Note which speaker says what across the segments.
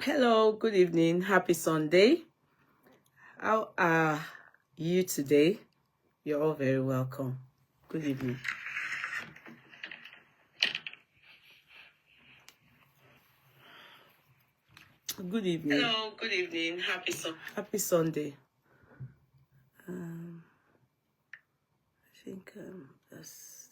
Speaker 1: Hello, good evening, happy Sunday. How are you today? You're all very welcome. Good evening. Good evening.
Speaker 2: Hello, good evening,
Speaker 1: Happy Sunday. I think that's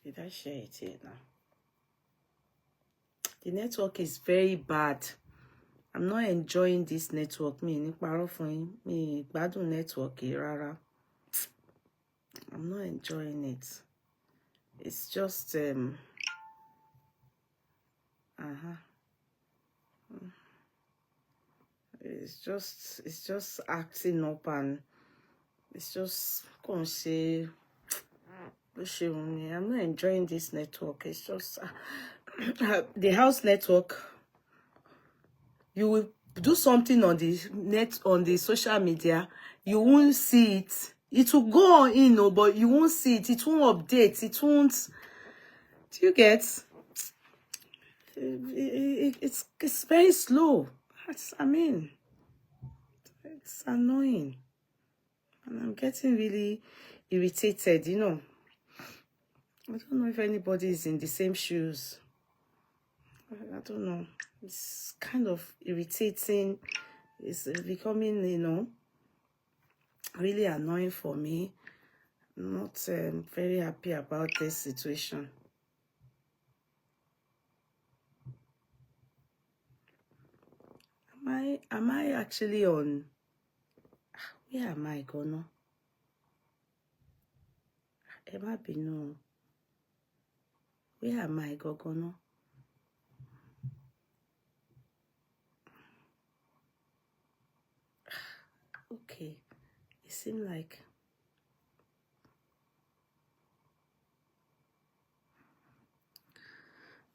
Speaker 1: Did I share it here now? The network is very bad. I'm not enjoying this network. Me gbádùn network rárá. I'm not enjoying it. It's just it's just acting up, and it's just gonna say I'm not enjoying this network. It's just the house network. You will do something on the net, on the social media, you won't see it. It will go on in, but you won't see it. It won't update. It won't. Do you get? It's very slow. It's annoying, and I'm getting really irritated. I don't know if anybody is in the same shoes. I don't know. It's kind of irritating. It's becoming, really annoying for me. I'm not very happy about this situation. Am I actually on? Where am I gonna? Emma Bino. Where am I gonna? Okay, it seemed like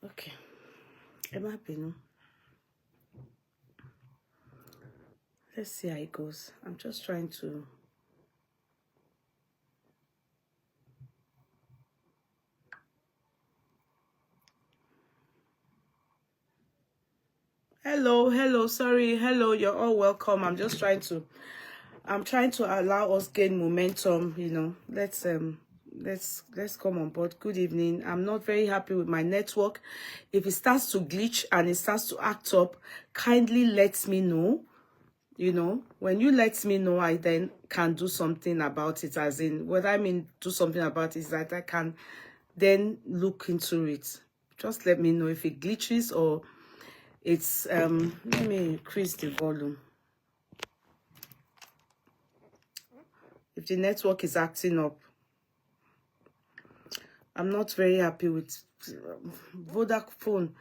Speaker 1: okay. Emma Bino. Let's see how it goes. I'm just trying to. Hello, sorry, hello, you're all welcome. I'm trying to allow us gain momentum. Let's come on board. Good evening. I'm not very happy with my network. If it starts to glitch and it starts to act up, kindly let me know. When you let me know, I then can do something about it. As in, what I mean do something about it is that I can then look into it. Just let me know if it glitches or it's let me increase the volume. If the network is acting up, I'm not very happy with Vodafone.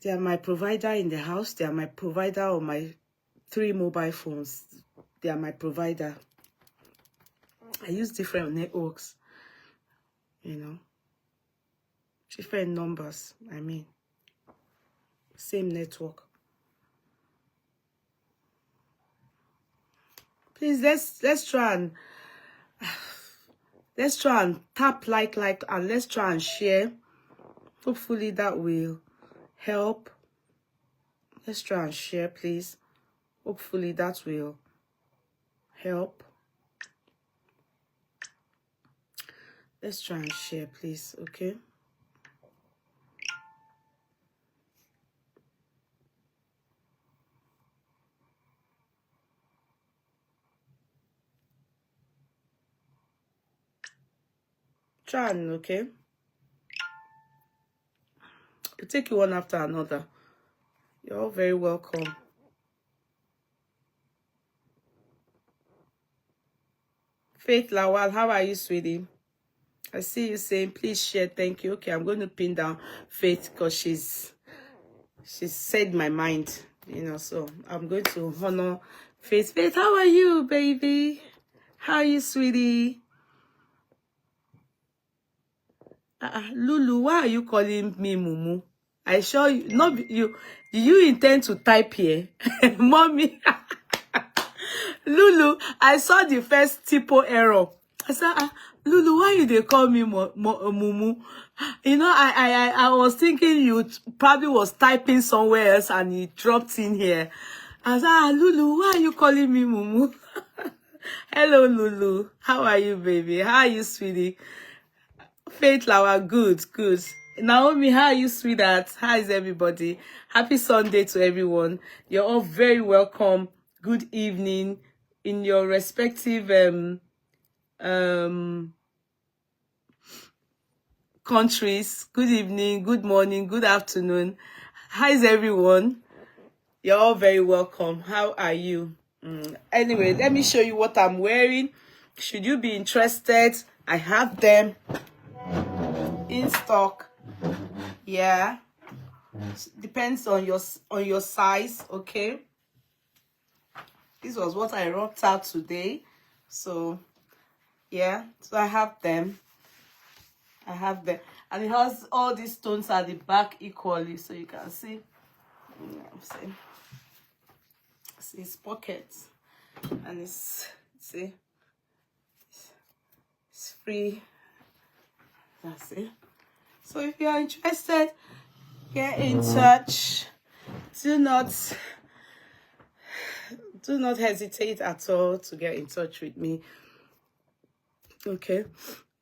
Speaker 1: They are my provider in the house. They are my provider on my 3 mobile phones. They are my provider. I use different networks, different numbers. Same network. Please, let's try and tap like and let's try and share. Hopefully that will help. Let's try and share, please. Hopefully that will help. Let's try and share, please. Okay. Try and, okay. I'll take you one after another. You're all very welcome. Faith Lawal, how are you, sweetie? I see you saying, please share. Thank you. Okay, I'm going to pin down Faith because she's said my mind, so I'm going to honor Faith. Faith, how are you, baby? How are you, sweetie? Lulu, why are you calling me Mumu? I sure you, not you. Do you intend to type here? Mommy. Lulu, I saw the first typo error. I said, Lulu, why you they call me Mumu? You know, I was thinking you probably was typing somewhere else and you dropped in here. I said, Lulu, why are you calling me Mumu? Hello, Lulu. How are you, baby? How are you, sweetie? Faith Flower, good, good. Naomi, how are you, sweetheart? How is everybody? Happy Sunday to everyone. You're all very welcome. Good evening in your respective countries. Good evening, good morning, good afternoon. How is everyone? You're all very welcome. How are you? Anyway, let me show you what I'm wearing. Should you be interested, I have them in stock. Yeah, depends on your size. Okay, this was what I rocked out today. So yeah, so I have them, and it has all these stones at the back equally, so you can see. See its pockets, and it's free. That's it. So if you are interested, get in touch. Do not hesitate at all to get in touch with me. Okay,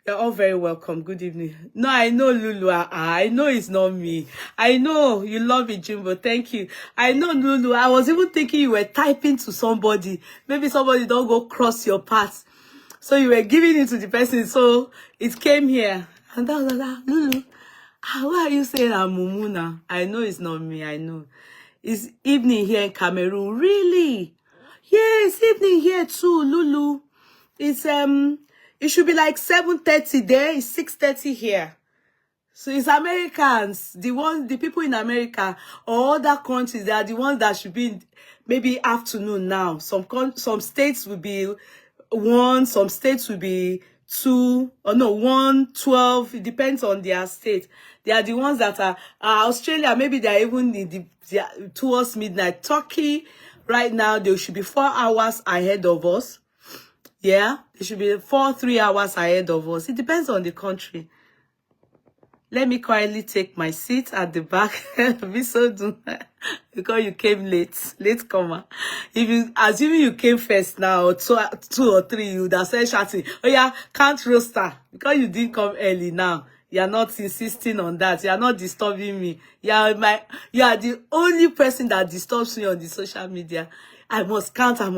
Speaker 1: you're all very welcome. Good evening. No, I know, Lulu. I know it's not me. I know you love it, Jimbo. Thank you. I know, Lulu. I was even thinking you were typing to somebody. Maybe somebody don't go cross your path, so you were giving it to the person. So it came here, and that was like, Lulu, why are you saying I'm Mumu now? I know it's not me. I know. It's evening here in Cameroon. Really? Yes, evening here too, Lulu. It's it should be like 7:30 there. It's 6:30 here. So it's Americans, the people in America or other countries, they are the ones that should be in maybe afternoon now. Some states will be 1, some states will be 2, or no, 1, 12. It depends on their state. They are the ones that are Australia. Maybe they are even in towards midnight. Turkey right now, they should be 4 hours ahead of us. Yeah, they should be 3 hours ahead of us. It depends on the country. Let me quietly take my seat at the back. Be so done because you came late comer. If you assuming you came first now, or two or three, you would have said shouting, oh yeah, can't roster because you didn't come early now. You are not insisting on that. You are not disturbing me. You are the only person that disturbs me on the social media. I must count count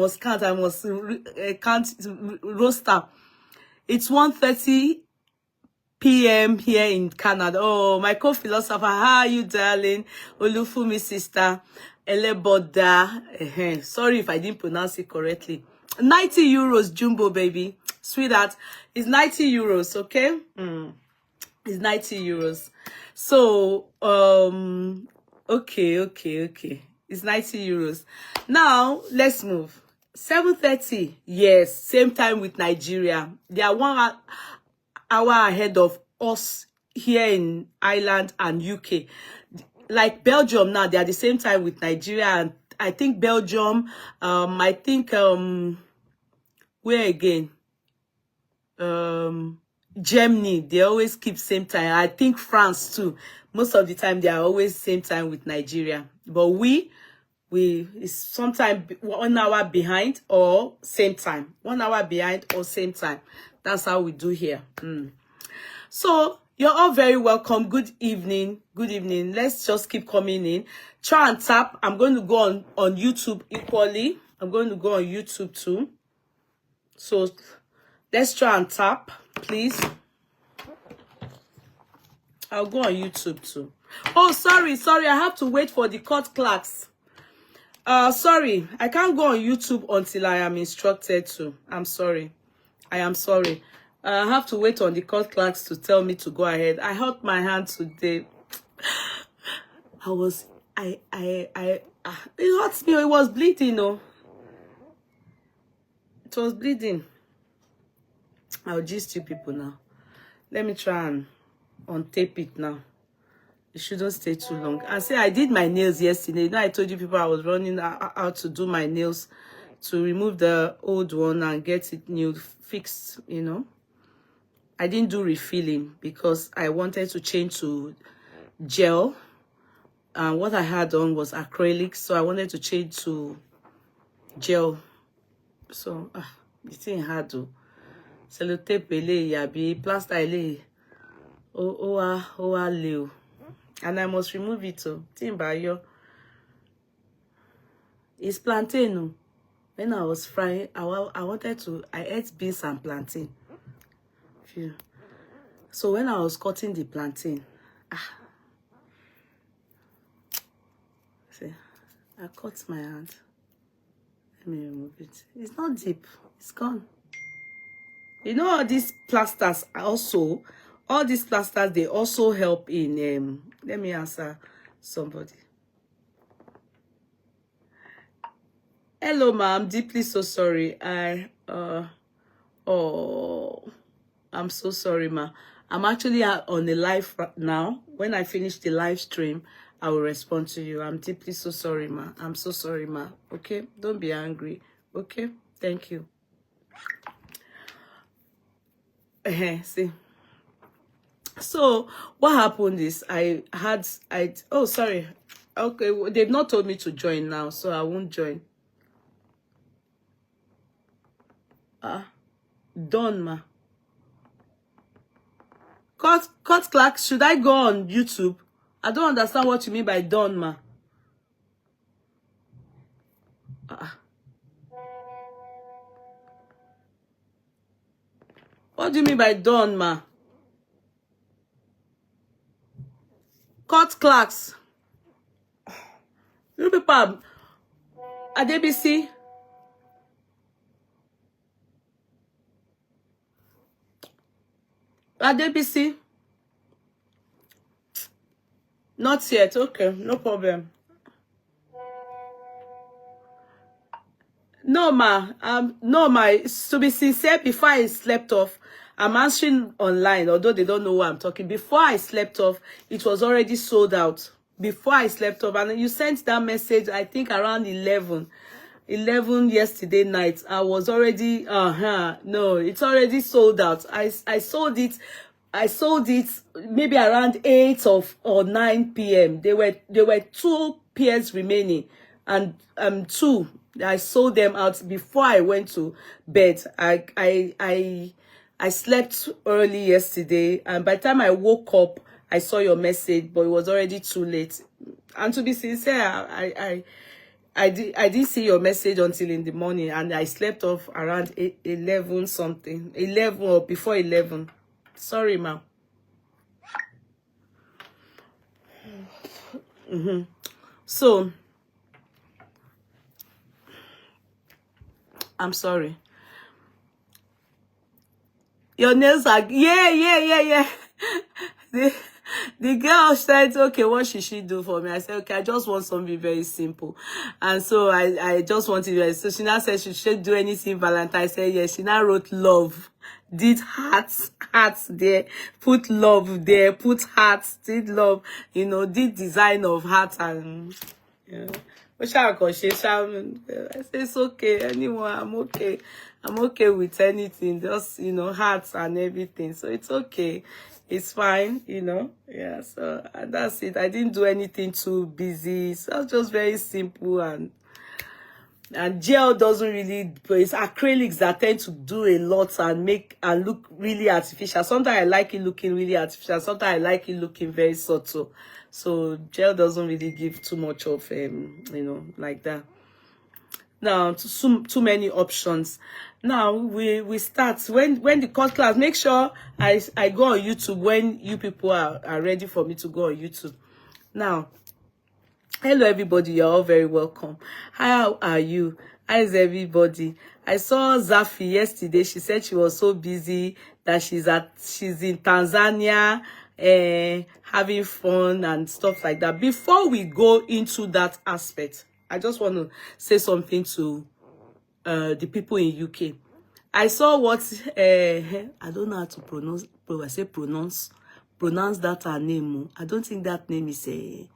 Speaker 1: roster. It's 1:30 p.m. here in Canada. Oh, my co-philosopher, how are you, darling? Olufumi sister, Eleboda. Sorry if I didn't pronounce it correctly. 90 euros, Jumbo, baby. Sweetheart, it's 90 euros, okay? It's 90 euros. So, okay. It's 90 euros. Now, let's move. 7:30, yes, same time with Nigeria. They are 1 hour ahead of us here in Ireland and UK. Like Belgium now, they are the same time with Nigeria, and I think Belgium, I think where again? Germany, they always keep same time. I think France too. Most of the time they are always same time with Nigeria. But we is sometimes 1 hour behind or same time. 1 hour behind or same time. That's how we do here. So you're all very welcome. Good evening. Good evening. Let's just keep coming in. Try and tap. I'm going to go on YouTube equally. I'm going to go on YouTube too. So let's try and tap, please. I'll go on YouTube too. Oh, sorry. I have to wait for the court clerks. Sorry. I can't go on YouTube until I am instructed to. I'm sorry. I am sorry. I have to wait on the court clerks to tell me to go ahead. I hurt my hand today. It hurts me. It was bleeding, no. It was bleeding. I'll gist you people now. Let me try and untape it now. It shouldn't stay too long. And say I did my nails yesterday. You know, I told you people I was running out to do my nails to remove the old one and get it new fixed, you know. I didn't do refilling because I wanted to change to gel. And what I had on was acrylic, so I wanted to change to gel. So the thing hard to sellotape ele yabi plaster ele oa leo. And I must remove it too. Timbayo. It's plantain. When I was frying, I ate beans and plantain. So when I was cutting the plantain, see, I cut my hand. Let me remove it. It's not deep. It's gone. You know, all these plasters they also help in let me answer somebody. Hello, ma. I'm deeply so sorry. I'm so sorry, ma. I'm actually on the live right now. When I finish the live stream, I will respond to you. I'm deeply so sorry, ma. I'm so sorry, ma. Okay? Don't be angry. Okay? Thank you. See. So what happened is oh, sorry. Okay, well, they've not told me to join now, so I won't join. Done, ma. Cut Clark, should I go on YouTube? I don't understand what you mean by done, ma. What do you mean by done, ma? Cut Clarks. You people, Adebisi. Adebisi. Not yet. Okay, no problem. No, ma. No, ma. To be sincere, before I slept off, I'm answering online, although they don't know what I'm talking. Before I slept off, it was already sold out. Before I slept off, and you sent that message, I think around 11 yesterday night. I was already, no, it's already sold out. I sold it maybe around 8 or 9 p.m. There were 2 pairs remaining, and 2. I sold them out before I went to bed. I slept early yesterday, and by the time I woke up, I saw your message, but it was already too late. And to be sincere, I didn't see your message until in the morning, and I slept off around 11 something, 11 or before 11. Sorry, ma'am. So, I'm sorry. Your nails are, yeah. The girl said, okay, what should she do for me? I said, okay, I just want something very simple. And so I just wanted to, so she now said she should do anything Valentine. I said, yes. She now wrote love. Did hearts there, put love there, put hearts, did love, you know, did design of hearts, and yeah. I said it's okay, anyway, I'm okay with anything, just, you know, hearts and everything, so it's okay, it's fine, you know. Yeah, so that's it. I didn't do anything too busy, so it's just very simple, and gel doesn't really, but it's acrylics that tend to do a lot and make and look really artificial. Sometimes I like it looking really artificial, sometimes I like it looking very subtle. So gel doesn't really give too much of you know, like that. Now too many options. Now we start when the cut class. Make sure I go on YouTube when you people are ready for me to go on YouTube. Now, hello everybody, you're all very welcome. How are you? How is everybody? I saw Zafi yesterday. She said she was so busy that she's in Tanzania, having fun and stuff like that. Before we go into that aspect, I just want to say something to the people in UK. I saw what I don't know how to pronounce, pronounce that her name. I don't think that name is a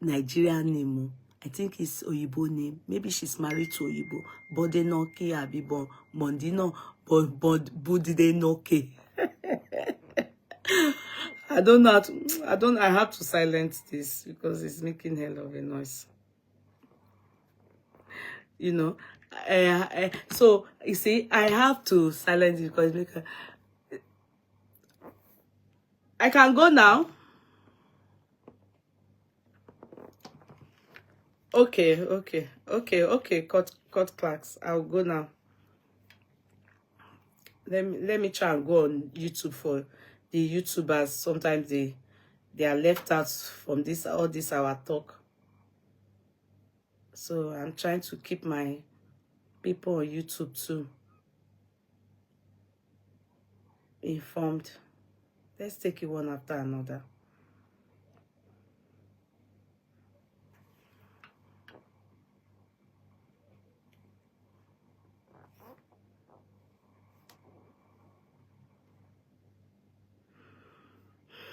Speaker 1: Nigerian name. I think it's Oyibo name. Maybe she's married to Oyibo. Bodenoke Abibo Mondino Budidenoke. I don't know how to, I have to silence this because it's making hell of a noise. You know, so you see, I have to silence it because I can go now. Okay. Cut clacks. I'll go now. Let me try and go on YouTube for the YouTubers. Sometimes they are left out from this all this our talk. So I'm trying to keep my people on YouTube too informed. Let's take it one after another.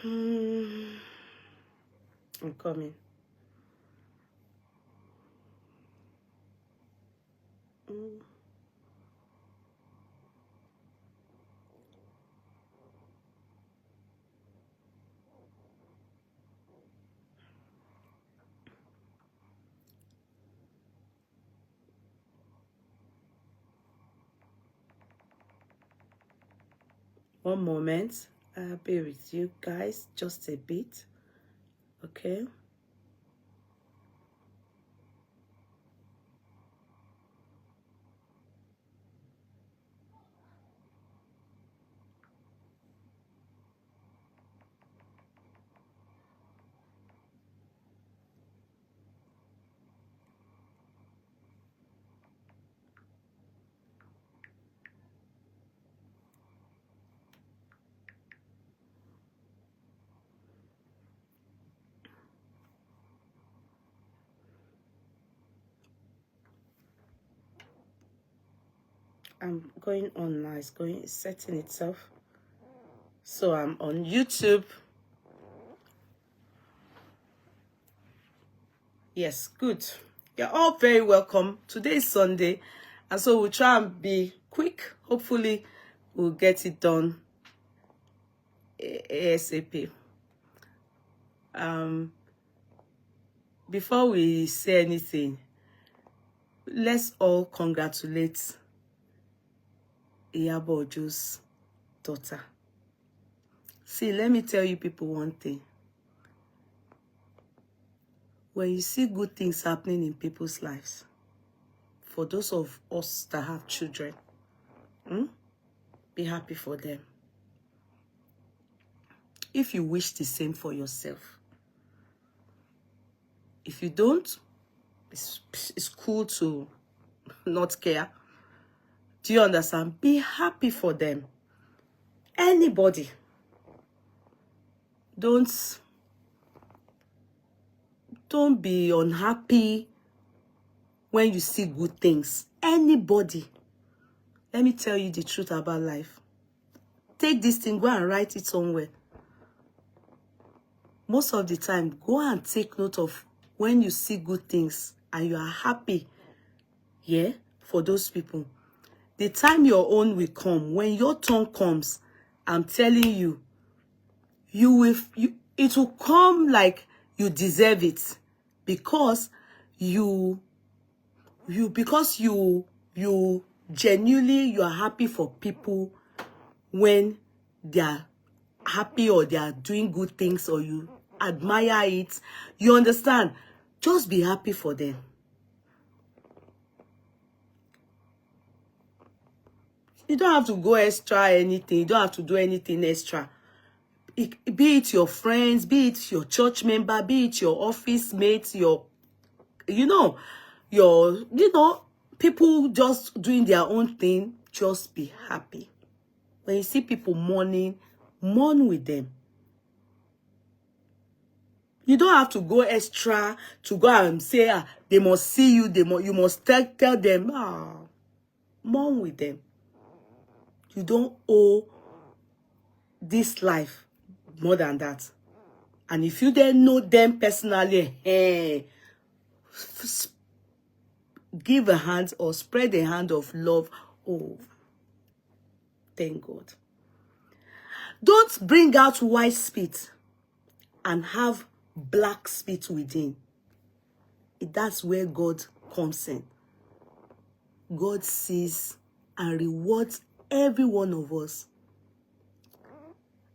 Speaker 1: I'm coming. One moment. I'll be with you guys just a bit. Okay. I'm going on now. It's setting itself. So I'm on YouTube. Yes, good. You're all very welcome. Today is Sunday, and so we'll try and be quick. Hopefully, we'll get it done ASAP. Before we say anything, let's all congratulate Iyabo's daughter. See, let me tell you people one thing. When you see good things happening in people's lives, for those of us that have children, be happy for them. If you wish the same for yourself. If you don't, it's cool to not care. Do you understand? Be happy for them. Anybody. Don't be unhappy when you see good things. Anybody. Let me tell you the truth about life. Take this thing, go and write it somewhere. Most of the time, go and take note of when you see good things and you are happy, yeah, for those people. The time your own will come, when your turn comes, I'm telling you, it will come like you deserve it, because you genuinely, you are happy for people when they are happy or they are doing good things, or you admire it. You understand? Just be happy for them. You don't have to go extra anything. You don't have to do anything extra. Be it your friends, be it your church member, be it your office mates, people just doing their own thing. Just be happy. When you see people mourning, mourn with them. You don't have to go extra to go and say, they must see you, you must tell them, mourn with them. You don't owe this life more than that. And if you then know them personally, give a hand or spread a hand of love. Oh, thank God. Don't bring out white spit and have black spit within. That's where God comes in. God sees and rewards every one of us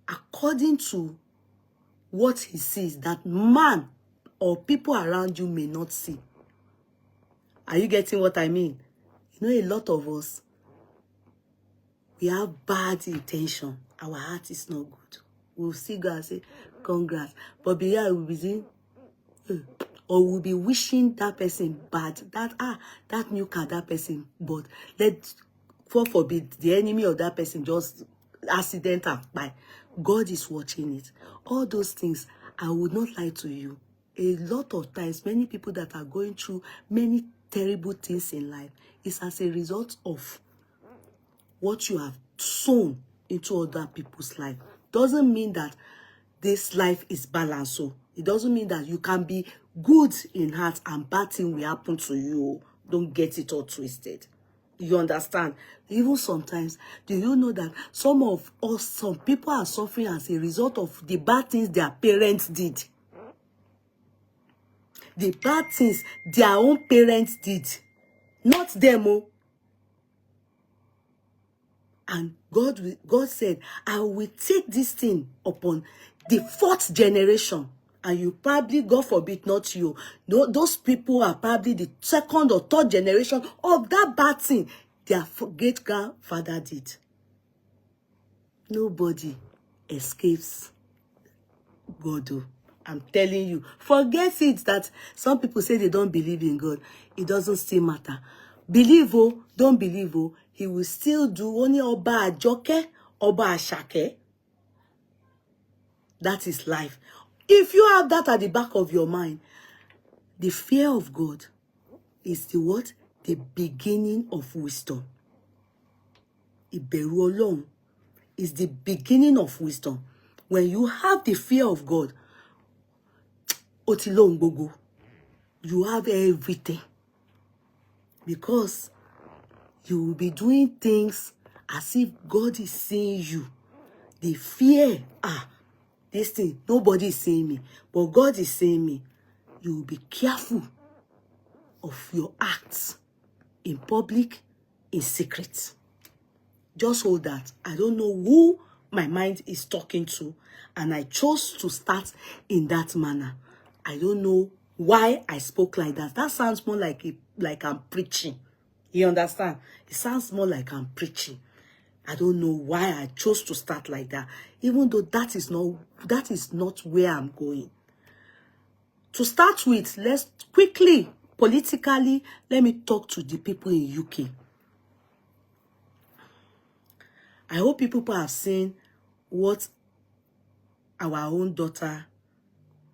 Speaker 1: according to what he sees that man or people around you may not see. Are you getting what I mean? You know, a lot of us, we have bad intention. Our heart is not good. We'll see God and say, congrats. But behind we'll be saying, or we'll be wishing that person bad. That new car, that person, but let, God forbid, the enemy of that person just accidental by. God is watching it. All those things, I would not lie to you. A lot of times, many people that are going through many terrible things in life is as a result of what you have sown into other people's life. Doesn't mean that this life is balanced. So it doesn't mean that you can be good in heart and bad thing will happen to you. Don't get it all twisted. You understand? Even sometimes, do you know that some people are suffering as a result of the bad things their parents did? The bad things their own parents did. Not them. Oh. And God said, I will take this thing upon the 4th generation. And you probably, God forbid, not you. No, those people are probably the 2nd or 3rd generation of that bad thing their great-grandfather did. Nobody escapes God. Oh. I'm telling you. Forget it that some people say they don't believe in God. It doesn't still matter. Believe, oh, don't believe, oh, he will still do only Oba Ajoke, Oba Ashake. That is life. If you have that at the back of your mind, the fear of God is the what? The beginning of wisdom. Ìbẹ̀rù Ọlọ́run is the beginning of wisdom. When you have the fear of God, ó ti lóhun gbogbo. You have everything. Because you will be doing things as if God is seeing you. The fear, this thing, nobody is seeing me, but God is seeing me. You will be careful of your acts in public, in secret. Just hold that. I don't know who my mind is talking to, and I chose to start in that manner. I don't know why I spoke like that. That sounds more like I'm preaching. You understand? It sounds more like I'm preaching. I don't know why I chose to start like that, even though that is not where I'm going. To start with, let's quickly, politically, let me talk to the people in UK. I hope people have seen what our own daughter,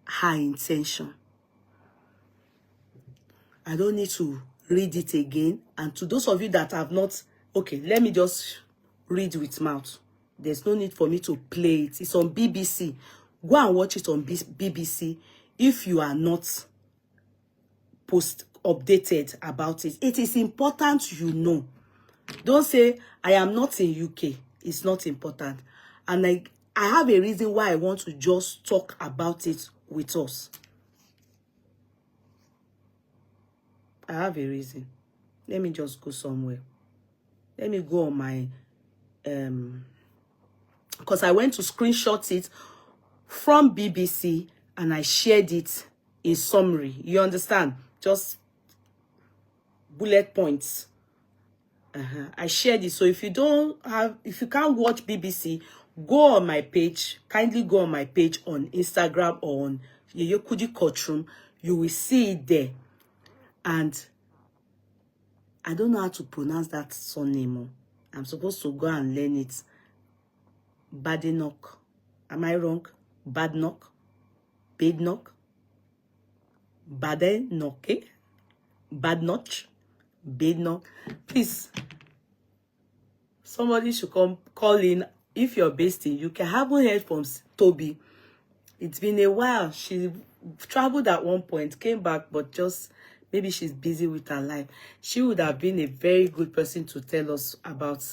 Speaker 1: her intention. I don't need to read it again. And to those of you that have not, okay, let me just read with mouth. There's no need for me to play it. It's on BBC. Go and watch it on BBC if you are not updated about it. It is important you know. Don't say, I am not in UK. It's not important. And I have a reason why I want to just talk about it with us. I have a reason. Let me just go somewhere. Let me go on my because I went to screenshot it from BBC and I shared it in summary. You understand? Just bullet points. I shared it. So if you can't watch BBC, go on my page. Kindly go on my page on Instagram or on Yeyokudi Courtroom. You will see it there. And I don't know how to pronounce that surname. I'm supposed to go and learn it. Badenoch. Am I wrong? Badnoch? Badenoch? Badenoch? Badnoch? Badenoch? Please, somebody should call in if you're based in UK, I haven't heard from Toby. It's been a while. She traveled at one point, came back, but just maybe she's busy with her life. She would have been a very good person to tell us about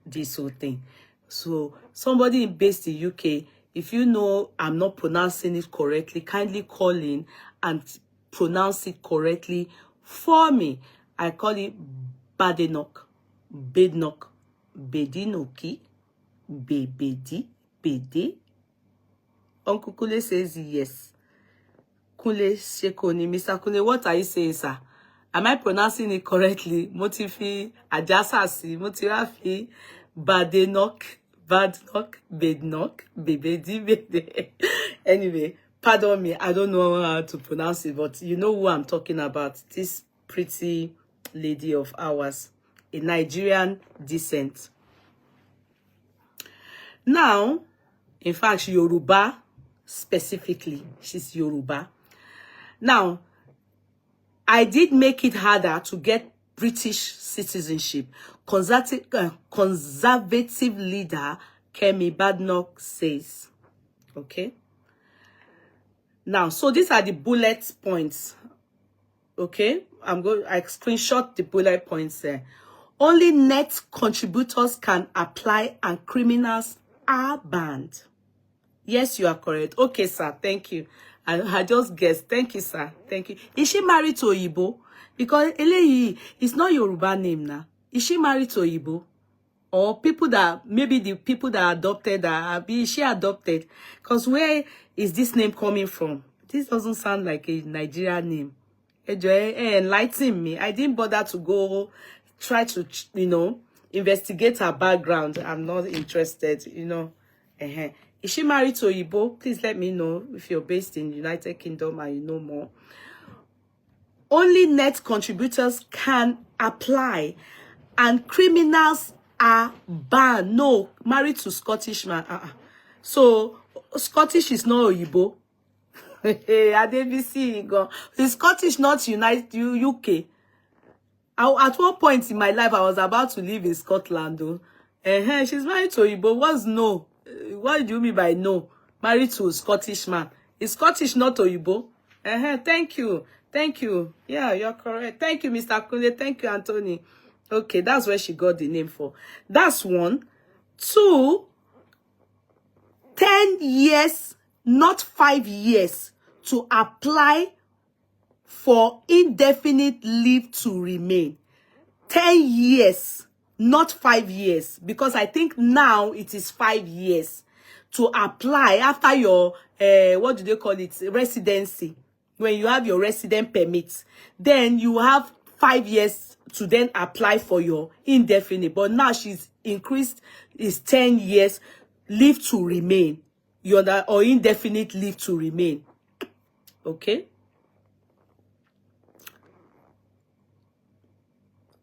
Speaker 1: this whole thing. So somebody based in UK, if you know I'm not pronouncing it correctly, kindly call in and pronounce it correctly for me. I call it Badenoch, Bednoch, Bedinoki, Bebedi, Bede. Uncle Kule says yes. Kule Shekoni. Mr. Kule, what are you saying, sir? Am I pronouncing it correctly? Motifi, Ajasasi, Motifi, Badenoch, Badnoch, Bednoch, Bebedi, Bede. Anyway, pardon me. I don't know how to pronounce it, but you know who I'm talking about. This pretty lady of ours, a Nigerian descent. Now, in fact, Yoruba specifically, she's Yoruba. Now, I did make it harder to get British citizenship. Conservative leader Kemi Badenoch says. Okay. Now, so these are the bullet points. Okay. I screenshot the bullet points there. Only net contributors can apply and criminals are banned. Yes, you are correct. Okay, sir. Thank you. I just guessed. Thank you, sir. Thank you. Is she married to Iyabo? Because Eleyi is not Yoruba name now. Is she married to Iyabo? Or people that, maybe the people that adopted her, is she adopted? Because where is this name coming from? This doesn't sound like a Nigerian name. Enlighten me. I didn't bother to go try to, investigate her background. I'm not interested, Is she married to Iyabo? Please let me know if you're based in the United Kingdom and you know more. Only net contributors can apply and criminals are banned. No, married to Scottish man. So, Scottish is not Iyabo. Is Scottish not UK? At one point in my life, I was about to live in Scotland. Though. She's married to Iyabo. What's no? What do you mean by no? Married to a Scottish man. Is Scottish not Iyabo? Thank you. Thank you. Yeah, you're correct. Thank you, Mr. Kunle. Thank you, Anthony. Okay, that's where she got the name for. That's one. 2, 10 years, not 5 years, to apply for indefinite leave to remain. 10 years, not 5 years, because I think now it is 5 years to apply after your, what do they call it, residency. When you have your resident permit, then you have 5 years to then apply for your indefinite. But now she's increased, is 10 years leave to remain, or indefinite leave to remain. Okay.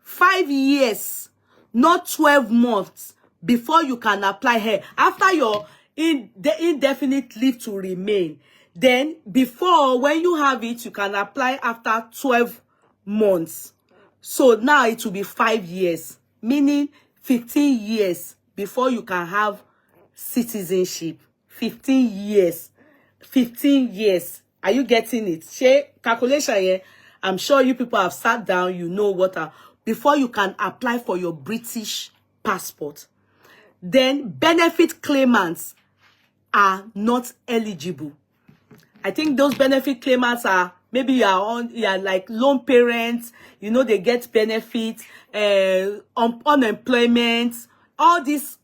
Speaker 1: 5 years, not 12 months before you can apply here. After your indefinite leave to remain, then before, when you have it, you can apply after 12 months. So now it will be 5 years, meaning 15 years before you can have citizenship. 15 years. 15 years. Are you getting it? Share calculation here. I'm sure you people have sat down, you know what before you can apply for your British passport. Then benefit claimants are not eligible. I think those benefit claimants are, maybe you are like lone parents, they get benefits, unemployment, all these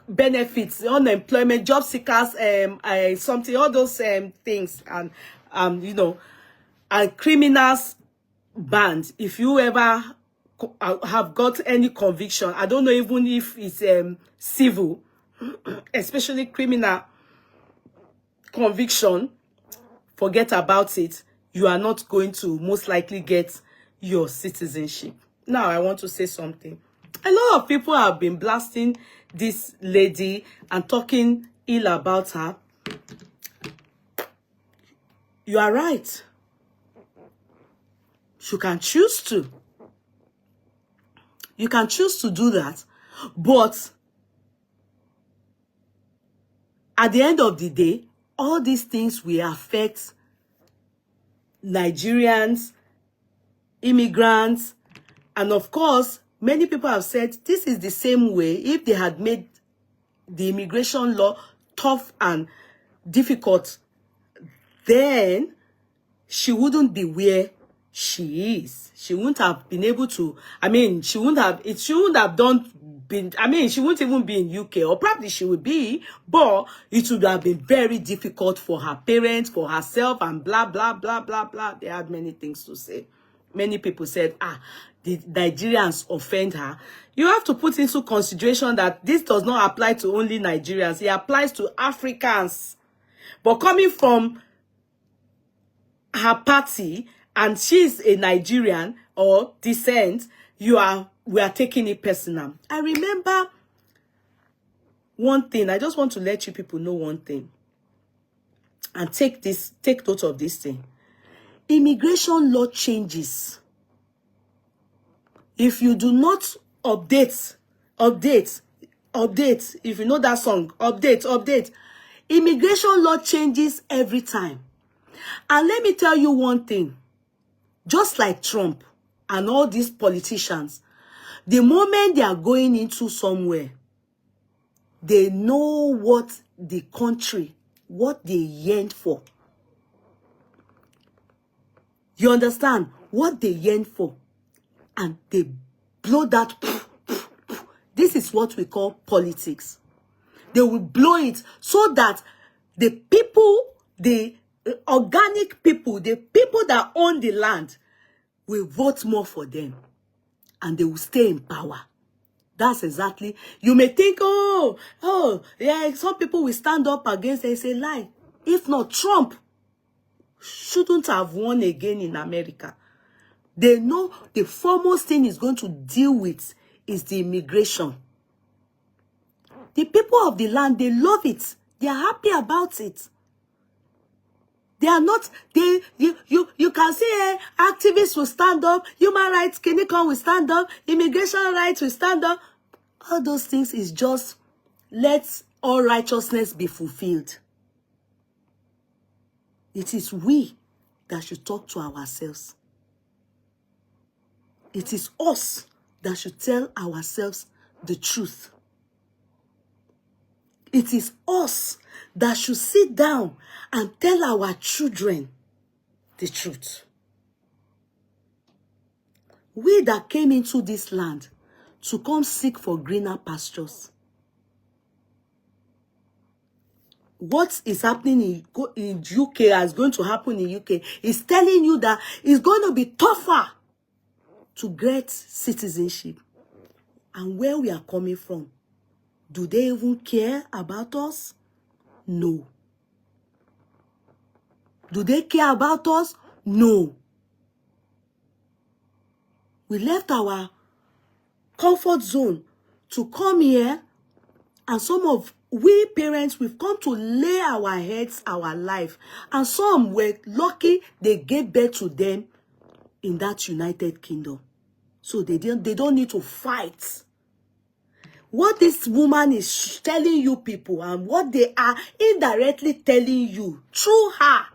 Speaker 1: benefits, unemployment, job seekers, something, all those things, and and criminals banned. If you ever have got any conviction, I don't know even if it's civil, especially criminal conviction, forget about it. You are not going to most likely get your citizenship. Now, I want to say something. A lot of people have been blasting this lady and talking ill about her. You are right. You can choose to. You can choose to do that. But at the end of the day, all these things will affect Nigerians, immigrants, and of course, many people have said this is the same way if they had made the immigration law tough and difficult, then she wouldn't be where she is. She wouldn't have been able to, she wouldn't have she wouldn't even be in UK, or probably she would be, but it would have been very difficult for her parents, for herself, and blah, blah, blah, blah, blah. They had many things to say. Many people said, the Nigerians offend her. You have to put into consideration that this does not apply to only Nigerians. It applies to Africans. But coming from her party, and she's a Nigerian or descent, we are taking it personal. I remember one thing. I just want to let you people know one thing. And take note of this thing. Immigration law changes. If you do not update, if you know that song, update. Immigration law changes every time. And let me tell you one thing. Just like Trump and all these politicians, the moment they are going into somewhere, they know what the country, what they yearn for. You understand? What they yearn for. And they blow that. This is what we call politics. They will blow it so that the people, the organic people, the people that own the land will vote more for them. And they will stay in power. That's exactly. You may think, yeah, some people will stand up against it and say, lie. If not, Trump shouldn't have won again in America. They know the foremost thing is going to deal with is the immigration. The people of the land, they love it. They are happy about it. They are not, you can see activists will stand up, human rights clinical will stand up, immigration rights will stand up. All those things is just, let all righteousness be fulfilled. It is we that should talk to ourselves. It is us that should tell ourselves the truth. It is us that should sit down and tell our children the truth. We that came into this land to come seek for greener pastures. What is happening in UK is going to happen in UK is telling you that it's going to be tougher to get citizenship. And where we are coming from, do they even care about us? No. Do they care about us? No. We left our comfort zone to come here, and some of we parents, we've come to lay our heads, our life, and some were lucky they gave birth to them in that United Kingdom. So they don't need to fight. What this woman is telling you people and what they are indirectly telling you through her.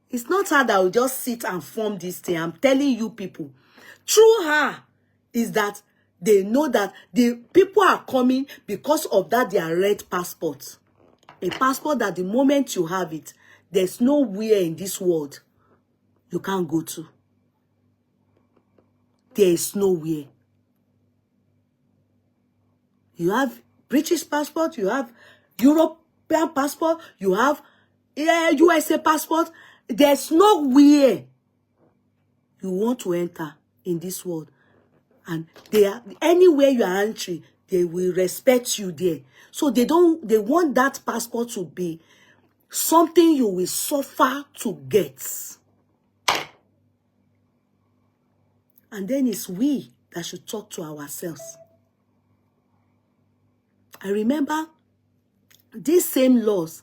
Speaker 1: It's not her that will just sit and form this thing. I'm telling you people. Through her is that they know that the people are coming because of that their red passport. A passport that the moment you have it, there's nowhere in this world you can't go to. There is nowhere. You have British passport, you have European passport, you have USA passport. There's nowhere you want to enter in this world. And anywhere you are entering, they will respect you there. So they want that passport to be something you will suffer to get. And then it's we that should talk to ourselves. I remember these same laws,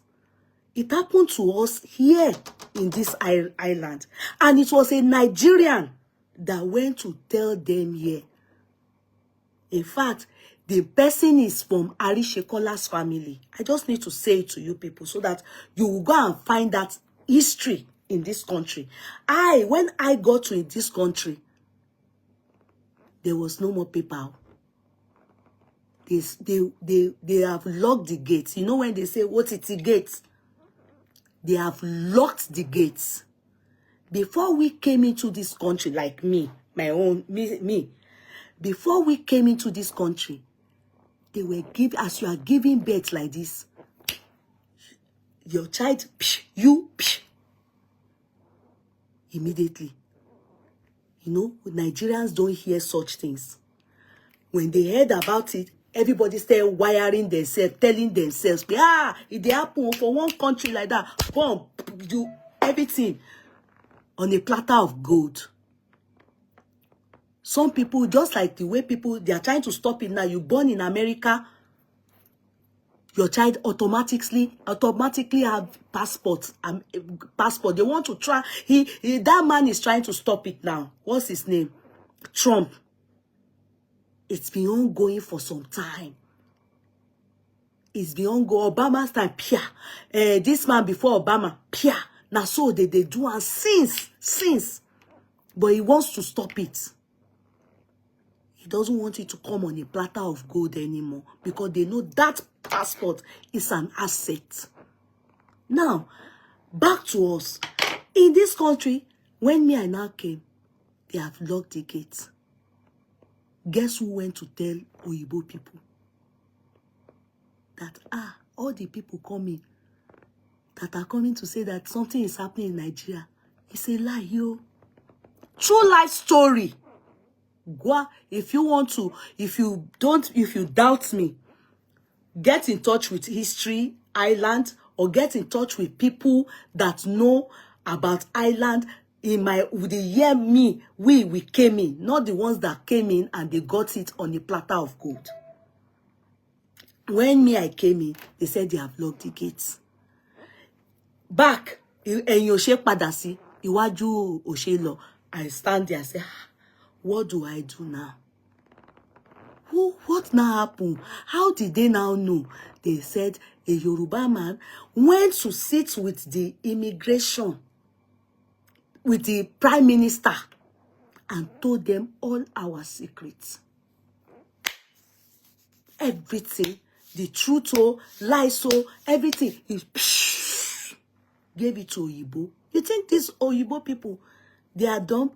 Speaker 1: it happened to us here in this island. And it was a Nigerian that went to tell them here.
Speaker 2: In fact, the person is from Arishekola's family. I just need to say it to you people so that you will go and find that history in this country. When I got to this country, there was no more paper. They have locked the gates. You know when they say, what is the gates? They have locked the gates. Before we came into this country, like me, before we came into this country, they were giving, as you are giving birth like this, your child, immediately. You know, Nigerians don't hear such things. When they heard about it, everybody started wiring themselves, telling themselves, if they happen for one country like that, boom, do everything on a platter of gold. Some people, just like the way people, they are trying to stop it now. You born in America, your child automatically have passport. They want to try. That man is trying to stop it now. What's his name? Trump. It's been ongoing for some time. It's been ongoing. Obama's time, this man before Obama, Now so they do and since. But he wants to stop it. He doesn't want it to come on a platter of gold anymore because they know that passport is an asset. Now, back to us. In this country, when me and now came, they have locked the gates. Guess who went to tell Oyibo people that, all the people coming, that are coming to say that something is happening in Nigeria? It's a lie, yo. True life story. Go, if you doubt me, get in touch with History Island or get in touch with people that know about Island. With the year we came in, not the ones that came in and they got it on a platter of gold. When I came in, they said they have locked the gates. Back, and Yoshe Padasi, Iwaju Oshelo, I stand there and say, what do I do now? What now happened? How did they now know? They said a Yoruba man went to sit with the immigration, with the Prime Minister, and told them all our secrets. Everything, the truth, lies, everything. He gave it to Iyabo. You think these Oyibo people, they are dumb?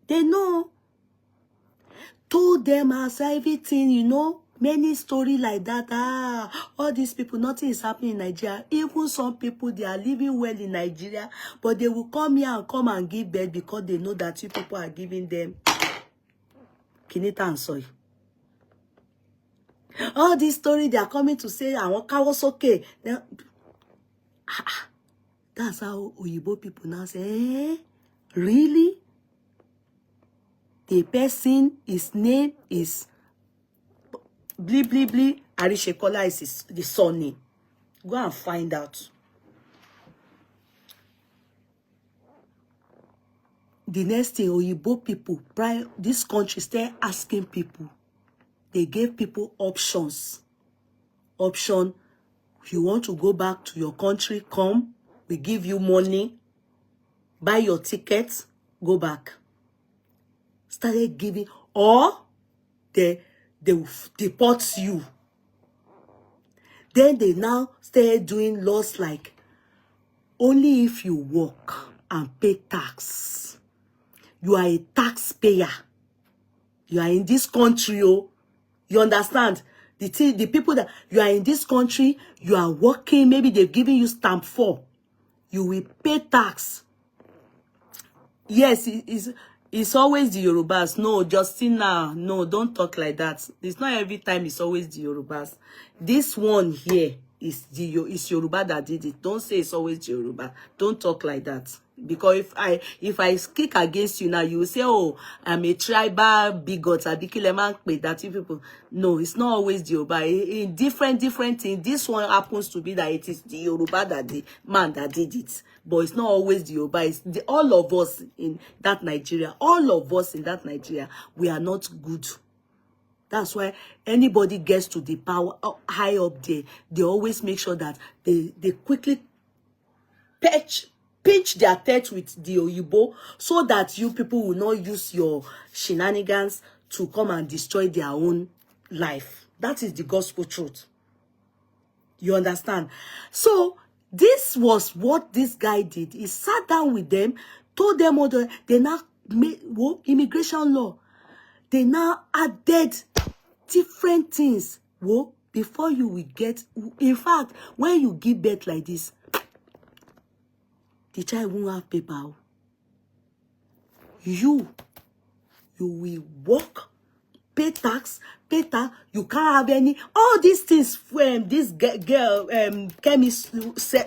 Speaker 2: They know. Told them as everything, you know, many stories like that. All these people, nothing is happening in Nigeria. Even some people, they are living well in Nigeria, but they will come here and come and give birth because they know that you people are giving them kinita and soy. All these stories, they are coming to say, I want Kawasoke. That's how Oyibo people now say, really? The person, his name is Arishekola is the surname. Go and find out. The next thing, Oyibo people, this country start asking people. They gave people options. Option, if you want to go back to your country, come. We give you money. Buy your tickets, go back. Started giving, or they will deport you. Then they now started doing laws like only if you work and pay tax. You are a taxpayer. You are in this country, you understand? The people that you are in this country, you are working, maybe they've given you stamp 4. You will pay tax. Yes, it's always the Yorubas. No, Justina, no, don't talk like that. It's not every time it's always the Yorubas. This one here it's Yoruba that did it. Don't say it's always Yoruba. Don't talk like that. Because if I kick against you now, you will say, oh, I'm a tribal bigot. That you people. No, it's not always the Yoruba. In different things, this one happens to be that it is the Yoruba that the man that did it. But it's not always the Yoruba. It's all of us in that Nigeria. All of us in that Nigeria, we are not good. That's why anybody gets to the power high up there, they always make sure that they quickly pinch their teeth with the Iyabo so that you people will not use your shenanigans to come and destroy their own life. That is the gospel truth. You understand? So this was what this guy did. He sat down with them, told them all they now made immigration law. They now added different things. Whoa, before you will get, in fact, when you give birth like this, the child won't have paper. You will work, pay tax, you can't have any, all these things this girl, Kemmy's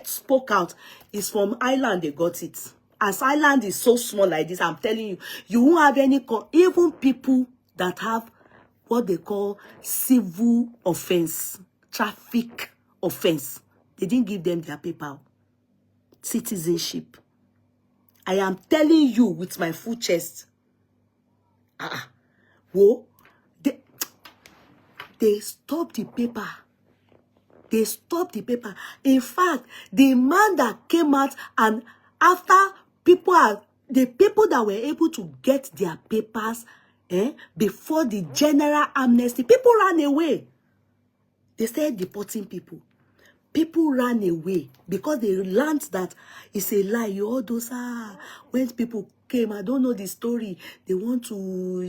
Speaker 2: spoke out, is from Ireland. They got it. As Ireland is so small like this, I'm telling you, you won't have any, even people that have what they call civil offense, traffic offense. They didn't give them their paper. Citizenship. I am telling you with my full chest. Whoa, they stopped the paper. They stopped the paper. In fact, the man that came out and after the people that were able to get their papers before the general amnesty, people ran away. They started deporting people. People ran away because they learned that it's a lie. All those when people came, I don't know the story. They want to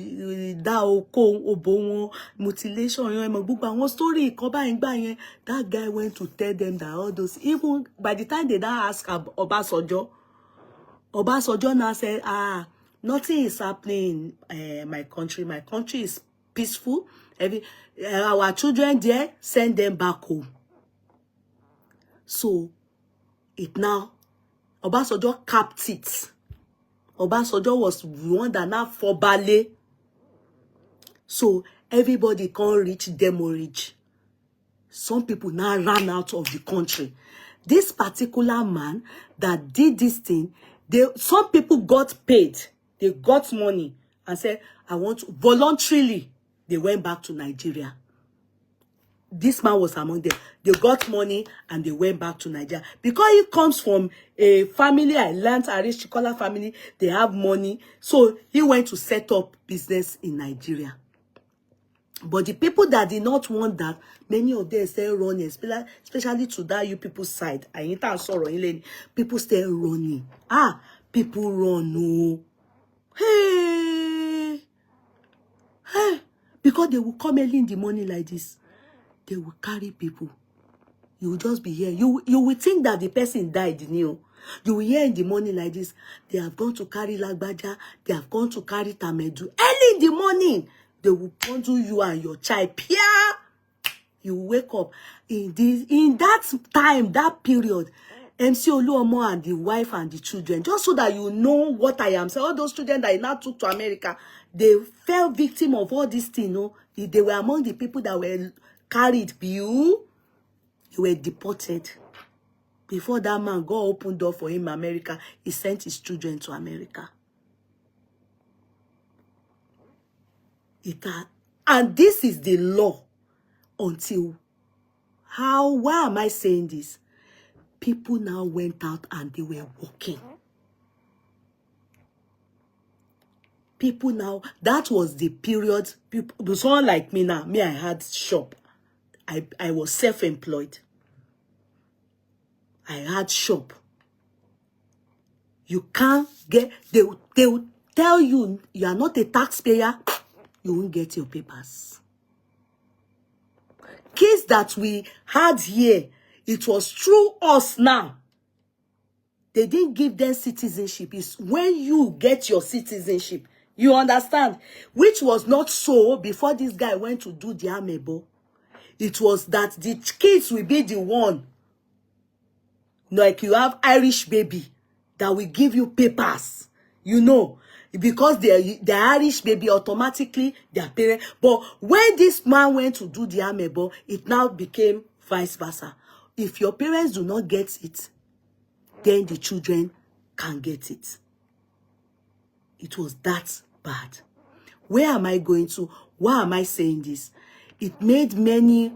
Speaker 2: mutilation. Story. That guy went to tell them that all those. Even by the time they now ask Obasanjo now said, nothing is happening in my country. My country is peaceful. Our children there, send them back home. So, it now, Obasanjo capped it. Obasanjo was one that now for ballet. So, everybody can't reach demo reach. Some people now ran out of the country. This particular man that did this thing, some people got paid. They got money and said, I want to, voluntarily, they went back to Nigeria. This man was among them. They got money and they went back to Nigeria. Because he comes from a family, I learned a rich Chikola family, they have money. So he went to set up business in Nigeria. But the people that did not want that, many of them still running, especially to that you people's side. People still running. People run, no. Hey. Because they will come early in the morning like this. They will carry people. You will just be here. You will think that the person died, You will hear in the morning like this. They have gone to carry Lagbaja. They have gone to carry Tamedu. Early in the morning, they will bundle you and your child. Pia! You wake up. In that time, that period, MC Oluomo and the wife and the children, just so that you know what I am saying. All those children that I now took to America, they fell victim of all these things, They were among the people that were carried. You were deported. Before that man God opened door for him in America, he sent his children to America. And this is the law until why am I saying this? People now went out and they were working. People now, that was the period. Someone like me now, I had shop. I was self-employed. I had shop. You can't get, they will tell you, you are not a taxpayer, you won't get your papers. Case that we had here, it was through us now. They didn't give them citizenship. It's when you get your citizenship. You understand? Which was not so before this guy went to do the Iyabo. It was that the kids will be the one, like you have Irish baby, that will give you papers, you know, because the Irish baby automatically their parents. But when this man went to do the amebo, it now became vice versa. If your parents do not get it, then the children can get it. It was that bad. Where am I going to? Why am I saying this? It made many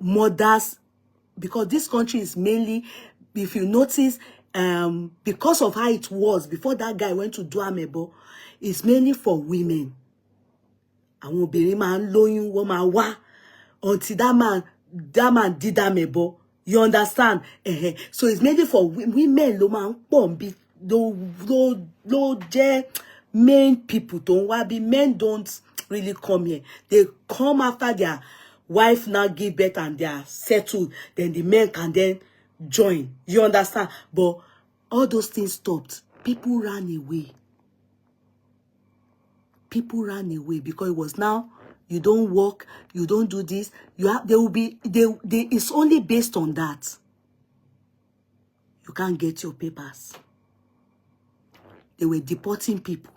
Speaker 2: mothers, because this country is mainly, if you notice, because of how it was before that guy went to do amebo, it's mainly for women. Àwọn obìnrin máa ń lóyún, wọ́n máa wá until that man did amebo. You understand? So it's mainly for women. Ló máa ń pọ̀ bí ló jẹ́ main people don't want be. Men don't really come here. They come after their wife now give birth and they are settled. Then the men can then join. You understand? But all those things stopped. People ran away. People ran away because it was now, you don't work, you don't do this. You have, it's only based on that. You can't get your papers. They were deporting people.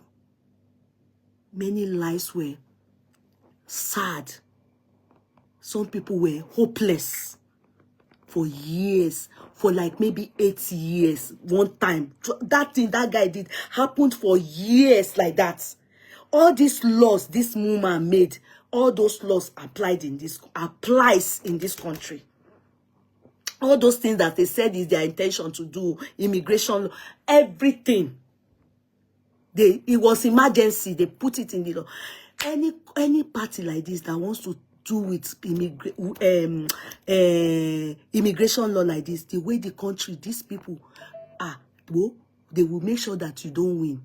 Speaker 2: Many lives were sad. Some people were hopeless for years, for like maybe 8 years. One time, that thing that guy did happened for years like that. All these laws this woman made, all those laws applies in this country. All those things that they said is their intention to do, immigration, everything. It was emergency. They put it in the law. Any party like this that wants to do with immigration law like this, the way the country, these people are, well, they will make sure that you don't win.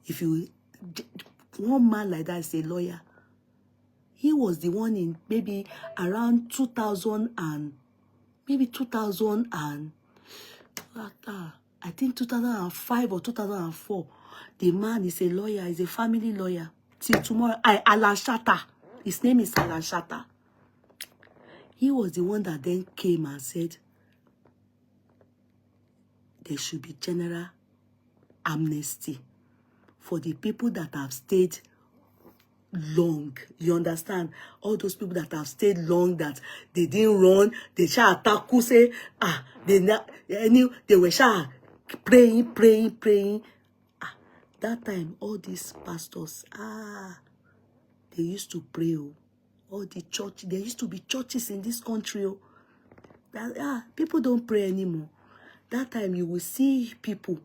Speaker 2: If you, one man like that is a lawyer. He was the one in maybe around 2000 and maybe 2000 and I think 2005 or 2004. The man is a lawyer, is a family lawyer. Till tomorrow, Alan Shatter. His name is Alan Shatter. He was the one that then came and said there should be general amnesty for the people that have stayed long. You understand? All those people that have stayed long, that they didn't run, they shall attack, say, they were shall praying. That time, all these pastors, they used to pray. All the church, there used to be churches in this country. People don't pray anymore. That time, you will see people,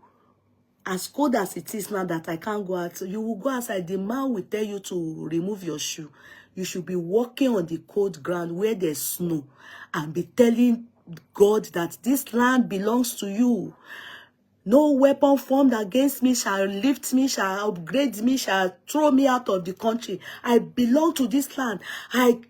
Speaker 2: as cold as it is now that I can't go out, you will go outside. The man will tell you to remove your shoe. You should be walking on the cold ground where there's snow and be telling God that this land belongs to you. No weapon formed against me shall lift me, shall upgrade me, shall throw me out of the country. I belong to this land.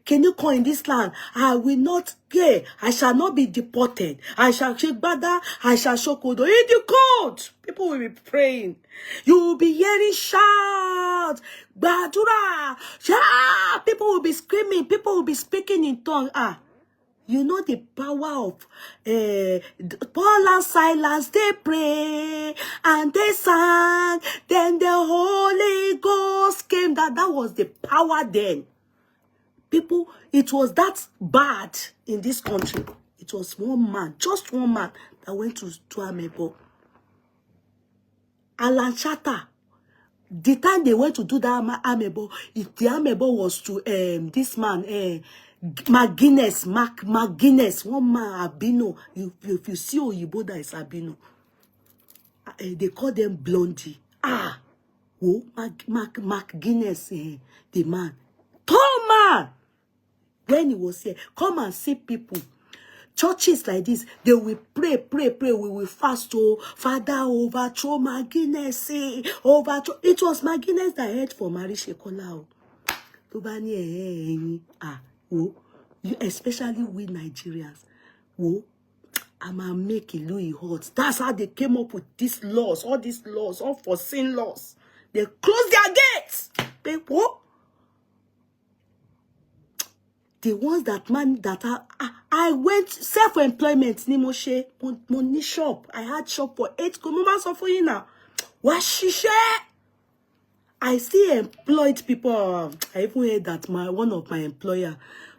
Speaker 2: Can you call in this land? I will not care. I shall not be deported. I shall shake bada. I shall shock odo. In the cold, people will be praying. You will be hearing shout. Badura. Shout. People will be screaming. People will be speaking in tongues. You know the power of Paul and Silas, they pray and they sang. Then the Holy Ghost came. That was the power then. People, it was that bad in this country. It was one man, just one man, that went to Iyabo. Alan Shatter. The time they went to do that amebo, the amebo was to this man, McGuinness, one man, albino. If you see Oyibo that is albino, they call them blondie. McGuinness, the man, tall man. When he was here, come and see people. Churches like this, they will pray. We will fast. Father, overthrow McGuinness. Overthrow. It was McGuinness that heard for Mary Shekola. Especially we Nigerians. I'ma make Louis hot. That's how they came up with these laws, all these laws, unforeseen laws. They close their gates. The ones that I went self-employment ni mo ṣe, mo ní shop. I had shop for 8 months of now. What she I still employed people. I even heard that one of my employer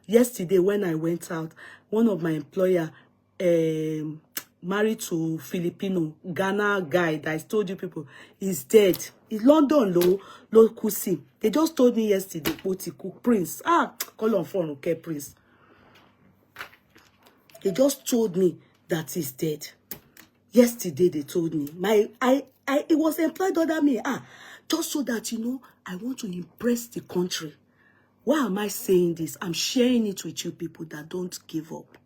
Speaker 2: yesterday when I went out, one of my employer married to Filipino Ghana guy that I told you people is dead. In London, low kusi. They just told me yesterday, Prince. Call on phone, okay, Prince. They just told me that he's dead. Yesterday they told me. It was employed under me. Just so that I want to impress the country. Why am I saying this? I'm sharing it with you people that don't give up.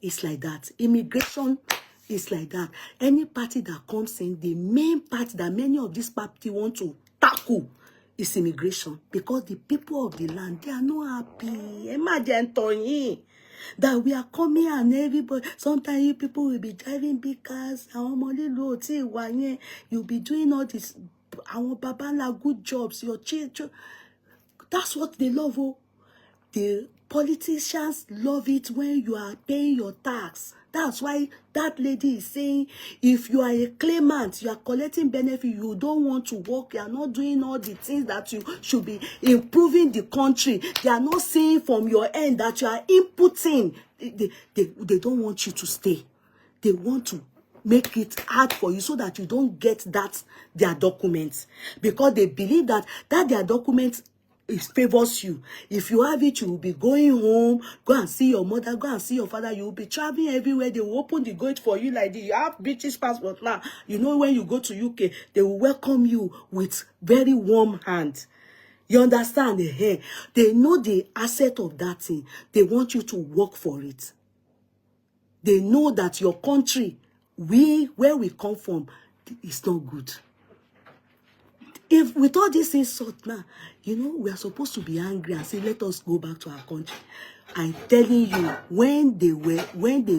Speaker 2: It's like that. Immigration is like that. Any party that comes in, the main party that many of these parties want to tackle is immigration. Because the people of the land, they are not happy. Imagine, Tony, that we are coming and everybody, sometimes you people will be driving big cars, you'll be doing all this, our babala good jobs, your children. That's what they love. The politicians love it when you are paying your tax. That's why that lady is saying, if you are a claimant, you are collecting benefit, you don't want to work, you are not doing all the things that you should be improving the country. They are not seeing from your end that you are inputting. They don't want you to stay. They want to make it hard for you so that you don't get their documents. Because they believe that their documents it favors you. If you have it, you will be going home, go and see your mother, go and see your father. You will be traveling everywhere. They will open the gate for you like this. You have British passport now. You know when you go to UK, they will welcome you with very warm hand. You understand? They know the asset of that thing. They want you to work for it. They know that your country, where we come from, is not good. If with all this insult now, we are supposed to be angry and say, let us go back to our country. I'm telling you, when they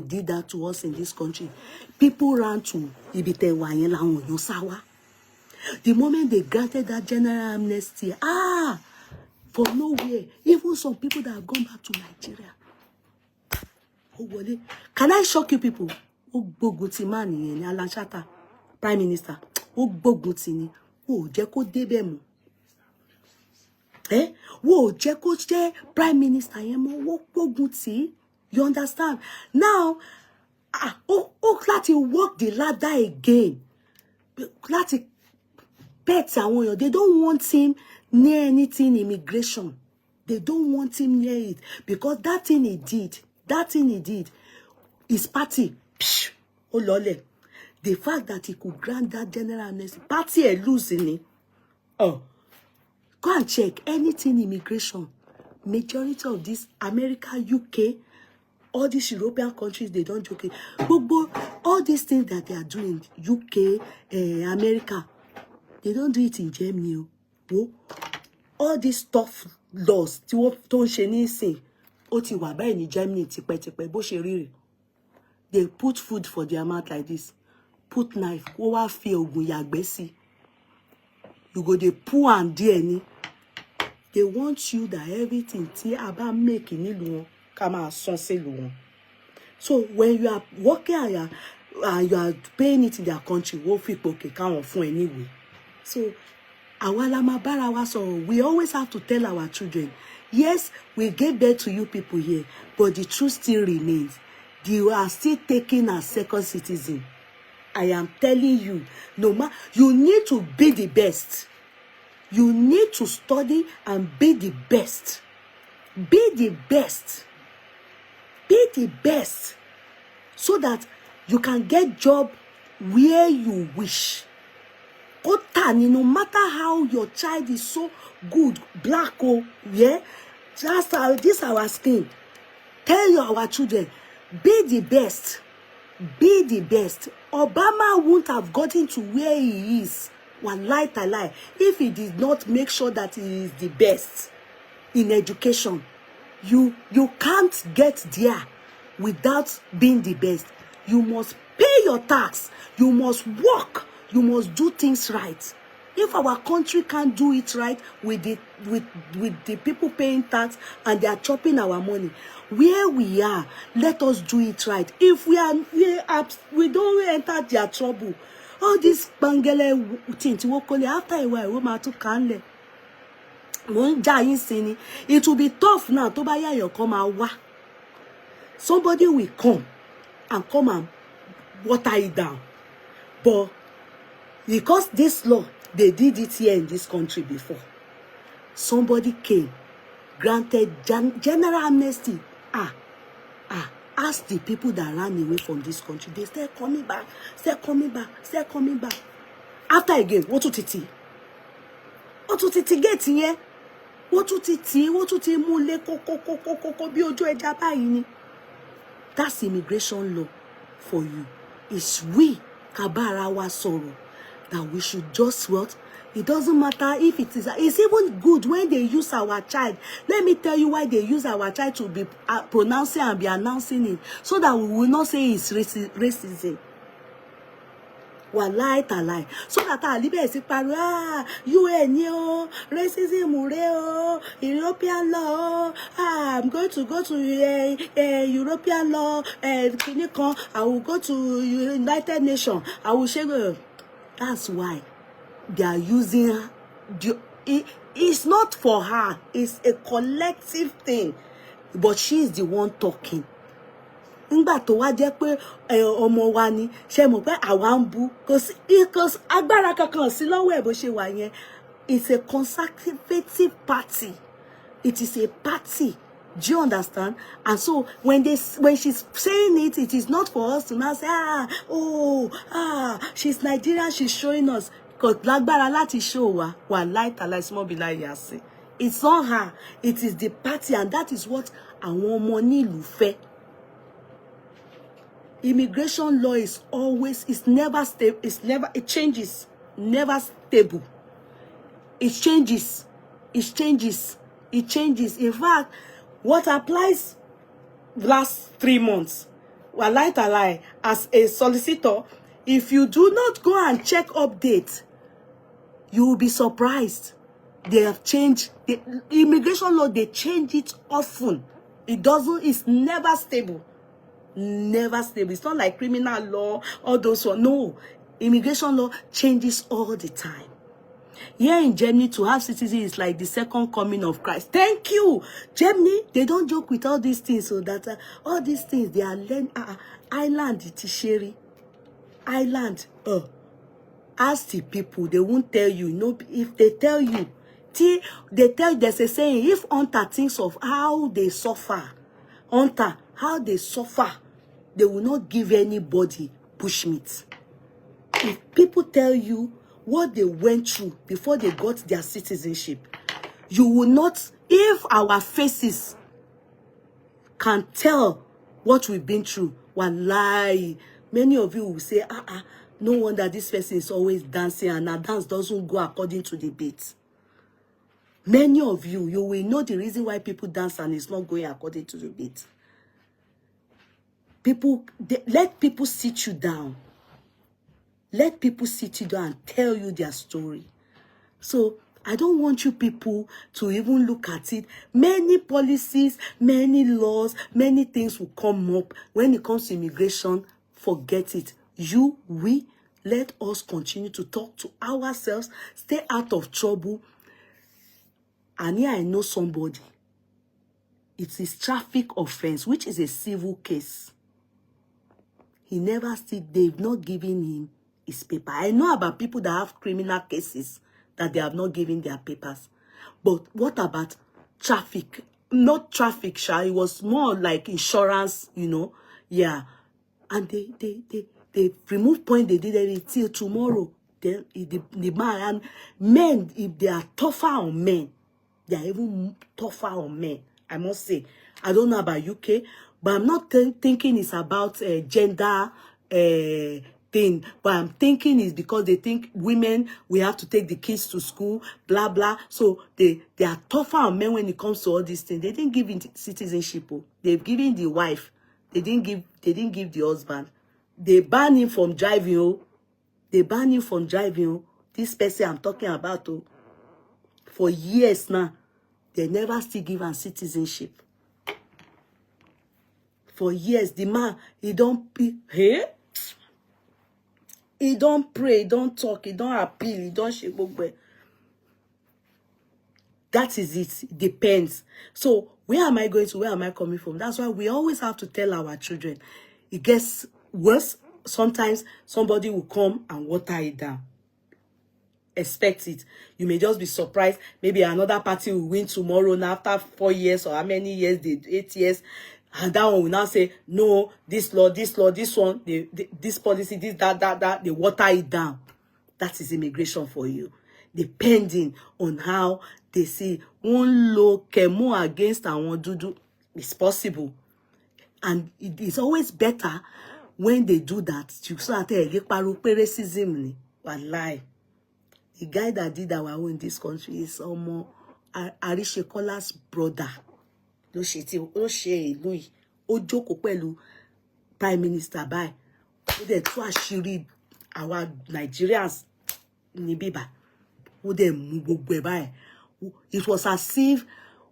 Speaker 2: did that to us in this country, people ran to Ibite. The moment they granted that general amnesty, for nowhere, even some people that have gone back to Nigeria. Can I shock you people? Prime Minister. Jẹ́ kó débẹ̀ mọ́. Jẹ́ kó jẹ́ Prime Minister yẹn mọ́. Wo gbógun tì. You understand? Now, láti walk the ladder again. Láti pet àwọn èèyàn. They don't want him near anything immigration. They don't want him near it. Because that thing he did, his party, lole. The fact that he could grant that general amnesty, party losing it. Go and check anything immigration. Majority of this America, UK, all these European countries, they don't joke. All these things that they are doing, UK, America, they don't do it in Germany. All these tough laws, they put food for their mouth like this. Put knife, you go the poor and dear. They want you that everything about making it come out. So when you are working and you are paying it in their country, people can't afford anyway. So we always have to tell our children, yes, we gave birth to you people here, but the truth still remains. You are still taking as second citizen. I am telling you, you need to be the best. You need to study and be the best. Be the best. Be the best. So that you can get job where you wish. No matter how your child is so good, black just this our skin. Tell our children, be the best. Be the best. Obama wouldn't have gotten to where he is, if he did not make sure that he is the best in education. You can't get there without being the best. You must pay your tax. You must work. You must do things right. If our country can't do it right with the people paying tax and they are chopping our money, where we are, let us do it right. If we don't enter their trouble, all this bangele thing after a while, we might to can it will be tough now. To buy your come out. Somebody will come and water it down. But because this law, they did it here in this country before. Somebody came, granted general amnesty. Ask the people that ran away from this country. They start coming back, start coming back. After again, what to titi? What to titi get here? What to titi mule koko bi ojo eja bayi ni. That's immigration law for you. It's we kabara wa soro that we should just what? It doesn't matter if it is. It's even good when they use our child. Let me tell you why they use our child to be pronouncing and be announcing it, so that we will not say it's racism. Wallahi talai. So that I live as UN racism European law. I'm going to go to European law. I will go to United Nations. I will share. That's why they are using her. It's not for her. It's a collective thing. But she is the one talking. Nígbà tó wá jẹ́ pé ọmọ wa ni ṣe mọ̀ pé àwa ń bú because agbára kankan sí lọ́wọ́ ẹ̀ bó ṣe wà yẹn. It's a conservative party. It is a party. Do you understand? And so when she's saying it, it is not for us to now say, she's Nigerian, she's showing us. Because lágbára láti show wa light alai small be like yasi. It's not her. It is the party, and that is what àwọn ọmọ nílùú fẹ́. Immigration law is always, it's never stable, it changes, never stable. It changes. In fact, what applies last 3 months, wallahi, as a solicitor, if you do not go and check update, you will be surprised. They have changed the immigration law. They change it often. It's never stable. Never stable. It's not like criminal law, all those one. No, immigration law changes all the time. Here in Germany, to have citizenship is like the second coming of Christ. Thank you. Germany, they don't joke with all these things, so that all these things, they are learned. Island, Tisheri. Island. Ask the people, they won't tell you. No, if they tell you, there's a saying, if hunter thinks of how they suffer, how they suffer, they will not give anybody bushmeat. If people tell you what they went through before they got their citizenship, you will not, if our faces can tell what we've been through, wallahi, many of you will say, no wonder this person is always dancing and our dance doesn't go according to the beat. Many of you will know the reason why people dance and it's not going according to the beat. Let people sit you down. Let people sit you down and tell you their story. So I don't want you people to even look at it. Many policies, many laws, many things will come up. When it comes to immigration, forget it. Let us continue to talk to ourselves, stay out of trouble. And here I know somebody. It is traffic offense, which is a civil case. They've not given him his paper. I know about people that have criminal cases that they have not given their papers. But what about traffic? Not traffic, it was more like insurance, Yeah. And they remove point, they did it till tomorrow. Then the man, and men, if they are tougher on men, they are even tougher on men, I must say. I don't know about UK, but I'm not thinking it's about gender thing. But I'm thinking it's because they think women, we have to take the kids to school, blah, blah. So they are tougher on men when it comes to all these things. They didn't give him citizenship. They've given the wife. They didn't give the husband. They ban him from driving. They ban him from driving. this person I'm talking about, oh, for years now, they never still give am citizenship. For years, the man, he don't hey? He don't pray, he don't talk, he don't appeal, he don't shake. That is it. It depends. So where am I going to? Where am I coming from? That's why we always have to tell our children. It gets worse. Sometimes somebody will come and water it down. Expect it. You may just be surprised. Maybe another party will win tomorrow and after 4 years or how many years, 8 years. And that one will now say, no, this law, this one, this policy, this, that, they water it down. That is immigration for you. Depending on how they see one law kemo against àwọn dúdú, it's possible. And it is always better when they do that. You saw that racism ni. Wallahi. The guy that did our own in this country is Arishekola's brother. Ló ṣe ìlú yìí. Ó jókòó pẹ̀lú prime minister báyìí. Ó dẹ̀ tú àṣírí our Nigerians ní bíbá. Ó dẹ̀ mú gbogbo ẹ̀ báyìí. It was as if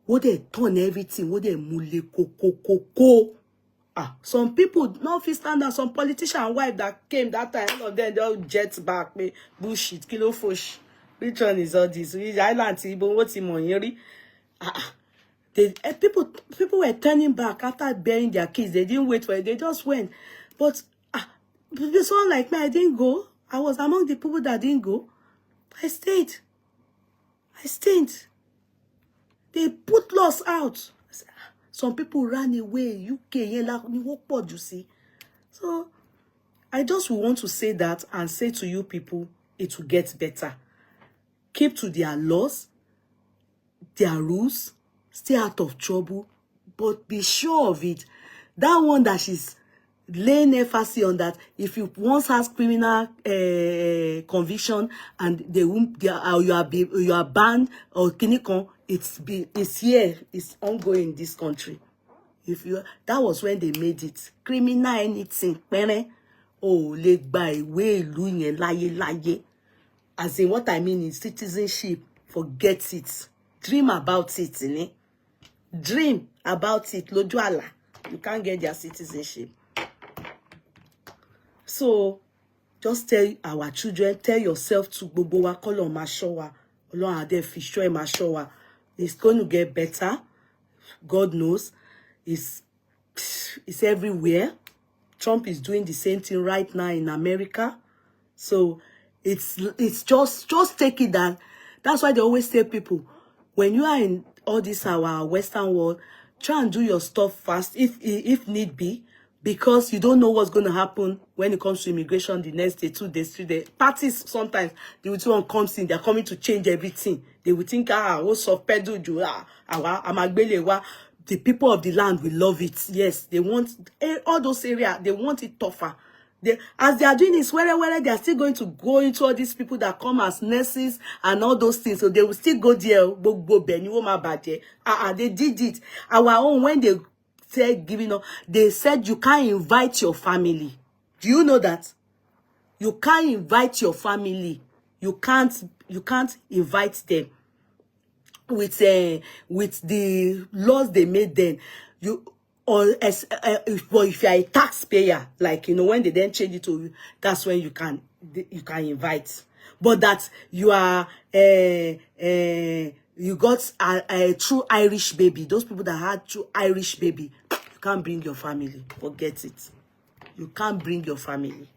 Speaker 2: ó dẹ̀ turn everything. Ó dẹ̀ mú le kókókókó. Some people no fit stand out. Some politician wife that came that time, all of them they all jet back. Me bullshit, kilo fosh. Which one is all this? Island Iyabo, what's in people were turning back after burying their kids. They didn't wait for it. They just went. But this one like me, I didn't go. I was among the people that didn't go. I stayed. They put laws out. Some people ran away. UK, you see. So I just want to say that and say to you people, it will get better. Keep to their laws, their rules, stay out of trouble, but be sure of it. That one that she's laying emphasis on, that if you once has criminal conviction and you are banned or kinikon, it's here, it's ongoing in this country. That was when they made it criminal anything. Le gba ìwé ìlú yẹn láyé. As in, what I mean is citizenship. Forget it. Dream about it, ne? Dream about it. Lójú àlá. You can't get their citizenship. So, just tell our children, tell yourself to gbogbo wa kọ́lọ́run máa ṣọ́ wa. Ọlọ́run á dẹ̀ fi ṣọ́ ẹ máa ṣọ́ wa. It's going to get better. God knows. It's everywhere. Trump is doing the same thing right now in America. So it's just take it down. That's why they always tell people, when you are in all this our Western world, try and do your stuff fast if need be, because you don't know what's going to happen when it comes to immigration the next day, 2 days, 3 days. Parties sometimes, the one comes in, they're coming to change everything. They will think, what's up, pedal, the people of the land will love it. Yes, they want all those areas, they want it tougher. As they are doing this, where they are still going to go into all these people that come as nurses and all those things. So they will still go there. They did it. Our own, when they said giving up, they said you can't invite your family. Do you know that? You can't invite your family. You can't invite them. With the laws they made then, if you are a taxpayer, like when they then change it to you, that's when you can invite. But that you are you got a true Irish baby, those people that had true Irish baby, you can't bring your family. Forget it. You can't bring your family.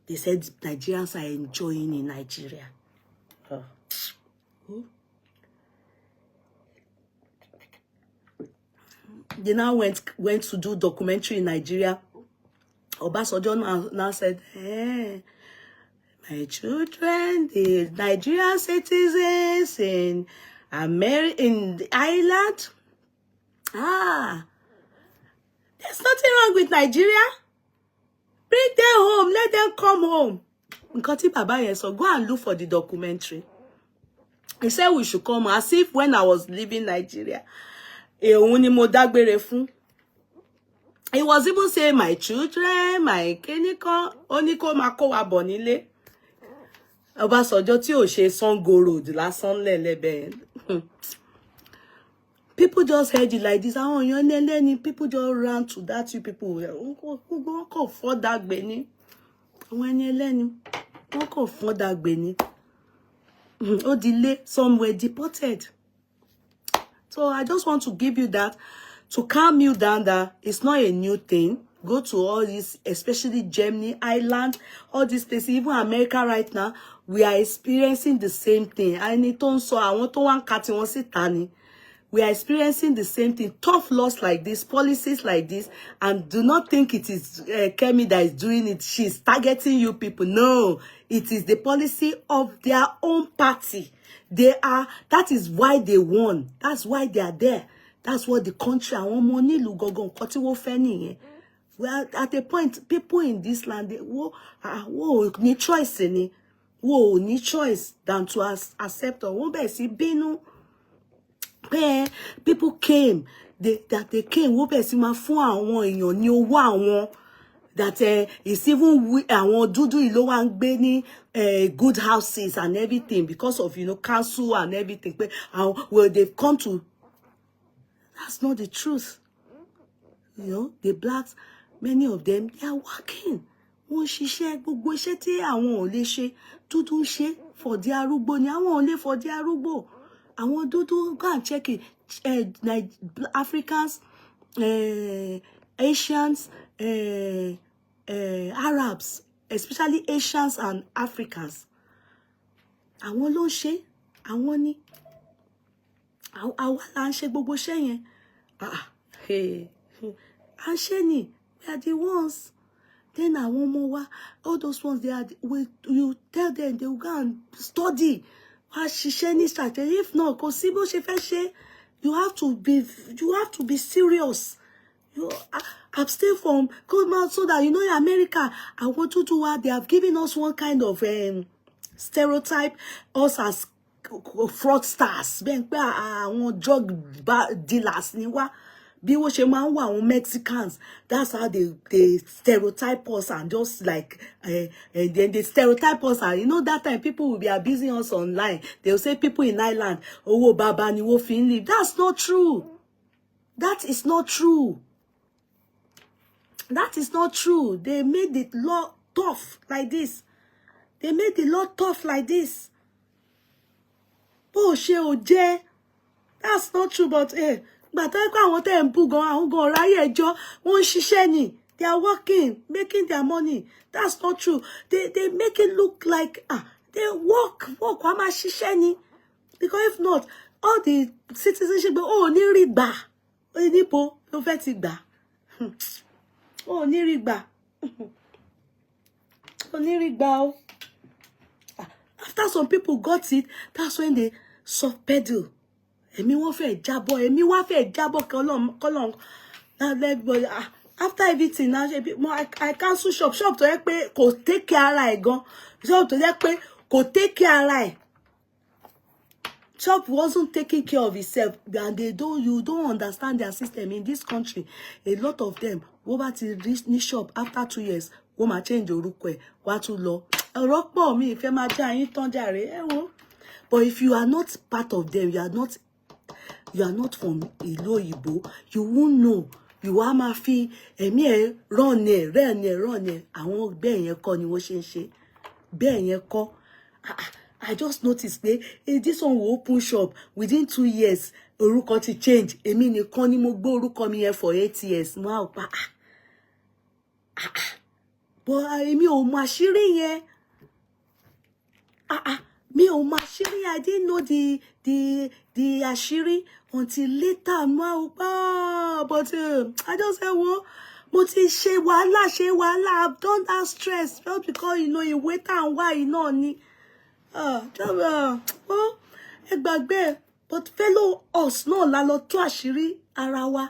Speaker 2: They said Nigerians are enjoying in Nigeria. They now went to do documentary in Nigeria. Obasanjo now said, my children, the Nigerian citizens in the island, there's nothing wrong with Nigeria. Bring them home, let them come home. Nkoti Baba yen, so go and look for the documentary. He said we should come, as if when I was leaving Nigeria, he was even saying, my children, my keniko, oniko mako wa bonile. Ọbásanjọ́ tí ò ṣe Sango Road lásán lẹ́lẹ́bẹ̀. People just heard it like this. People just ran to that. You people, wọ́n kàn fọ́ dàgbé ni. Àwọn ẹni ẹlẹ́ni, wọ́n kàn fọ́ dàgbé ni. Ó delay, some were deported. So I just want to give you that to calm you down that it's not a new thing. Go to all these, especially Germany, Ireland, all these places, even America right now, we are experiencing the same thing. I need to so I want to one cat one sit tani. We are experiencing the same thing. Tough laws like this, policies like this, and do not think it is Kemi that is doing it. She's targeting you people. No, it is the policy of their own party. That is why they won. That's why they are there. That's what the country, àwọn ọmọ onílùú gangan nǹkan tí wọ́n fẹ́ nìyẹn. Well, at a point, people in this land, they need choice ni. Need choice than to accept or wọ́n bẹ̀ sí bínú. People came, they came, wọ́n bẹ̀ sí máa fún àwọn èèyàn ní owó àwọn. That it's even àwọn dúdú yìí ló wá ń gbé ní good houses and everything because of, council and everything. Well, they've come to. That's not the truth. The blacks, many of them, they are working. Wọ́n ṣiṣẹ́ gbogbo iṣẹ́ tí àwọn ò lè ṣe. Dúdú ń ṣe for the arúgbó ni àwọn ò lè for the arúgbó. Àwọn dúdú, go and check it. Africans, Asians, Arabs, especially Asians and Africans. Àwọn ló ń ṣe, àwọn ni. Àwa là ń ṣe gbogbo iṣẹ́ yẹn. À ń ṣe ni, we are the ones. Then àwọn ọmọ wa, all those ones, you tell them, they will go and study. Wá ṣiṣẹ́ ní strategy. If not, kò sí bó ṣe fẹ́ ṣe. You have to be serious. Abstain from come out so that in America, I want to do what they have given us one kind of stereotype us as fraudsters. Ben pé àwọn drug dealers ni wá. Bí wọ́n ṣe máa ń wá àwọn Mexicans, that's how they stereotype us and just like and then they stereotype us and that time people will be abusing us online. They will say people in Ireland, owó baba ni wọ́n fi ń live. That's not true. That is not true. That is not true. They made the law tough like this. They made the law tough like this. Bó ṣe ò jẹ́. That's not true, but but àwọn tẹ́ ń bú gan, àwọn gan ráyè ẹjọ́, wọ́n ń ṣiṣẹ́ ni. They are working, making their money. That's not true. They make it look like they work, wọ́n máa ṣiṣẹ́ ni. Because if not, all the citizenship ní rí gbà. Níbo ló fẹ́ ti gbà? Ní rí gbà. Ní rí gbà o. After some people got it, that's when they soft pedal. Èmi wọ́n fẹ́ jábọ́, èmi wá fẹ́ jábọ́ kọ́lọ́n. After everything, I cancel shop tó yẹ pé kò take care ara ẹ̀ gan. Shop tó yẹ pé kò take care ara ẹ̀. Shop wasn't taking care of itself, and you don't understand their system in this country. A lot of them, wọ́n bá ti ní shop after 2 years, wọ́n máa change orúkọ ẹ̀, wá tún lọ. Ọ̀rọ̀ pọ̀ mi ìfẹ́ máa jẹ́ àyín tán jàre. But if you are not part of them, you are not from ìlú òyìnbó, you won't know. You are máa fi ẹ̀mí ẹ̀ run ẹ̀. Àwọn bẹ́ẹ̀ yẹn kọ́ ni wọ́n ṣe ń ṣe. Bẹ́ẹ̀ yẹn kọ́. I just noticed this one will open shop within 2 years. Orúkọ ti change. Èmi nìkan ni mo gbé orúkọ mi yẹn for 8 years. Mo pa but èmi ò mọ àṣírí yẹn. Mi ò mọ àṣírí. I didn't know the àṣírí until later. But I just said, well, mo ti ṣe wàhálà. I've done that stress just because ìwé tá ń wá náà ni. Ẹ gbàgbé, but fellow us náà la lọ tú àṣírí ara wa.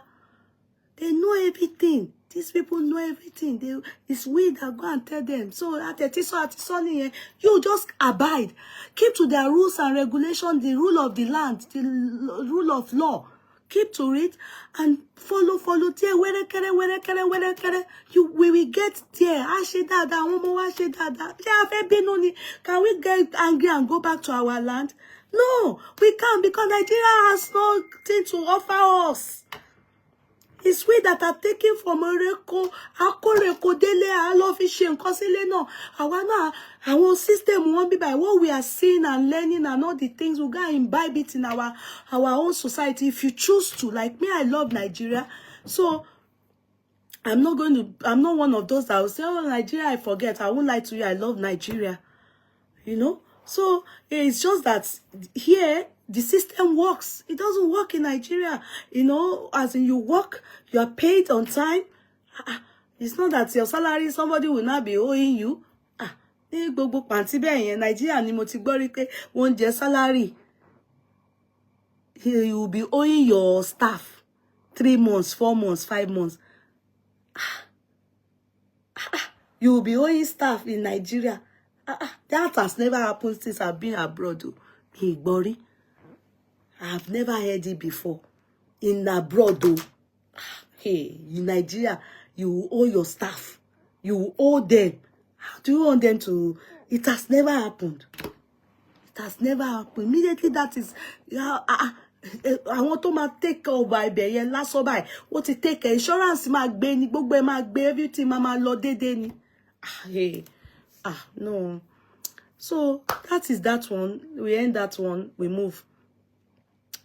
Speaker 2: They know everything. These people know everything. It's we that go and tell them. So you just abide. Keep to their rules and regulations, the rule of the land, the rule of law. keep to it and follow there. We will get there. Can we get angry and go back to our land? No, we can't, because Nigeria has nothing to offer us. It's we that are taking from Oreko, Akoreko Dele, Alofishi, Nkosile, no. Our system won't be by what we are seeing and learning and all the things we got imbibe it in our own society. If you choose to, like me, I love Nigeria. So I'm not one of those that will say, oh, Nigeria, I forget. I won't lie to you, I love Nigeria. You know? So it's just that here, the system works. It doesn't work in Nigeria. You know, as in you work, you are paid on time. It's not that your salary, somebody will not be owing you. Nigeria ni mo ti gbọ́ rí pé wọ́n jẹ salary. You will be owing your staff 3 months, 4 months, 5 months. You will be owing staff in Nigeria. That has never happened since I've been abroad. I've never heard it before. In abroad, hey, in Nigeria, you owe your staff. You owe them. How do you want them to? It has never happened. It has never happened. Immediately, that is, I want to take over by last by what to take insurance, everything, mama lo de hey, no. So that is that one. We end that one. We move.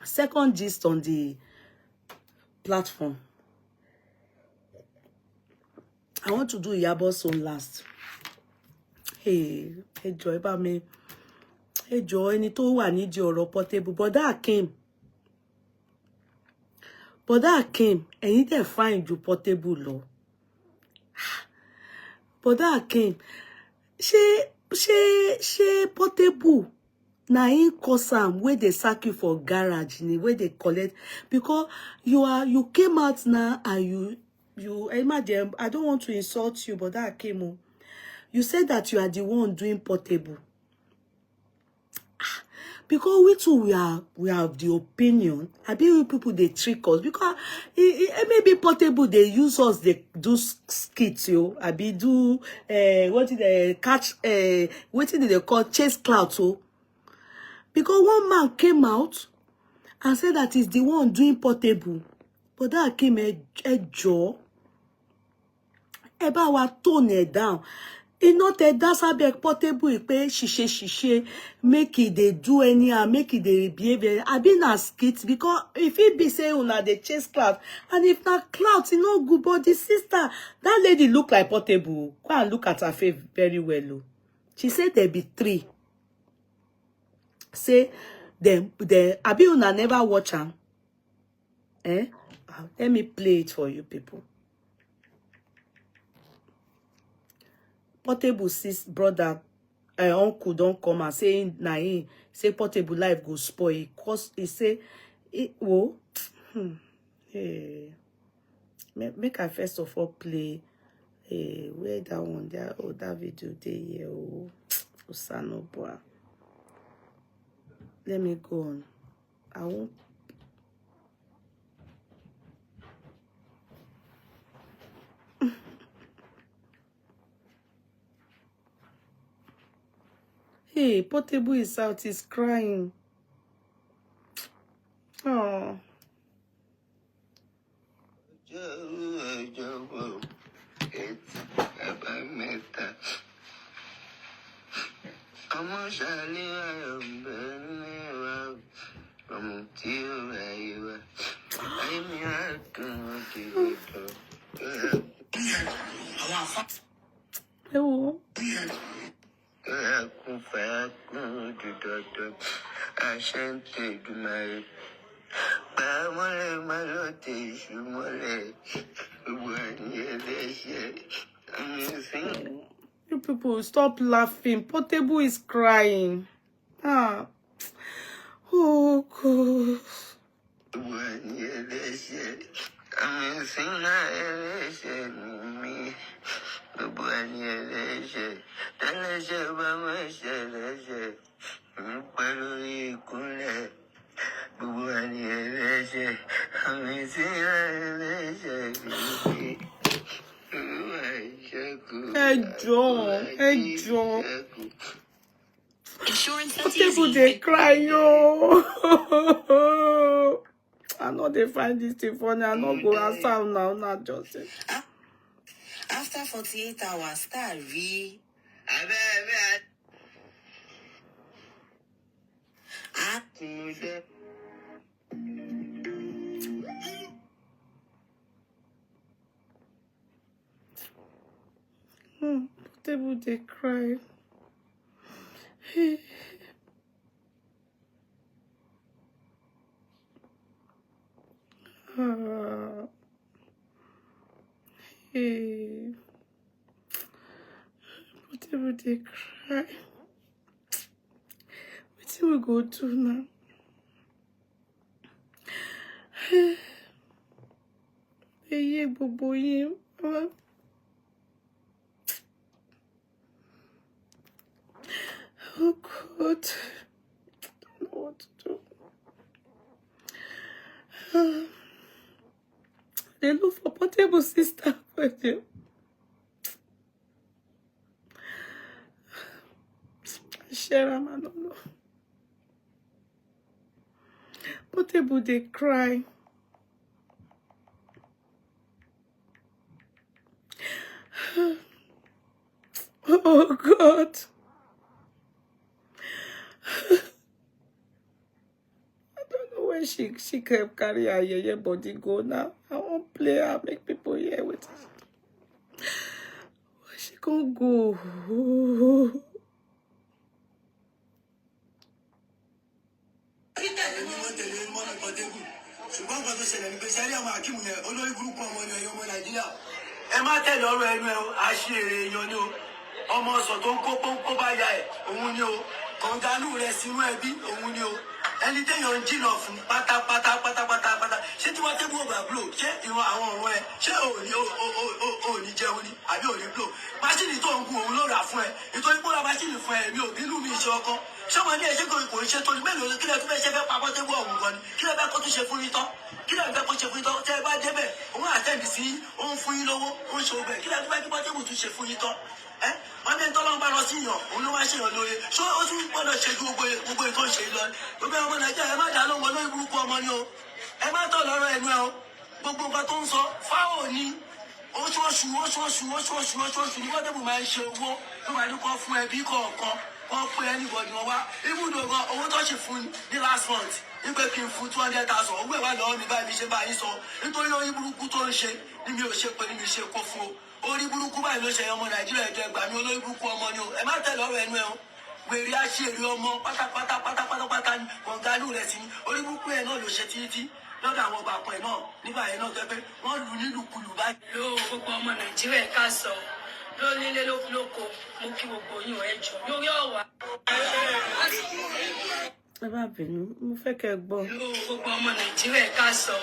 Speaker 2: Second gist on the platform. I want to do Iyabo's song last. Hey, joy about me. Hey, joy. Ẹni tó wà nídìí ọ̀rọ̀ Portable. But that came. Ẹ̀yin dẹ̀ fine ju Portable lọ. But that came. She Portable. Na in cause am where they sack you for garage, where they collect, because you came out now and you imagine, I don't want to insult you, but that came on. You said that you are the one doing Portable. Because we too we have the opinion. I be people they trick us, because it may be Portable they use us, they do skits, yo. I be do what did they catch what did they call chase clout, so. Because one man came out and said that he's the one doing Portable. But that came a jaw. Eba wa tone it down. It not a dasabek Portable ipe shishe make it they do anyhow, make it they behave. I been a skit, because if it be say una they chase clout, and if not clout, you know good, but the sister, that lady look like Portable. Go and look at her face very well. She said there be 3. Say the abi una never watch am. Let me play it for you people. Portable sis brother uncle don't come and say na him say Portable life go spoil, cause he say hey, make I first of all play where that one there, that video there here, Osano boy. Let me go on. I won't. Hey, Portable is out. He's crying. Oh. Hello. You people stop laughing. Portable is crying. Oh God.
Speaker 1: People they cry, yo. I know they find this thing funny. I know go and sound now, not just it.
Speaker 3: After 48 hours, start re.
Speaker 1: People they cry. People they cry. What we go to now? Hey, boy. Oh God, I don't know what to do. They look for portable sister for you. Share them, I don't know. Portable, they cry. Oh God. When she kept carry her yeye body go now. I won't play her, make people hear with it. Where she gonna go?
Speaker 3: Anything on gin of pata. Ṣé tí wọ́n tẹ́ bú ọgbà blow ṣé ìwọ̀n àwọn ọ̀rọ̀ ẹ ṣé ò ní jẹun ni àbí ò ní blow máṣíìnì tó ń gun òun ló rà fún ẹ nítorí pé ó ra máṣíìnì fún ẹ mi ò bínú mi ṣe ọkọ ṣé wọn ní ẹṣẹ kò ń ṣe torí mélòó kílẹ̀ tó fẹ́ ṣe fẹ́ pa Portable ọ̀hún gan ni kílẹ̀ bẹ́ẹ̀ kó tún ṣe fún yín tán kílẹ̀ bẹ́ẹ̀ kó ṣe fún yín tán tẹ́ ẹ bá débẹ̀ òun àtẹ́ǹdì sí òun fún yín lówó ó ń ṣe òbẹ̀ kílẹ̀ tó fẹ́ kí Portable tún ṣe fún yín tán wọ́n ní tọ́lọ́ ń bá lọ sí yàn òun ló máa ṣe yàn lóye ṣó ó tún gbọ́dọ̀ ṣe ju gbogbo ètò ìṣe lọ gbogbo ọmọ Nàìjíríà ẹ má dá lóhùn olóyìn burúkú ọmọ ni o ẹ má tọ̀ lọ́rọ̀ ẹnu ẹ o gbogbo nǹkan tó ń sọ fáwọn ní oṣooṣù ní Portable máa ń ṣe owó ló máa ní kọ́ fún ẹbí kọ̀ọ̀kan kọ́ pé anybody wọn wá ibùdó gan owó tó ṣe fún ní last month nígbà kí n fún 200,000 owó ìwà lọ́wọ́ mi báyìí mi ṣe báyìí sọ nítorí orí burúkú tó ń ṣe ni mi ò ṣe pé ni mi ṣe kó fún o orí burúkú báyìí ló ṣe ọmọ Nàìjíríà ẹjọ ẹgbàá mi olórí burúkú ọmọ ni o ẹ má tẹ̀lé ọ̀rọ̀ ẹnu ẹ o wèrè àṣírí ọmọ pátápátá ni kọ̀ǹgánú rẹ̀ sí ni orí burúkú ẹ̀ náà ló ṣe títí lọ́dọ̀ àwọn ọba àpọ̀ ẹ̀ náà nígbà yẹn náà jẹ́ pé wọ́n lù nílùkulù báyìí.
Speaker 4: ló gbogbo ọmọ Nàìjíríà ká sọ ló nílé lóko mo kí gbogbo yín ẹjọ lórí ọwà.
Speaker 1: Ẹ bá bínú mo fẹ́ kẹ́ gbọ́.
Speaker 4: ló gbogbo ọmọ Nàìjíríà ká sọ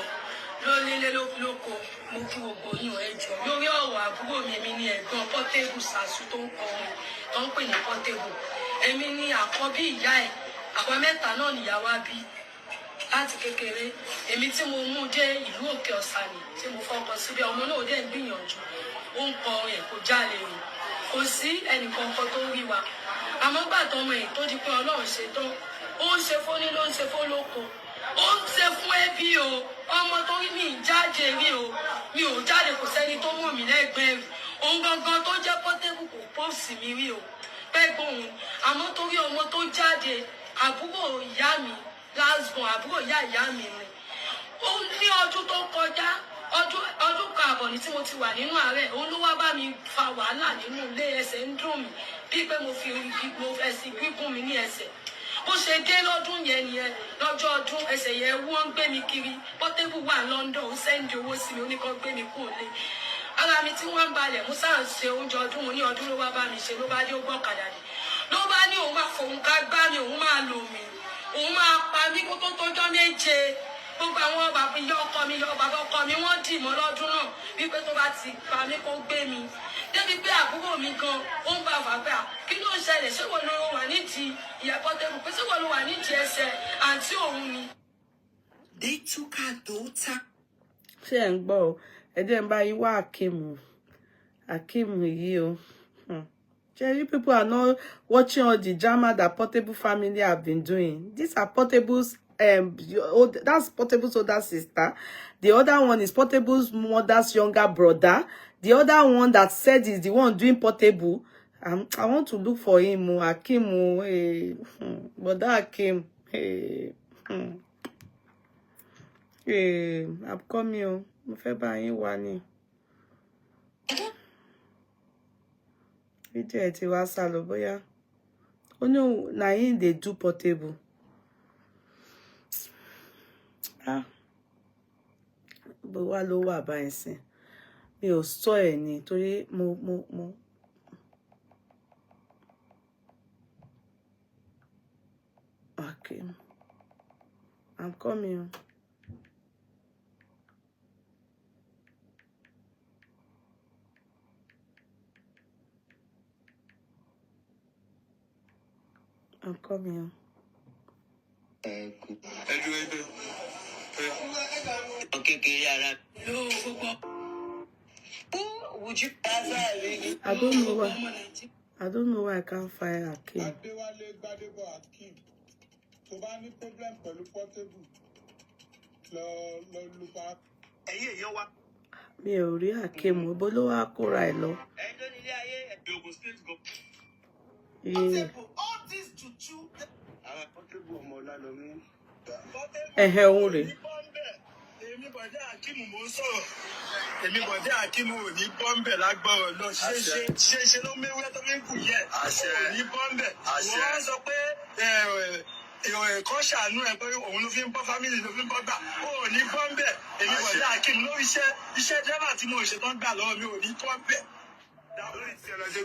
Speaker 4: ló nílé lóko mo kí gbogbo yín ẹjọ lórí ọwà àbúrò mi ní ẹ̀gbọ́n Portable Sàṣù tó ń kọrin tó ń pè ní Portable èmi ní àkọ́bí ìyá ẹ̀ àwa mẹ́ta náà nìyàwó bí láti kékeré èmi tí mo mú dé ìlú Òkè Ọ̀sà ni tí mo fọkọ síbẹ̀ ọmọ náà dẹ̀ ń gbìyànjú ó ń kọrin ẹ̀ kó jálè rìn kò sí ẹnìkankan tó rí wa àmọ́ gbà tọmọ ẹ̀ tó di pé Ọlọ́run ṣe tán ó ń ṣe fóní ló ń ṣe fólóko ó ń ṣe fún ẹbí o ọmọ tó rí mi jáde rí o mi ò jáde kò sẹ́ni tó mọ̀ mí lẹ́gbẹ̀ẹ́ rí òun gangan tó jẹ́ Portable kò pọ́ọ̀sì mi rí o pẹ́gbọ́n òun àmọ́ torí ọmọ tó jáde àbúrò ìyá mi lásbọn àbúrò ìyá mi rìn ó ní ọdún tó kọjá ọdún kààbọ̀ ní tí mo ti wà nínú àárẹ̀ òun ló wá bá mi fa wàhálà nínú ilé ẹsẹ̀ ń dùn mí bí pé mo ẹ̀sìn gígùn mi ní ẹsẹ̀ bó ṣe dé lọ́dún yẹn nìyẹn lọ́jọ́ ọdún ẹsẹ̀ yẹn wọ́n ń gbé mi kiri Portable wà London ó sẹ́ndì owó sí mi ó ní kó gbé mi kúrò lé ara mi tí wọ́n ń balẹ̀ mo sáà ń ṣe oúnjẹ ọdún mo ní ọdún ló wá bá mi ṣe ló bá dé ó gbọ́kadà dé ló bá ní òun máa fòun ká gbá mi òun máa lò mí òun máa pa mí kó tó tọ́jọ́ méje gbogbo àwọn bàbá ìyá ọkọ mi ìyá bàbá ọkọ mi wọ́n dì mọ́ lọ́dún náà wípé tó bá ti pa mí kó gbé mi débi pé àbúrò mi gan ó ń bá bàbá kí ló ń ṣẹlẹ̀ ṣé wọ́n ló wà nídìí ìyá Portable pé ṣé wọ́n ló wà nídìí ẹsẹ̀ àǹtí òun ni.
Speaker 3: They took her daughter.
Speaker 1: Ṣé ẹ̀ ń gbọ́ o? Ẹ jẹ́ n bá yín wá Akeem yìí o. You people are not watching all the drama that Portable family have been doing. These are Portable's that's Portable's older sister. The other one is Portable's mother's younger brother. The other one that said is the one doing Portable. I want to look for him, Akeem. Hey, but that Akeem. Hey, hey, I'm coming. Mo fẹ́ bá yín wá ni. Video ẹ ti wá sálọ bóyá. Ó ní na him dey do Portable. Bó wá ló wà báyìí sí. Mi ò sọ ẹ̀ ni torí mo. Okay. I'm coming. I'm coming. I don't know why I can't find Akeem. Mi ò rí Akeem, bó ló wá kóra ẹ̀ lọ. Òun rè.
Speaker 3: Èmi bọ̀dé Akeem ò ní bọ́m̀bẹ̀ lágbára lọ ṣe ló méwúrẹ́ tó fi ń kù yẹ ò ní bọ́m̀bẹ̀ wọ́n sọ pé ẹ̀kọ́ ṣàánú ẹ̀ pé òun ló fi ń bọ́ fámìlì ló fi ń bọ́ gbà ò ní bọ́m̀bẹ̀ èmi bọ̀dé Akeem lórí iṣẹ́ dẹ́rẹ́bà tí mo ṣe tán gbà lọ́wọ́ mi ò ní bọ́m̀bẹ̀.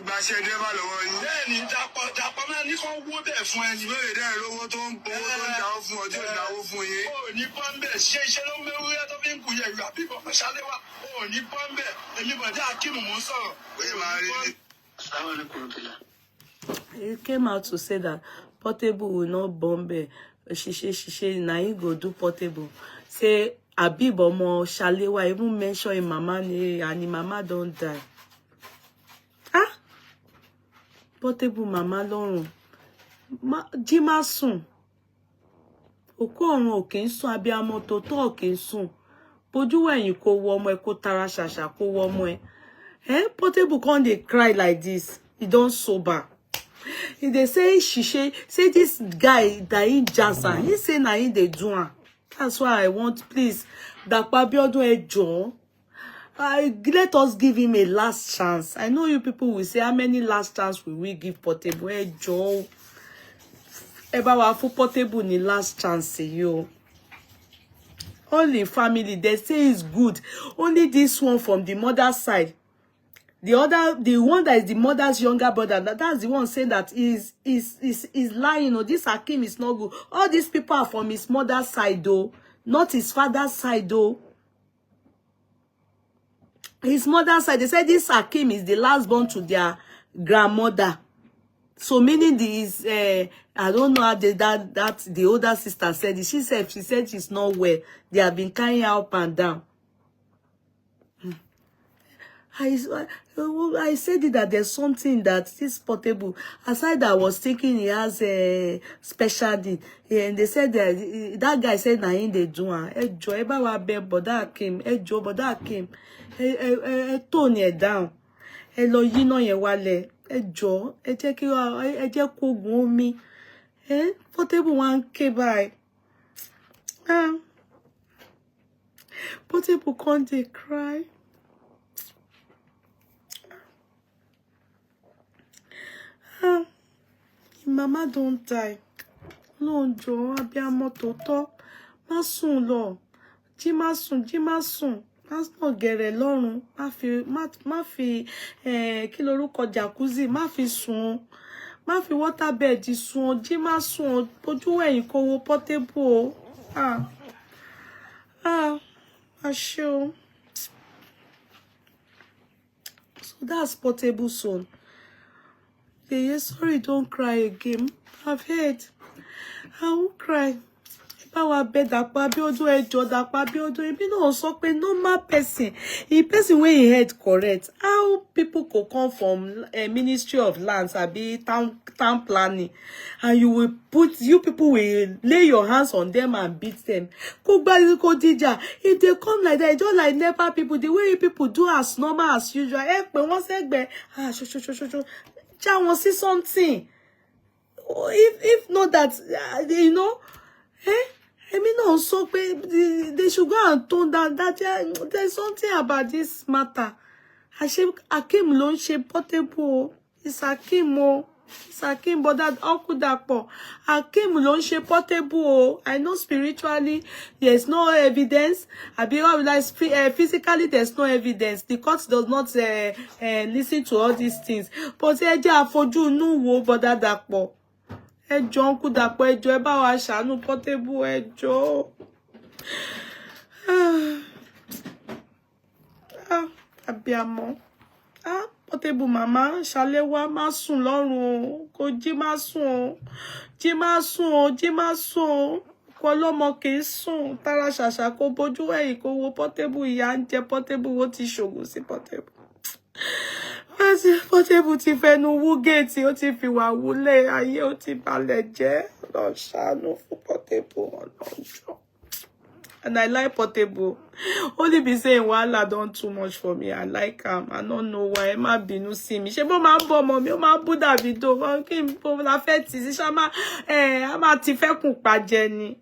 Speaker 3: Bẹ́ẹ̀ni dàpọ̀ máa ní kán wó bẹ̀ fún ẹni lóye dẹ́rẹ́ lówó tó ń gbowó tó ń dáwó fún ọjọ́ ìdáwó fún yín. Ó ní bọ́m̀bẹ̀ ṣe iṣẹ́ ló méwúrẹ́ tó fi ń kù yẹ ìwà bíbọ̀ ṣáléwà ó ní bọ́m̀bẹ̀ èmi bọ̀dé Akeem mò ń sọ̀rọ̀.
Speaker 1: He came out to say that Portable will not bomb she na him go do Portable. Say Habib Omo Shalewa even mention him mama name and him mama don't die. Portable mama lọ́rùn. Jí má sùn. Òkú ọ̀run ò kì í sùn, abiyamọ tòótọ́ ò kì í sùn. Bójú wẹ̀yìn kó wo ọmọ ẹ kó tara ṣàṣà kó wo ọmọ ẹ. Portable can't dey cry like this. He don't sober. If they say say this guy that he jazz am, he say na him dey do am. That's why I want, please, Dàpọ̀ Abíọ́dún ẹ jọ̀ọ́. Let us give him a last chance. I know you people will say, how many last chance will we give Portable? Ẹ jọ̀ọ́. Ẹ bá wa fún Portable ní last chance yo. Only family, they say is good. Only this one from the mother's side. The one that is the mother's younger brother, that's the one saying that is lying. This Akeem is not good. All these people are from his mother's side though, not his father's side though. His mother's side, they said this Akeem is the last born to their grandmother. So meaning this, I don't know how that the older sister said it. She said she's not well. They have been carrying her up and down. I said it that there's something that this Portable, aside that I was thinking he has a special need, and they said that guy said na him dey do am. Ẹ jọ̀ọ́ ẹ bá wa bẹ̀ bọ̀dá Akeem, ẹ jọ̀ọ́ bọ̀dá Akeem, ẹ tone ẹ down, ẹ lọ yíná yẹn wálẹ̀, ẹ jọ̀ọ́ ẹ jẹ́ kó gun omi. Portable wan ké báyìí. Portable can't dey cry. Mama don't die. No, Joe, abiyamọ tòótọ́. Má sùn lọ. Jí má sùn. Má sùn gẹ̀rẹ̀ lọ́rùn. Má fi kí lorúkọ jacuzzi, má fi sùn. Má fi waterbed sùn. Jí má sùn. Ojú ẹ̀yìn kó wo Portable. Àṣé o. So that's Portable son. Yeah, sorry, don't cry again. I've heard. I won't cry. Power bed Dàpọ̀ Abíọ́dún ẹjọ́ Dàpọ̀ Abíọ́dún èmi náà sọ pé normal person, a person wey him head correct, how people could come from a Ministry of Lands abi town planning, and you people will lay your hands on them and beat them. If they come like that, just like never people, the way people do as normal as usual, but once I want see something. If not that, you know, I mean, also, they should go and tone down that there's something about this matter. Hakeem ló ń ṣe Portable. It's Hakeem, it's Hakeem, but that Uncle Dapo. Hakeem ló ń ṣe Portable. I know spiritually there's no evidence. Physically there's no evidence. The court does not listen to all these things. But ẹ jẹ́ àfojú inú wo Brother Dapo. Ẹjọ́ Uncle Dapo ẹjọ́ ẹ bá wa ṣàánú Portable ẹjọ́. Abiyamọ. Portable mama Ṣaléwá má sùn lọ́rùn kò jí má sùn jí má sùn jí má sùn kò lọ́mọ kì í sùn tara ṣàṣà kò bójú ẹ̀yìn kò wo Portable ìyà ń jẹ Portable ó ti ṣògùn sí Portable. Portable ti fẹnu wú géètì ó ti fi wà wúlé ayé ó ti balẹ̀ jẹ́ lọ ṣàánú fún Portable ọlọ́jọ́. And I like Portable. Only be saying Wahalar done too much for me. I like him. I don't know why. Ẹ má bínú sí mi. Ṣé bó máa ń bọ́ ọmọ mi, ó máa ń bú Davido. Kí n bó la fẹ́ tì sí ṣá a máa ti fẹ́ kùn pàjẹ́ ni.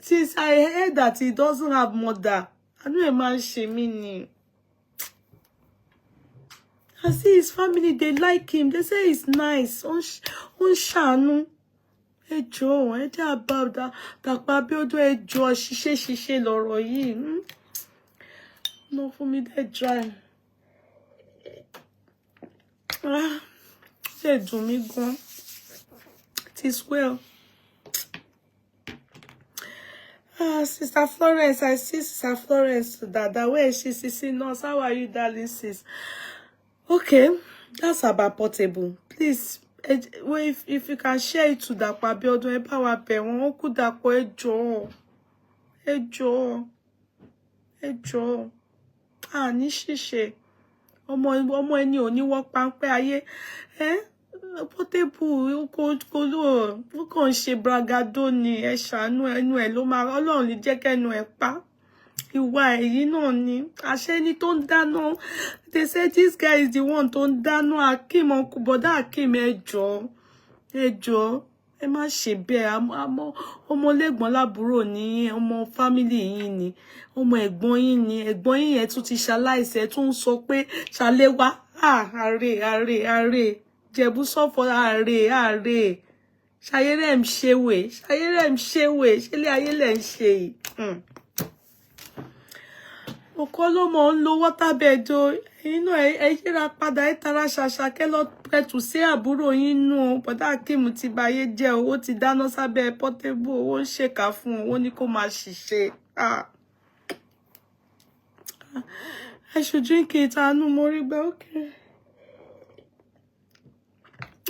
Speaker 1: Since I heard that he doesn't have mother, I know a man ṣe mí ni. I see his family, they like him. They say he's nice. On ṣàánú. Ẹjọ́, ẹ jẹ́ àbá Dàpọ̀ Abíọ́dún ẹjọ́ ṣiṣẹ́ lọ́rọ̀ yìí. No, for me, they dry. They do me go. It is well. Sister Florence, I see Sister Florence. That way she see nurse. How are you, darling sis? Okay, that's about Portable. Please, if you can share it to Dàpọ̀ Abíọ́dún, ẹ bá wa bẹ̀ wọ́n kú Dàpọ̀ ẹjọ́. Ní ṣíṣe ọmọ ẹni ò ní wọ́ páńpẹ́ ayé Portable ó kàn ṣe bragado ni ẹ ṣàánú ẹnu ẹ ló máa Ọlọ́run lè jẹ́ kẹ́nu ẹ pa ìwà èyí náà ni àṣẹ ni tó ń dáná. They say this guy is the one tó ń dáná. Hakeem Uncle Bọ̀dá Hakeem ẹjọ́ ẹ má ṣe bẹ́ẹ̀ ọmọ lẹ́gbọ́n lábúrò ní ọmọ fámílì yín ni ọmọ ẹ̀gbọ́n yín yẹn tún ti ṣaláìsí ẹ tún sọ pé Ṣaléwá àrè Jẹ̀bú sọ́fọ́ àrè ṣayérẹ̀ ń ṣèwé ṣẹlẹ̀ ayé lẹ̀ ń ṣe yìí. Òkú ọlọ́mọ ń lo waterbed o inú ẹ yíra padà ẹ tara ṣàṣà kẹ́ lọ pẹ̀tù sí àbúrò yín nù Bọ̀dá Hakeem ti báyé jẹ́ owó ti dáná sábẹ́ Portable owó ń ṣèkà fún owó ní kó máa ṣiṣẹ́. I should drink it. Àánú mo rí gbẹ́ okay.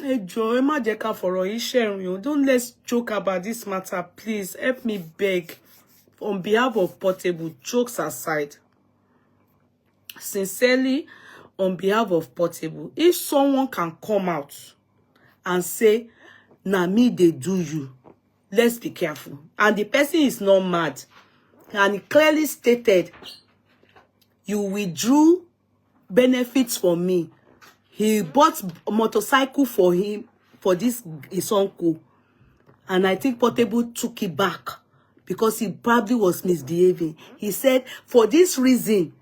Speaker 1: Ẹ jọ̀ọ́ ẹ má jẹ́ ká fọ̀rọ̀ yìí ṣẹ̀rìn o. Don't let's joke about this matter, please. Help me beg on behalf of Portable, jokes aside. Sincerely, on behalf of Portable, if someone can come out and say, "Na me they do you," let's be careful. And the person is not mad, and he clearly stated, "You withdrew benefits from me." He bought a motorcycle for him, for this his uncle, and I think Portable took it back because he probably was misbehaving. He said, "For this reason,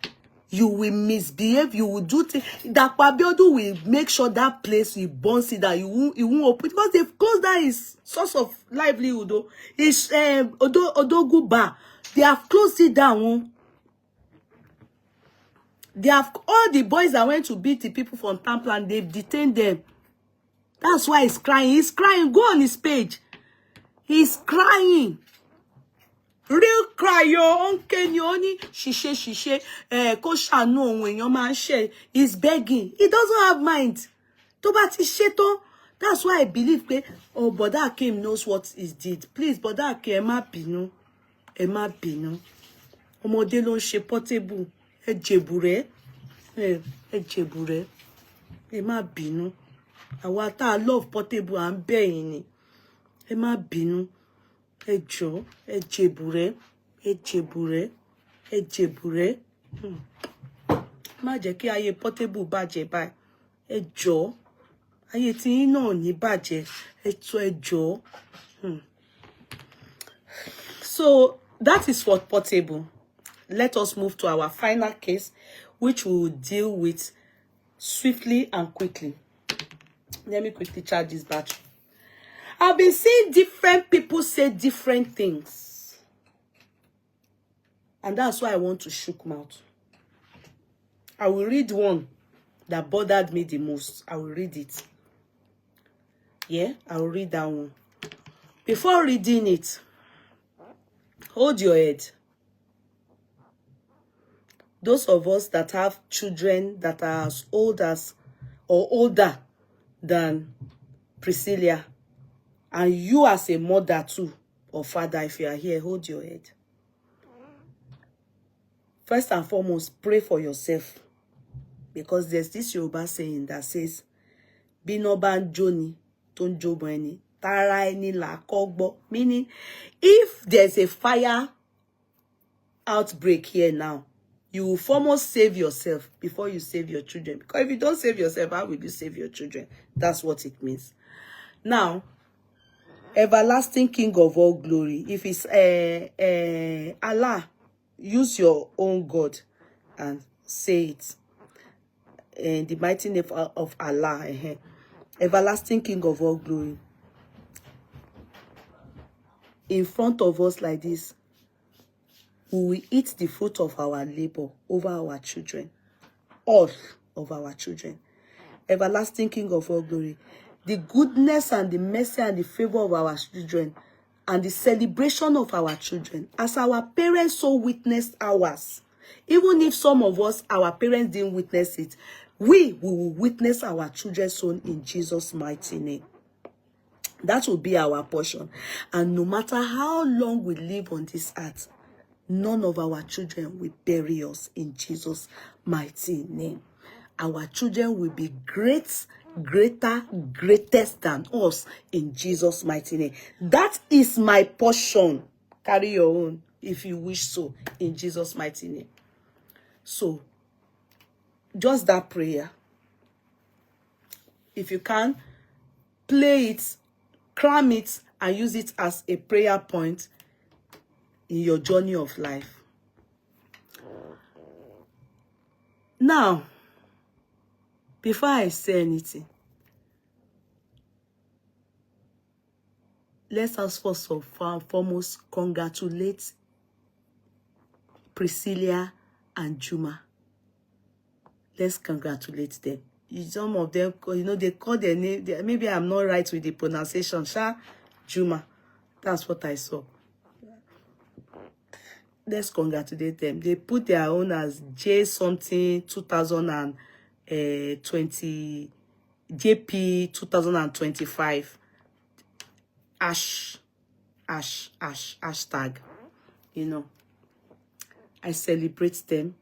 Speaker 1: you will misbehave, you will do things." That Abíọ́dún will make sure that place will bounce it, that you won't open, because they've closed down his source of livelihood. His Odogu bar, they have closed it down. They have all the boys that went to beat the people from Tamplan, they've detained them. That's why he's crying. He's crying. Go on his page. He's crying. Real cry, yo, uncle, yoni, shishe, ko shanu ohun èèyàn máa ṣe. He's begging. He doesn't have mind. Tó bá ti ṣe tán. That's why I believe, Bọ̀dá Hakeem knows what he did. Please, Bọ̀dá Hakeem, ẹ má bínú.
Speaker 2: ẹ má bínú. Ọmọdé ló ń ṣe Portable. Ẹ jèbùrẹ́. Ẹ jèbùrẹ́. Ẹ má bínú. Àwa tá love Portable à ń bẹ̀ yín ni. Ẹ má bínú. Ẹ jọ̀ọ́, ẹ jèbùrẹ́. Ẹ jèbùrẹ́. Ẹ jèbùrẹ́. Má jẹ́ kí ayé Portable bàjẹ́ báyìí. Ẹ jọ̀ọ́. Ayé tí yín náà ní bàjẹ́. Ẹ jọ̀ọ́. So that is for Portable. Let us move to our final case, which we will deal with swiftly and quickly. Let me quickly charge this battery. I've been seeing different people say different things. And that's why I want to shook mouth. I will read one that bothered me the most. I will read it. Yeah, I will read that one. Before reading it, hold your head. Those of us that have children that are as old as or older than Priscilla, and you as a mother too, or father, if you are here, hold your head. First and foremost, pray for yourself. Because there's this Yoruba saying that says, Binoban Joni, Ton Jobani, Tara eni la kogbo. Meaning, if there's a fire outbreak here now, you will foremost save yourself before you save your children. Because if you don't save yourself, how will you save your children? That's what it means. Now, everlasting King of all glory, if it's Allah, use your own God and say it. In the mighty name of Allah, everlasting King of all glory. In front of us like this, we will eat the fruit of our labor over our children. All of our children. Everlasting King of all glory. The goodness and the mercy and the favor of our children and the celebration of our children. As our parents so witnessed ours. Even if some of us, our parents didn't witness it, we will witness our children's son in Jesus' mighty name. That will be our portion. And no matter how long we live on this earth, none of our children will bury us in Jesus' mighty name. Our children will be greatest than us in Jesus' mighty name. That is my portion. Carry your own if you wish so in Jesus' mighty name. So, just that prayer. If you can, play it, cram it, and use it as a prayer point in your journey of life. Now, before I say anything, let us first and foremost congratulate Priscilla and Juma. Let's congratulate them. Some of them, they call their name. Maybe I'm not right with the pronunciation. Sha, Juma. That's what I saw. Let's congratulate them. They put their own as J something 2020 JP 2025 hashtag. I celebrate them.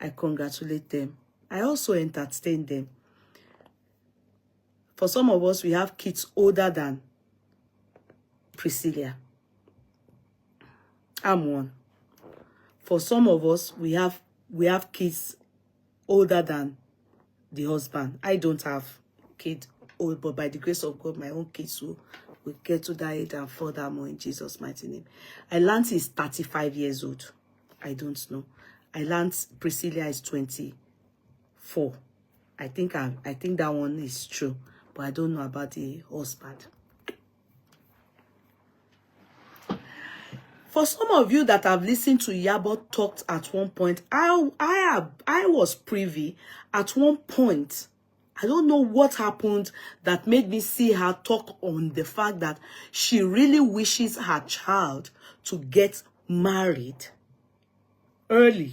Speaker 2: I congratulate them. I also entertain them. For some of us, we have kids older than Priscilla. I'm one. For some of us, we have kids older than the husband. I don't have kids old, but by the grace of God, my own kids will get to that age and furthermore in Jesus' mighty name. I learned he's 35 years old. I don't know. I learned Priscilla is 24. I think that one is true, but I don't know about the husband. For some of you that have listened to Iyabo talked at one point, I was privy at one point. I don't know what happened that made me see her talk on the fact that she really wishes her child to get married early.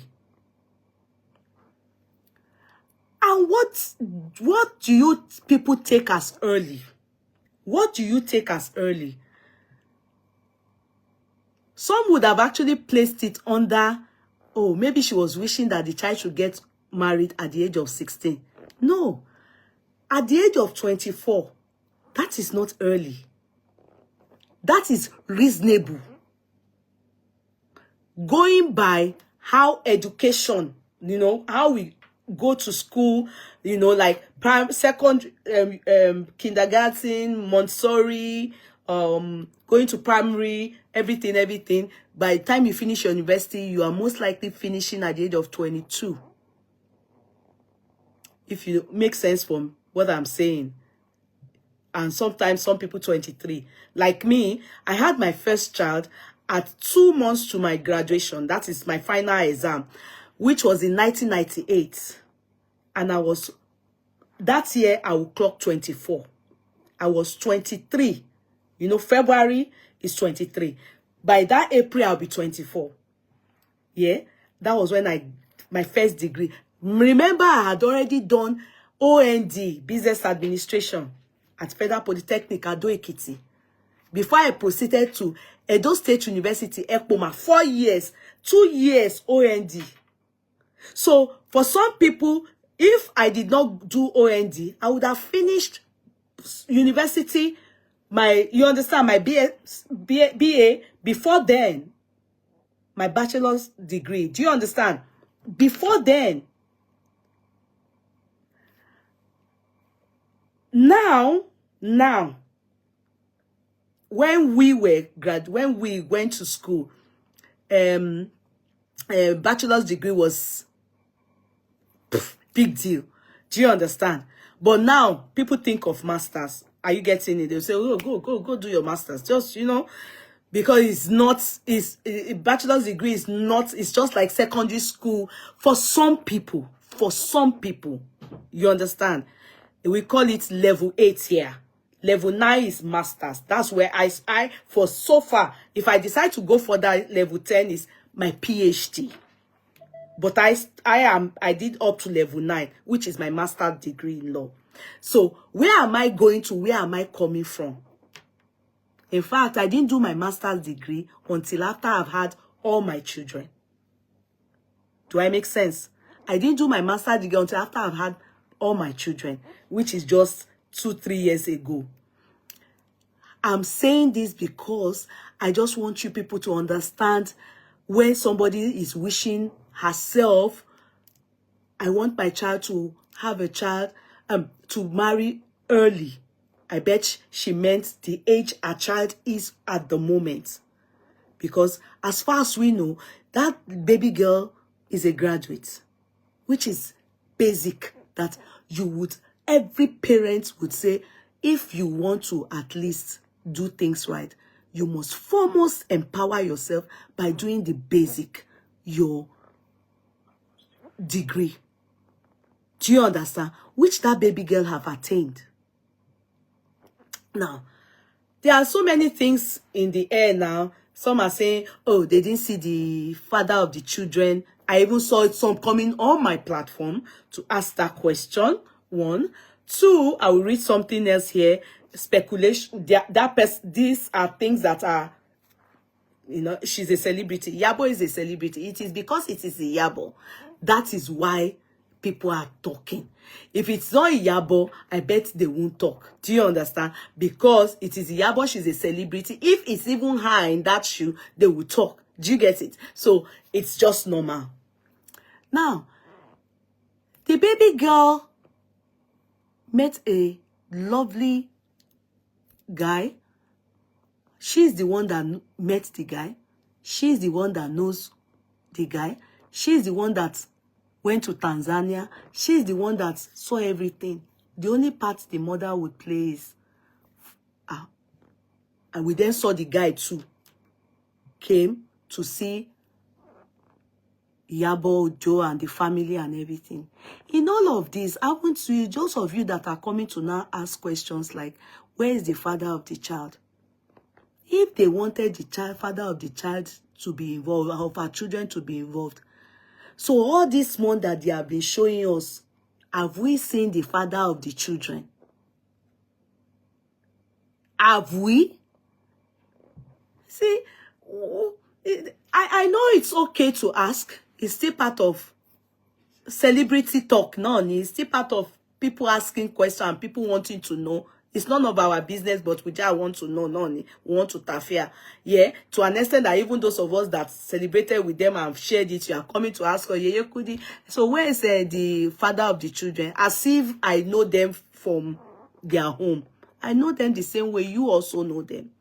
Speaker 2: And what do you people take as early? What do you take as early? Some would have actually placed it under, oh, maybe she was wishing that the child should get married at the age of 16. No. At the age of 24, that is not early. That is reasonable. Going by how education, how we go to school, like second, kindergarten, Montessori, going to primary, everything. By the time you finish your university, you are most likely finishing at the age of 22. If you make sense from what I'm saying. And sometimes some people 23. Like me, I had my first child at 2 months to my graduation. That is my final exam, which was in 1998. And that year I will clock 24. I was 23. February is 23. By that April, I'll be 24. Yeah, that was when my first degree. Remember, I had already done OND, Business Administration, at Federal Polytechnic, Ado Ekiti. Before I proceeded to Edo State University, Ekpoma, 4 years, 2 years OND. So, for some people, if I did not do OND, I would have finished university, my BA before then, my bachelor's degree. Do you understand? Before then. Now, when we went to school, bachelor's degree was big deal. Do you understand? But now people think of masters. Are you getting it? They'll say, oh, go do your masters. Just, because bachelor's degree is not, it's just like secondary school for some people. You understand? We call it level 8 here. Level 9 is masters. That's where I for so far, if I decide to go for that, level 10 is my PhD. But I did up to level 9, which is my master's degree in law. So where am I going to? Where am I coming from? In fact, I didn't do my master's degree until after I've had all my children. Do I make sense? I didn't do my master's degree until after I've had all my children, which is just 2-3 years ago. I'm saying this because I just want you people to understand when somebody is wishing herself, I want my child to have a child, to marry early. I bet she meant the age a child is at the moment. Because as far as we know, that baby girl is a graduate, which is basic that every parent would say, if you want to at least do things right, you must foremost empower yourself by doing the basic, your degree. Do you understand? Which that baby girl have attained. Now, there are so many things in the air now. Some are saying, oh, they didn't see the father of the children. I even saw some coming on my platform to ask that question. 1. 2, I will read something else here. Speculation. These are things that are, she's a celebrity. Iyabo is a celebrity. It is because it is Iyabo. That is why people are talking. If it's not Iyabo, I bet they won't talk. Do you understand? Because it is Iyabo, she's a celebrity. If it's even her in that shoe, they will talk. Do you get it? So it's just normal. Now, the baby girl met a lovely guy. She's the one that met the guy. She's the one that knows the guy. She's the one that went to Tanzania. She's the one that saw everything. The only part the mother would play is, and we then saw the guy too, came to see Iyabo, Joe, and the family and everything. In all of this, I want to, those of you that are coming to now ask questions like, where is the father of the child? If they wanted the father of the child to be involved, of our children to be involved, so all this month that they have been showing us, have we seen the father of the children? Have we? See, I know it's okay to ask. It's still part of celebrity talk. No, it's still part of people asking questions and people wanting to know. It's none of our business, but we just want to know. No, we want to tafia. Yeah, to an extent that even those of us that celebrated with them and shared it, you are coming to ask, oh, yeah, Kudi. So where is the father of the children? As if I know them from their home. I know them the same way you also know them.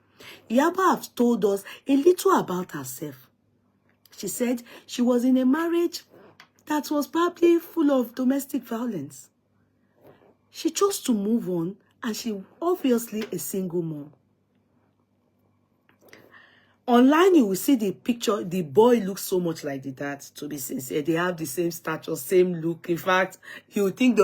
Speaker 2: Iyabo have told us a little about herself. She said she was in a marriage that was probably full of domestic violence. She chose to move on, and she obviously a single mom. Online, you will see the picture. The boy looks so much like the dad, to be sincere. They have the same stature, same look. In fact, you would think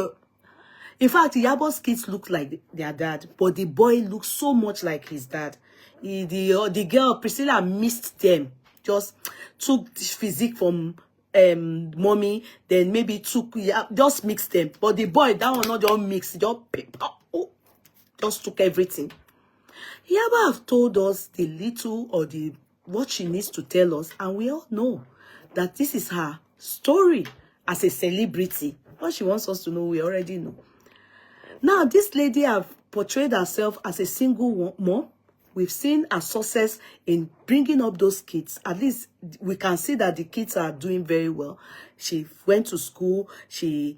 Speaker 2: Iyabo's kids look like their dad, but the boy looks so much like his dad. The girl, Priscilla, missed them. Just took the physique from mommy, then maybe just mixed them. But the boy, that one not just mixed, just took everything. Iyabo have told us the little or what she needs to tell us, and we all know that this is her story as a celebrity. What she wants us to know, we already know. Now, this lady have portrayed herself as a single mom. We've seen her success in bringing up those kids. At least we can see that the kids are doing very well. She went to school. They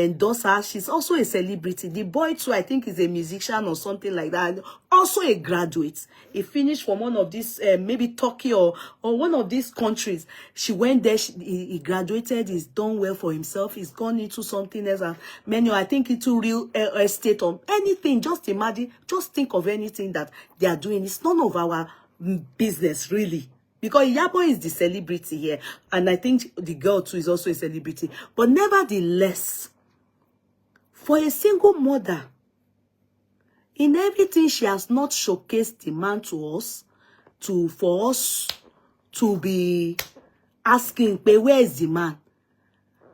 Speaker 2: endorse her. She's also a celebrity. The boy too, I think, is a musician or something like that. Also a graduate. He finished from one of these, maybe Turkey or one of these countries. She went there. He graduated. He's done well for himself. He's gone into something else. And I think into real estate or anything. Just imagine. Just think of anything that they are doing. It's none of our business, really. Because Iyabo is the celebrity here. And I think the girl too is also a celebrity. But nevertheless, for a single mother, in everything she has not showcased the man to us, for us to be asking, where is the man?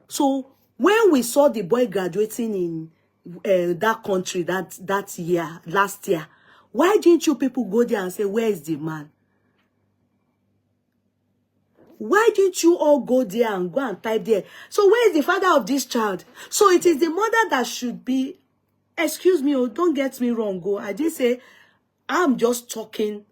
Speaker 2: So when we saw the boy graduating in that country that year, last year, why didn't you people go there and say, where is the man? Why didn't you all go there and go and type there? So where is the father of this child? So it is the mother that should be, excuse me, oh, don't get me wrong. I did say, I'm just talking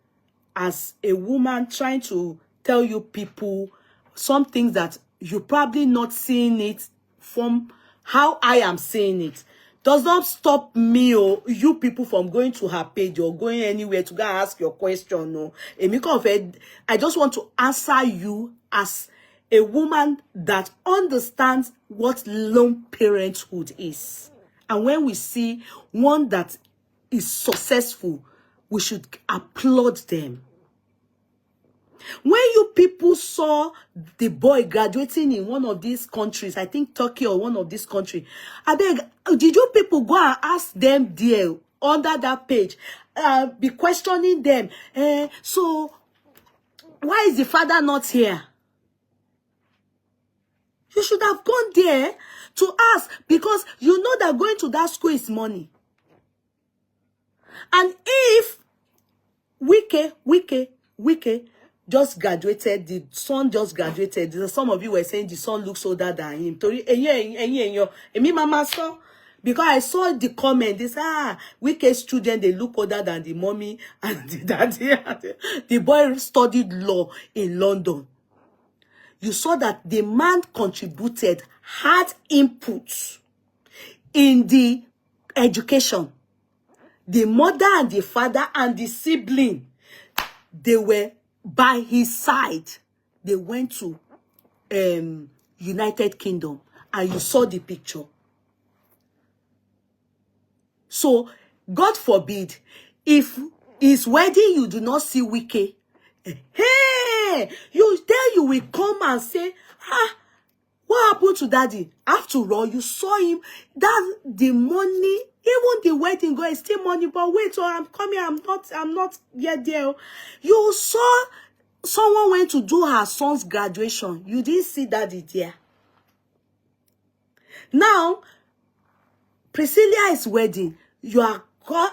Speaker 2: as a woman trying to tell you people some things that you're probably not seeing it from how I am saying it. Does not stop me or you people from going to her page or going anywhere to go ask your question. No, I just want to answer you as a woman that understands what lone parenthood is. And when we see one that is successful, we should applaud them. When you people saw the boy graduating in one of these countries, I think Turkey or one of these countries, I beg, did you people go and ask them there under that page, be questioning them? So why is the father not here? You should have gone there to ask, because you know that going to that school is money. And if Wike just graduated, the son just graduated. Some of you were saying the son looks older than him. Because I saw the comment, they say, Wike's student, they look older than the mommy and the daddy. The boy studied law in London. You saw that the man contributed, had input in the education. The mother and the father and the sibling, they were by his side. They went to United Kingdom, and you saw the picture. So, God forbid, if his wedding you do not see Wike, hey, you will come and say, what happened to daddy? After all, you saw him, that the money, even the wedding girl is still money, but wait, I'm coming, I'm not yet there. You saw someone went to do her son's graduation. You didn't see daddy there. Now, Priscilla's wedding, you are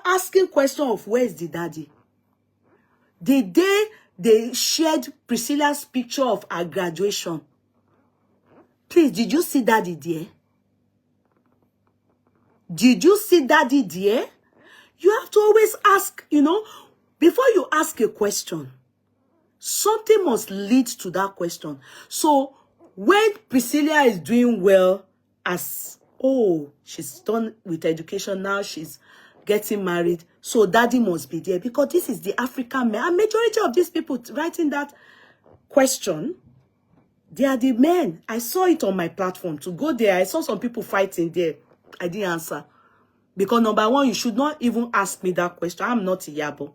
Speaker 2: asking question of where is the daddy? The day they shared Priscilla's picture of her graduation. Please, did you see Daddy there? Did you see Daddy there? You have to always ask, you know, before you ask a question, something must lead to that question. So when Priscilla is doing well as, oh, she's done with education now, she's getting married, so Daddy must be there, because this is the African man. And majority of these people writing that question, they are the men. I saw it on my platform. To go there, I saw some people fighting there. I didn't answer. Because number one, you should not even ask me that question. I'm not Iyabo.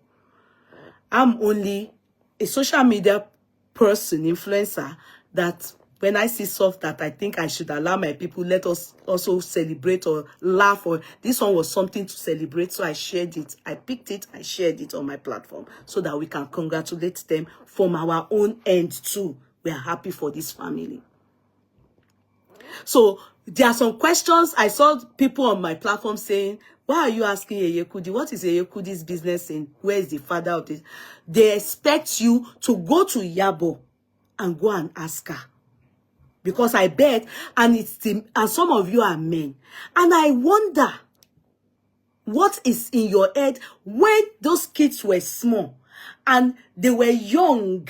Speaker 2: I'm only a social media person, influencer, that when I see stuff that I think I should allow my people, let us also celebrate or laugh. Or this one was something to celebrate, so I shared it. I picked it, I shared it on my platform so that we can congratulate them from our own end too. We are happy for this family. So there are some questions. I saw people on my platform saying, why are you asking Yeye Kudi? What is Yeye Kudi's business in? Where is the father of this? They expect you to go to Iyabo and go and ask her. Because I bet, and some of you are men. And I wonder what is in your head when those kids were small and they were young.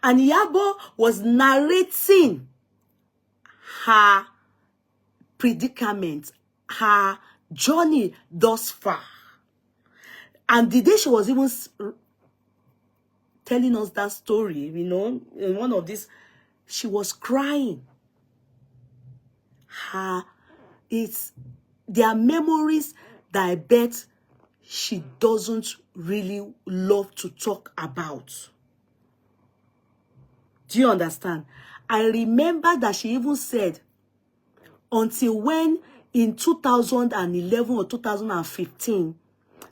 Speaker 2: And Iyabo was narrating her predicament, her journey thus far. And the day she was even telling us that story, you know, in one of these, she was crying. There are memories that I bet she doesn't really love to talk about. Do you understand? I remember that she even said, until when in 2011 or 2015,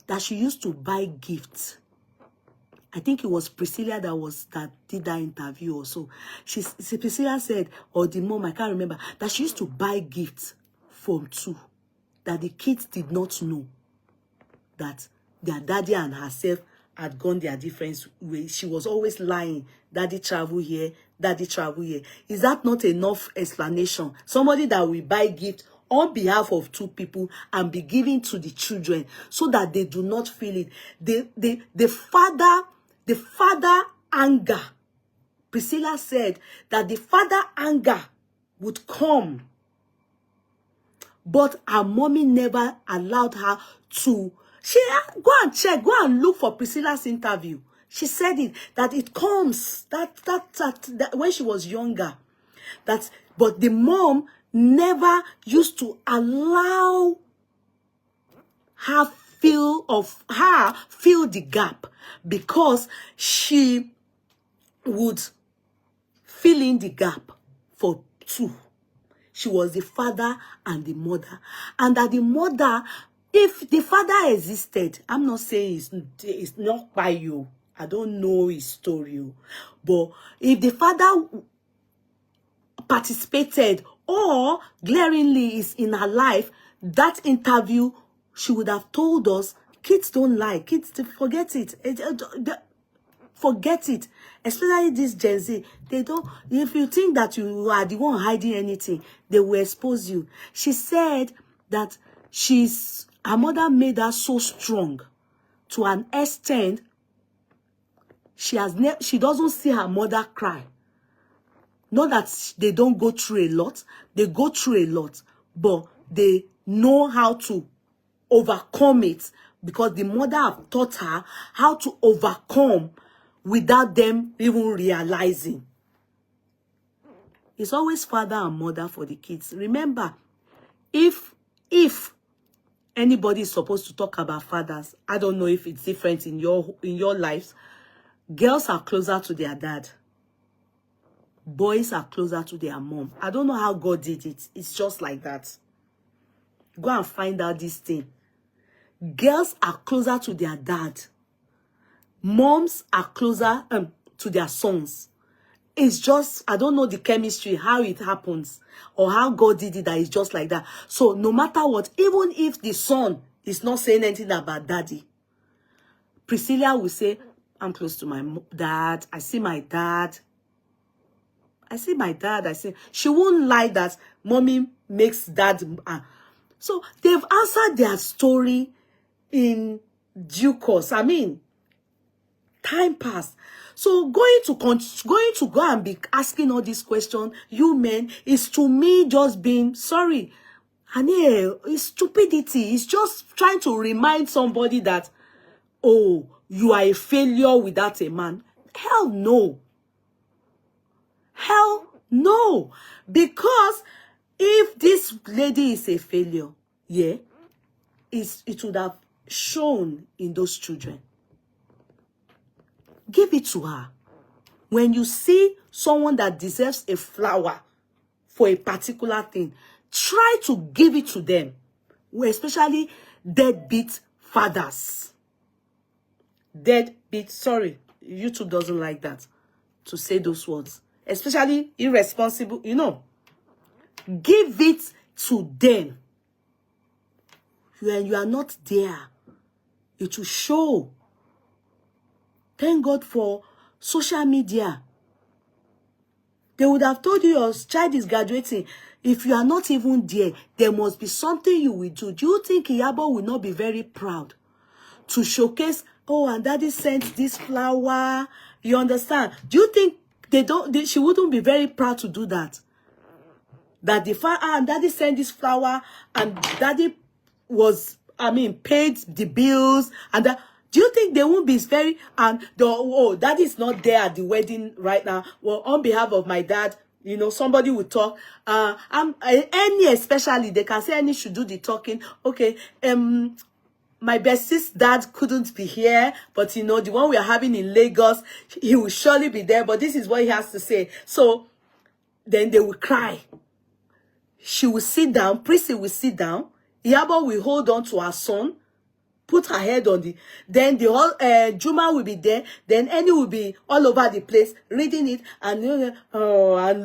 Speaker 2: that she used to buy gifts. I think it was Priscilla that did that interview also. Priscilla said, or the mom, I can't remember, that she used to buy gifts from two, that the kids did not know that their daddy and herself had gone their different ways. She was always lying. Daddy travel here, daddy travel here. Is that not enough explanation? Somebody that will buy gifts on behalf of two people and be giving to the children so that they do not feel it. The father anger. Priscilla said that the father anger would come, but her mommy never allowed her to. She go and check, go and look for Priscilla's interview. She said it, that it comes that when she was younger, but the mom never used to allow her feel the gap, because she would fill in the gap for two. She was the father and the mother, and that the mother, if the father existed, I'm not saying it's not by you. I don't know his story, but if the father participated or glaringly is in her life, that interview, she would have told us, kids don't lie. Kids, forget it. Forget it. Especially this Gen Z. They don't, if you think that you are the one hiding anything, they will expose you. She said that her mother made her so strong to an extent she doesn't see her mother cry. Not that they don't go through a lot. They go through a lot. But they know how to overcome it, because the mother have taught her how to overcome without them even realizing. It's always father and mother for the kids. Remember, if anybody is supposed to talk about fathers, I don't know if it's different in your lives. Girls are closer to their dad. Boys are closer to their mom. I don't know how God did it. It's just like that. Go and find out this thing. Girls are closer to their dad. Moms are closer to their sons. It's just, I don't know the chemistry, how it happens, or how God did it, that it's just like that. So no matter what, even if the son is not saying anything about daddy, Priscilla will say, I'm close to my dad. I see my dad. I see, she won't lie that mommy makes dad. So they've answered their story in due course. I mean, time passed. So going to go and be asking all these questions, you men, is to me just being sorry. And yeah, it's stupidity. It's just trying to remind somebody that, oh, you are a failure without a man. Hell no. Hell no. Because if this lady is a failure, yeah, it would have shown in those children. Give it to her. When you see someone that deserves a flower for a particular thing, try to give it to them. Especially deadbeat fathers. Deadbeat, sorry, YouTube doesn't like that, to say those words. Especially irresponsible, you know. Give it to them. When you are not there, it will show. Thank God for social media. They would have told you your child is graduating. If you are not even there, there must be something you will do. Do you think Iyabo will not be very proud to showcase, oh, and daddy sent this flower? You understand? Do you think she wouldn't be very proud to do that? That the father and daddy sent this flower and daddy was, paid the bills and that. Do you think they won't be very, and daddy is not there at the wedding right now? Well, on behalf of my dad, you know, somebody will talk. Any especially, they can say any should do the talking. Okay, my bestie's dad couldn't be here, but you know, the one we are having in Lagos, he will surely be there, but this is what he has to say. So, then they will cry. She will sit down, Prissy will sit down, Iyabo will hold on to her son, put her head on then the whole Juma will be there, then Annie will be all over the place reading it, and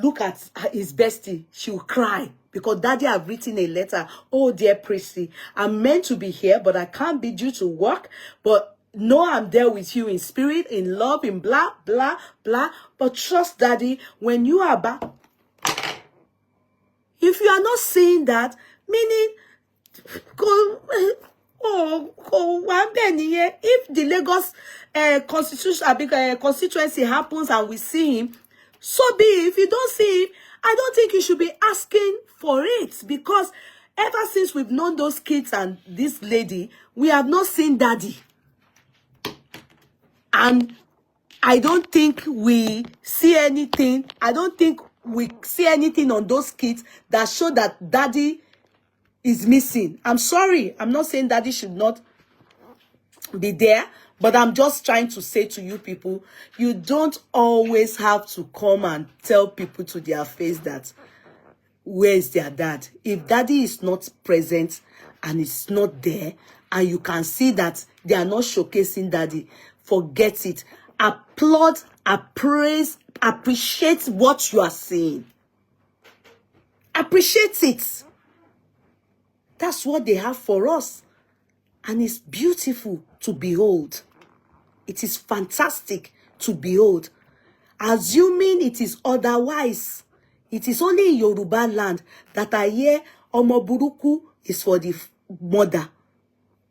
Speaker 2: look at his bestie. She will cry because daddy have written a letter. Oh dear Prissy, I'm meant to be here, but I can't be due to work. But no, I'm there with you in spirit, in love, in blah blah blah. But trust daddy, when you are back, if you are not seeing that, meaning if the Lagos constituency happens and we see him, so be it. If you don't see him, I don't think you should be asking for it, because ever since we've known those kids and this lady, we have not seen daddy. And I don't think we see anything. I don't think we see anything on those kids that show that daddy is missing. I'm sorry. I'm not saying daddy should not be there, but I'm just trying to say to you people, you don't always have to come and tell people to their face that where is their dad. If daddy is not present and it's not there, and you can see that they are not showcasing daddy, forget it. Applaud, appraise, appreciate what you are seeing. Appreciate it. That's what they have for us. And it's beautiful to behold. It is fantastic to behold. Assuming it is otherwise, it is only in Yoruba land that I hear Omo Buruku is for the mother,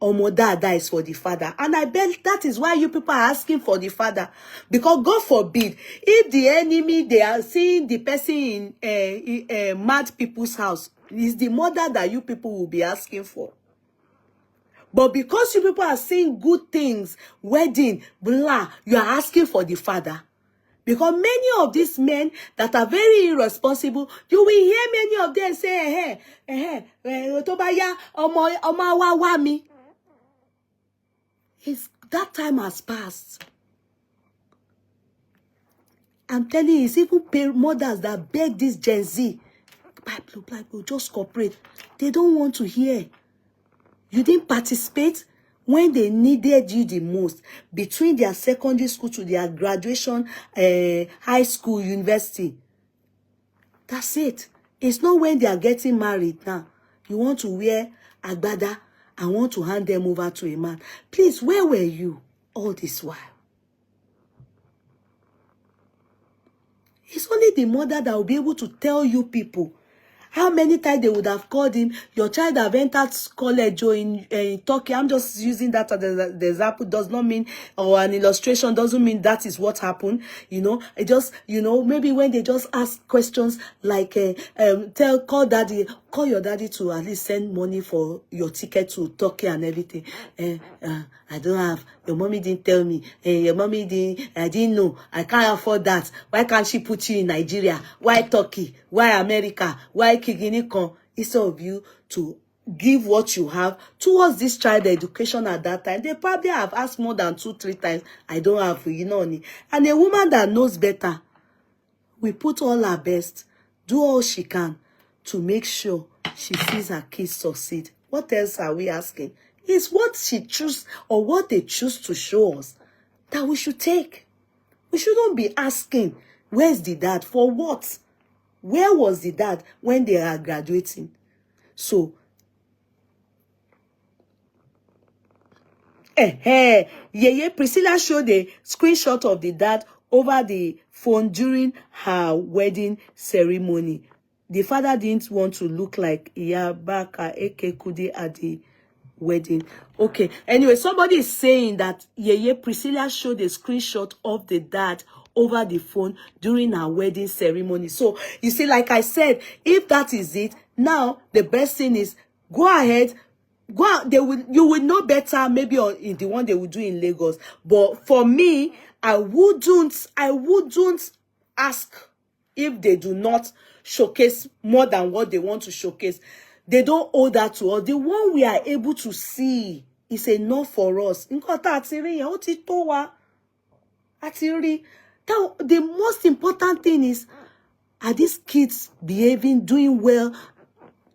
Speaker 2: Omo Dada is for the father. And I bet that is why you people are asking for the father. Because God forbid, if the enemy, they are seeing the person in mad people's house, it's the mother that you people will be asking for. But because you people are saying good things, wedding, blah, you are asking for the father. Because many of these men that are very irresponsible, you will hear many of them say, Otobaya, Omo wa mi. That time has passed. I'm telling you, it's even mothers that beg this Gen Z, Bible, just cooperate. They don't want to hear. You didn't participate when they needed you the most, between their secondary school to their graduation, high school, university. That's it. It's not when they are getting married now. You want to wear agbada and want to hand them over to a man. Please, where were you all this while? It's only the mother that will be able to tell you people how many times they would have called him. Your child have entered college or in Turkey. I'm just using that as the example. Does not mean, or an illustration doesn't mean that is what happened. You know, it just, you know, maybe when they just ask questions like, call your daddy to at least send money for your ticket to Turkey and everything. I don't have. Your mommy didn't tell me. Your mommy didn't. I didn't know. I can't afford that. Why can't she put you in Nigeria? Why Turkey? Why America? Why Kiginikon? Instead of you to give what you have towards this child education at that time, they probably have asked more than 2-3 times. I don't have, you know. And a woman that knows better will put all her best, do all she can to make sure she sees her kids succeed. What else are we asking? It's what she chooses or what they choose to show us that we should take. We shouldn't be asking, where's the dad? For what? Where was the dad when they are graduating? So, Priscilla showed a screenshot of the dad over the phone during her wedding ceremony. The father didn't want to look like Iyabo Kudi at the wedding. Okay. Anyway, somebody is saying that Priscilla showed a screenshot of the dad over the phone during her wedding ceremony. So, you see, like I said, if that is it, now the best thing is go ahead. Go out, you will know better maybe in the one they will do in Lagos. But for me, I wouldn't ask if they do not showcase more than what they want to showcase. They don't owe that to us. The one we are able to see is enough for us. The most important thing is, are these kids behaving, doing well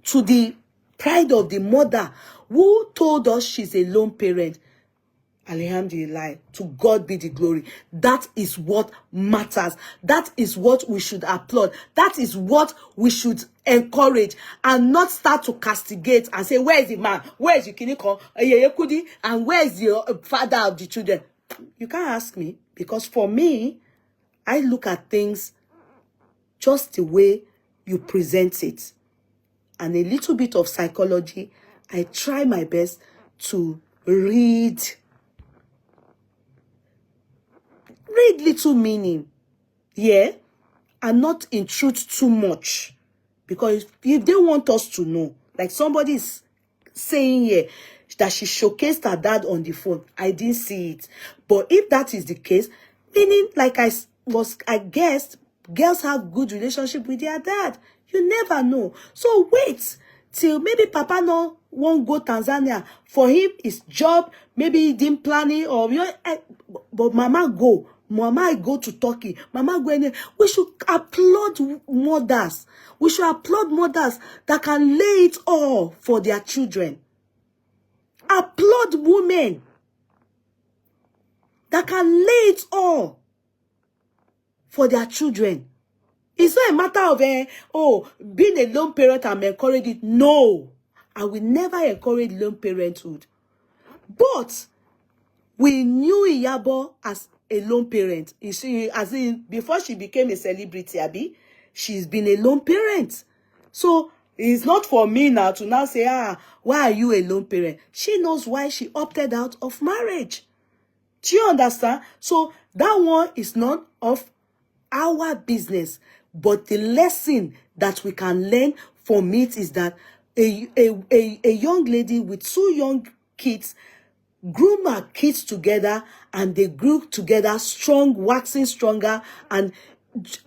Speaker 2: to the pride of the mother who told us she's a lone parent? Alhamdulillah, to God be the glory. That is what matters. That is what we should applaud. That is what we should encourage, and not start to castigate and say, where is the man? Where is the Kiniko? And where is the father of the children? You can't ask me, because for me, I look at things just the way you present it. And a little bit of psychology, I try my best to read little meaning, and not intrude too much. Because if they want us to know, like somebody is saying here that she showcased her dad on the phone, I didn't see it. But if that is the case, meaning, like I guessed, girls have good relationship with their dad. You never know. So wait till maybe Papa no won't go Tanzania. For him, his job, maybe he didn't plan it, or but Mama go. Mama, I go to Turkey. Mama go anywhere. We should applaud mothers. We should applaud mothers that can lay it all for their children. Applaud women that can lay it all for their children. It's not a matter of, being a lone parent, I'm encouraging it. No, I will never encourage lone parenthood. But we knew Iyabo as a lone parent. As in, before she became a celebrity, Abi, she's been a lone parent. So it's not for me now to now say, why are you a lone parent? She knows why she opted out of marriage. Do you understand? So that one is not of our business. But the lesson that we can learn from it is that a young lady with 2 young kids grew her kids together, and they grew together strong, waxing stronger. And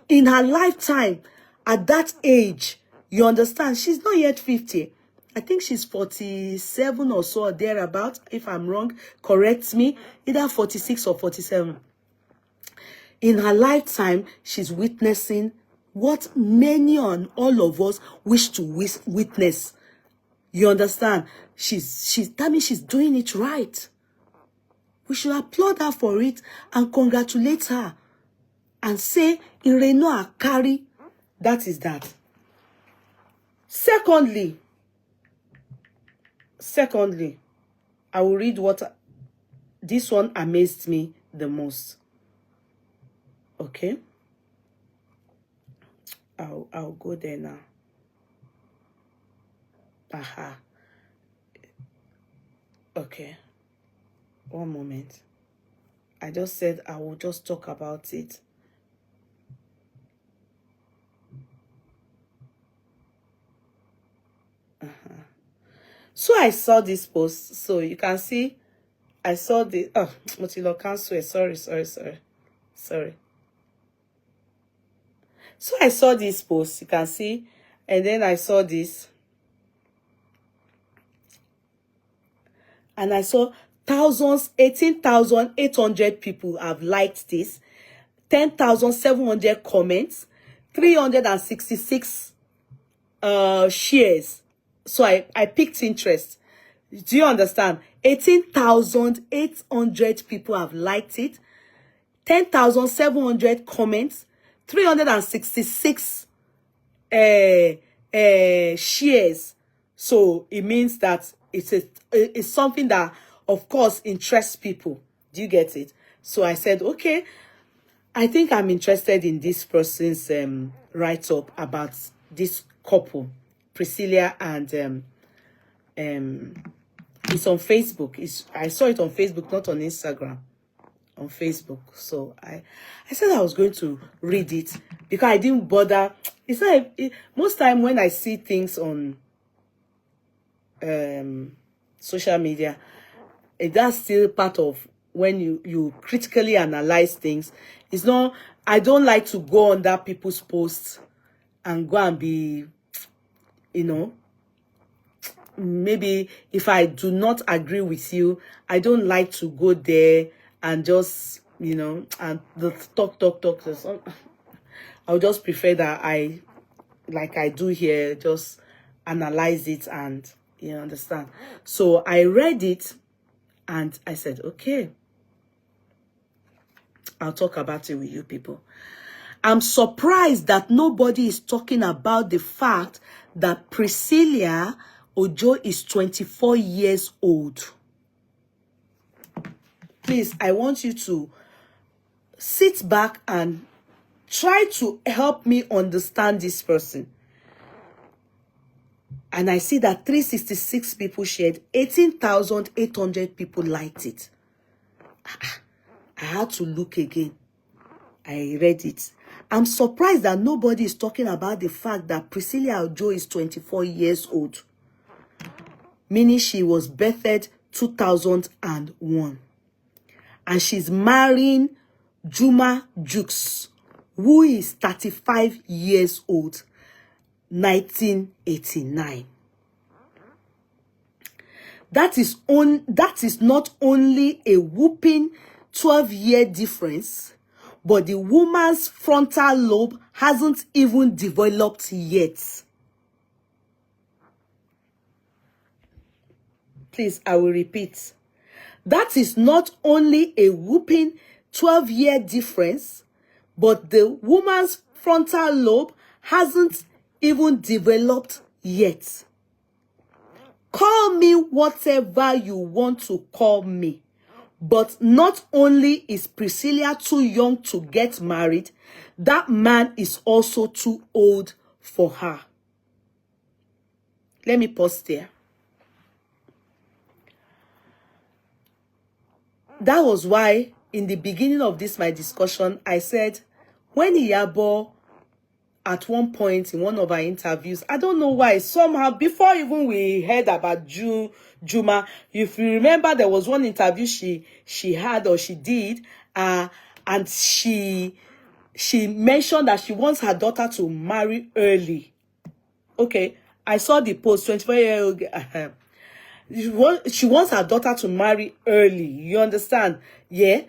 Speaker 2: in her lifetime, at that age, you understand, she's not yet 50. I think she's 47 or so, or thereabout. If I'm wrong, correct me. Either 46 or 47. In her lifetime, she's witnessing what many and all of us wish to witness. You understand? That means she's doing it right. We should applaud her for it and congratulate her and say, Ireno Akari. That is that. Secondly, I will read what this one amazed me the most. Okay?
Speaker 1: I'll go there now. Aha. Okay. One moment. I just said I will just talk about it. So I saw this post. So you can see I saw the Motilo cancel. Sorry. So I saw this post, you can see, and then I saw this. And I saw 18,800 people have liked this, 10,700 comments, 366 shares. So I picked interest. Do you understand? 18,800 people have liked it, 10,700 comments, 366 shares. So it means that it's something that, of course, interests people. Do you get it? So I said, okay, I think I'm interested in this person's write-up about this couple, Priscilla and it's on Facebook. I saw it on Facebook, not on Instagram. On Facebook. So I said I was going to read it because I didn't bother. It's not most time when I see things on social media, that's still part of when you critically analyze things. It's not, I don't like to go under people's posts and go and be, you know, maybe if I do not agree with you, I don't like to go there and just, you know, and the talk. I would just prefer that like I do here, just analyze it and, you understand. So I read it and I said, okay, I'll talk about it with you people. I'm surprised that nobody is talking about the fact that Priscilla Ojo is 24 years old. Please, I want you to sit back and try to help me understand this person. And I see that 366 people shared, 18,800 people liked it. I had to look again. I read it. I'm surprised that nobody is talking about the fact that Priscilla Ojo is 24 years old. Meaning she was birthed 2001. And she's marrying Juma Jukes, who is 35 years old, 1989. That is not only a whopping 12-year difference, but the woman's frontal lobe hasn't even developed yet. Please, I will repeat. That is not only a whopping 12-year difference, but the woman's frontal lobe hasn't even developed yet. Call me whatever you want to call me. But not only is Priscilla too young to get married, that man is also too old for her. Let me pause there. That was why in the beginning of my discussion, I said, when Iyabo, at one point in one of our interviews, I don't know why, somehow, before even we heard about Juma, if you remember, there was one interview she had or she did, and she mentioned that she wants her daughter to marry early. Okay, I saw the post, 24-year-old. She wants her daughter to marry early. You understand? Yeah.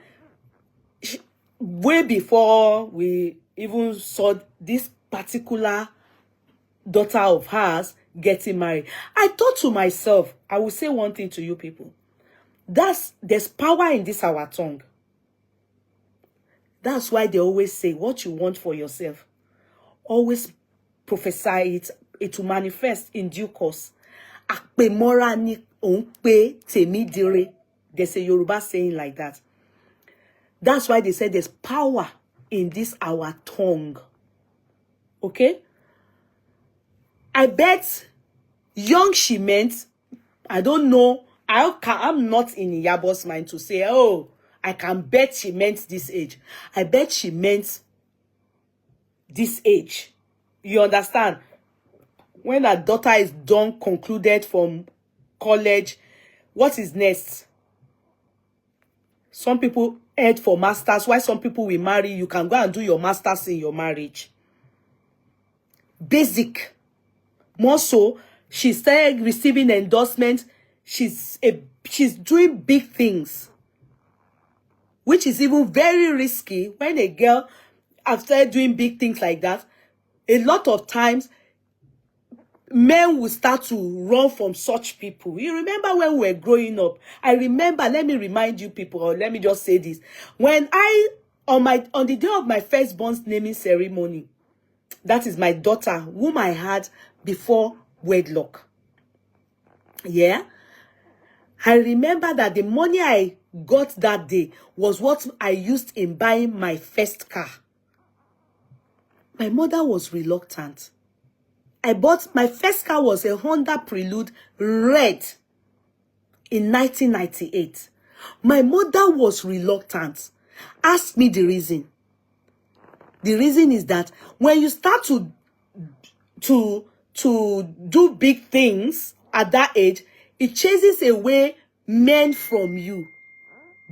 Speaker 1: Way before we even saw this particular daughter of hers getting married. I thought to myself, I will say one thing to you people. There's power in this our tongue. That's why they always say what you want for yourself. Always prophesy it. It will manifest in due course. Akpemora ni onpe temidire. There's a Yoruba saying like that. That's why they say there's power in this our tongue.
Speaker 2: Okay? I bet young she meant, I don't know. I'm not in Iyabo's mind to say, oh, I can bet she meant this age. I bet she meant this age. You understand? When her daughter is done, concluded from college, what is next? Some people head for masters. Why some people will marry? You can go and do your masters in your marriage. Basic. More so, she started receiving endorsement. She's doing big things, which is even very risky. When a girl after doing big things like that, a lot of times men will start to run from such people. You remember when we were growing up? I remember, let me remind you people, or let me just say this. When on the day of my firstborn's naming ceremony, that is my daughter, whom I had before wedlock. Yeah? I remember that the money I got that day was what I used in buying my first car. My mother was reluctant. I bought, my first car was a Honda Prelude red in 1998. My mother was reluctant. Ask me the reason. The reason is that when you start to do big things at that age, it chases away men from you.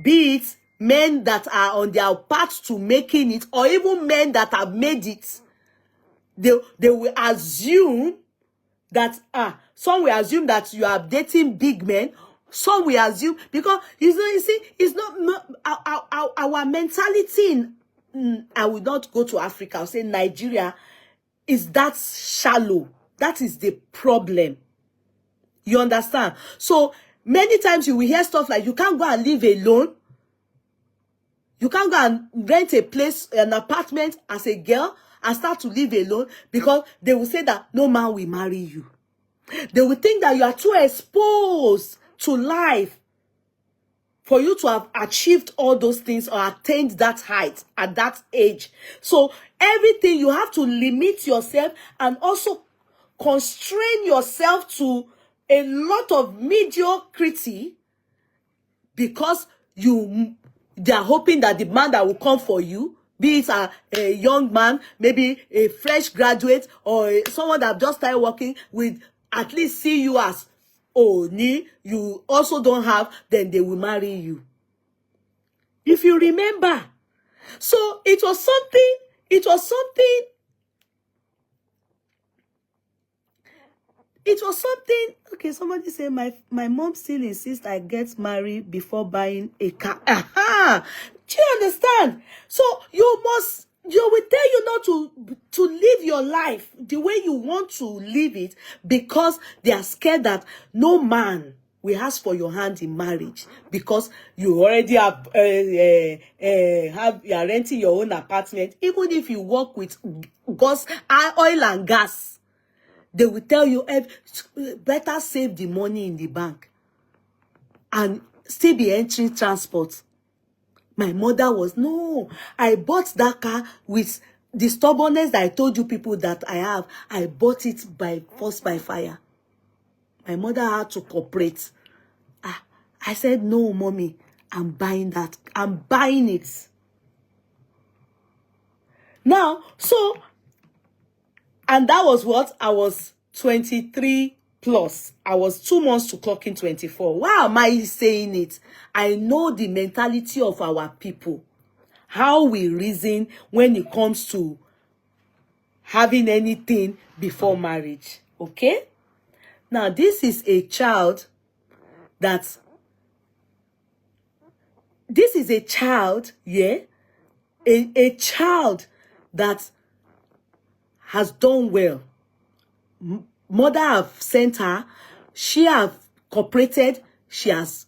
Speaker 2: Be it men that are on their path to making it, or even men that have made it. They will assume that, some will assume that you are dating big men. Some will assume, because, you see, it's not our mentality in, I will not go to Africa, I'll say Nigeria, is that shallow. That is the problem. You understand? So, many times you will hear stuff like, you can't go and live alone. You can't go and rent a place, an apartment as a girl and start to live alone, because they will say that no man will marry you. They will think that you are too exposed to life for you to have achieved all those things or attained that height at that age. So everything, you have to limit yourself and also constrain yourself to a lot of mediocrity, because they are hoping that the man that will come for you, be it a young man, maybe a fresh graduate, or someone that just started working, with at least see you as Oni, you also don't have, then they will marry you. If you remember. So it was something, okay, somebody say my mom still insists I get married before buying a car. Aha! Do you understand? So you will tell you not to live your life the way you want to live it, because they are scared that no man will ask for your hand in marriage, because you already have you are renting your own apartment. Even if you work with oil and gas, they will tell you, better save the money in the bank and still be entering transport. My mother was, no, I bought that car with the stubbornness that I told you people that I have. I bought it by force, by fire. My mother had to cooperate. I said, no, mommy, I'm buying that. I'm buying it. Now, so, and that was what? I was 23 plus. I was 2 months to clock in 24. Why am I saying it? I know the mentality of our people. How we reason when it comes to having anything before marriage. Okay? Now, this is a child that... This is a child, yeah? A child that has done well. Mother have sent her. She have cooperated. She has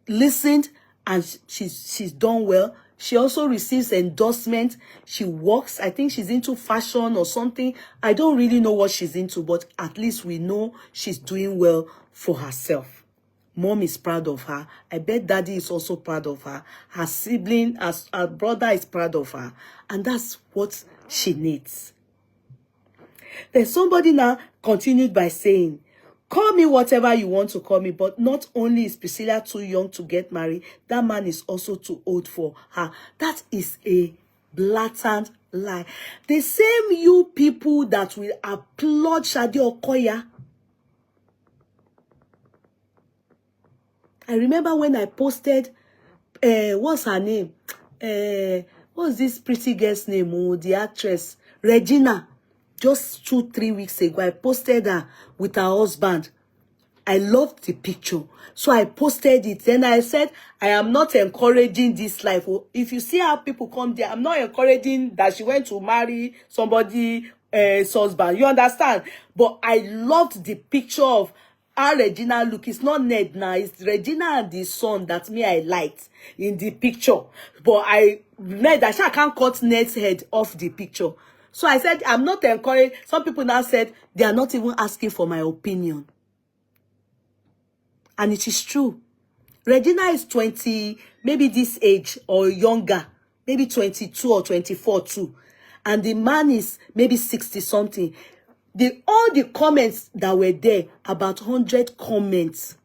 Speaker 2: listened, and she's done well. She also receives endorsement. She works. I think she's into fashion or something. I don't really know what she's into, but at least we know she's doing well for herself. Mom is proud of her. I bet daddy is also proud of her. Her sibling, her brother is proud of her. And that's what she needs. Then somebody now continued by saying, call me whatever you want to call me, but not only is Priscilla too young to get married, that man is also too old for her. That is a blatant lie. The same you people that will applaud Shade Okoya. I remember when I posted, what's her name? What's this pretty girl's name? Oh, the actress, Regina. Just 2-3 weeks ago, I posted her with her husband. I loved the picture. So I posted it. Then I said, I am not encouraging this life. Oh, if you see how people come there, I'm not encouraging that she went to marry somebody's husband. You understand? But I loved the picture of how Regina look. It's not Ned now. It's Regina and the son that me I liked in the picture. But Ned, I can't cut Ned's head off the picture. So I said, I'm not encouraging. Some people now said, they are not even asking for my opinion. And it is true. Regina is 20, maybe this age or younger. Maybe 22 or 24 too. And the man is maybe 60 something. All the comments that were there, about 100 comments,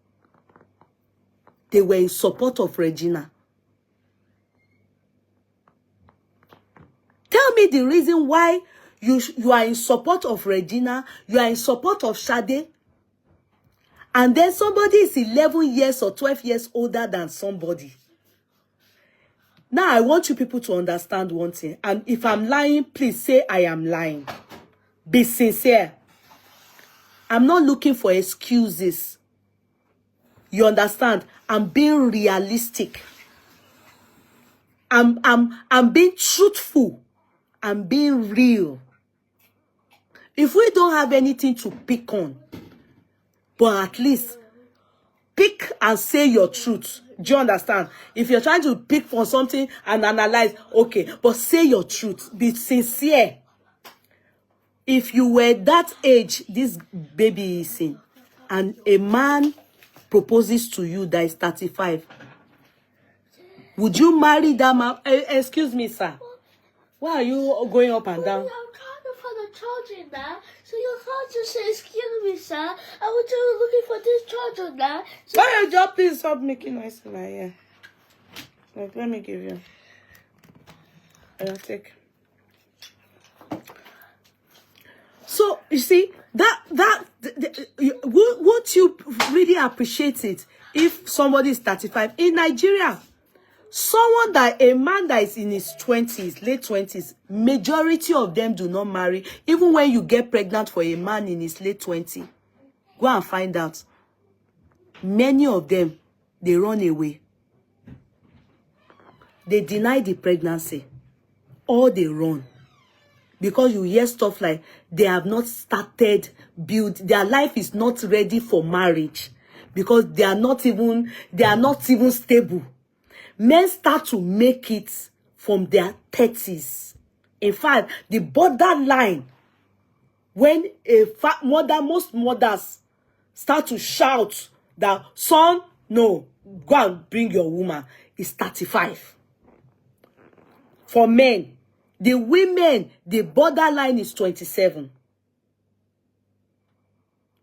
Speaker 2: they were in support of Regina. Tell me the reason why you are in support of Regina, you are in support of Shade, and then somebody is 11 years or 12 years older than somebody. Now, I want you people to understand one thing. And if I'm lying, please say I am lying. Be sincere. I'm not looking for excuses. You understand? I'm being realistic. I'm being truthful. I'm being real. If we don't have anything to pick on, but at least pick and say your truth. Do you understand? If you're trying to pick for something and analyze, okay, but say your truth. Be sincere. If you were that age, this baby is in, and a man proposes to you that is 35, would you marry that man? Excuse me, sir. Why are you going up and down?
Speaker 5: I'm trying to find a charger now, so you can't just say, excuse me, sir. I was just looking for this charger now. So
Speaker 1: Why you just please stop making noise in my ear? Like, let me give you. I'll take.
Speaker 2: So you see won't you really appreciate it if somebody is 35 in Nigeria? A man that is in his 20s, late 20s, majority of them do not marry. Even when you get pregnant for a man in his late 20s, go and find out. Many of them, they run away. They deny the pregnancy, or they run. Because you hear stuff like they have not started their life is not ready for marriage because they are not even stable. Men start to make it from their 30s. In fact, the borderline, when most mothers start to shout that, son, no, go and bring your woman, is 35. For men, the women, the borderline is 27.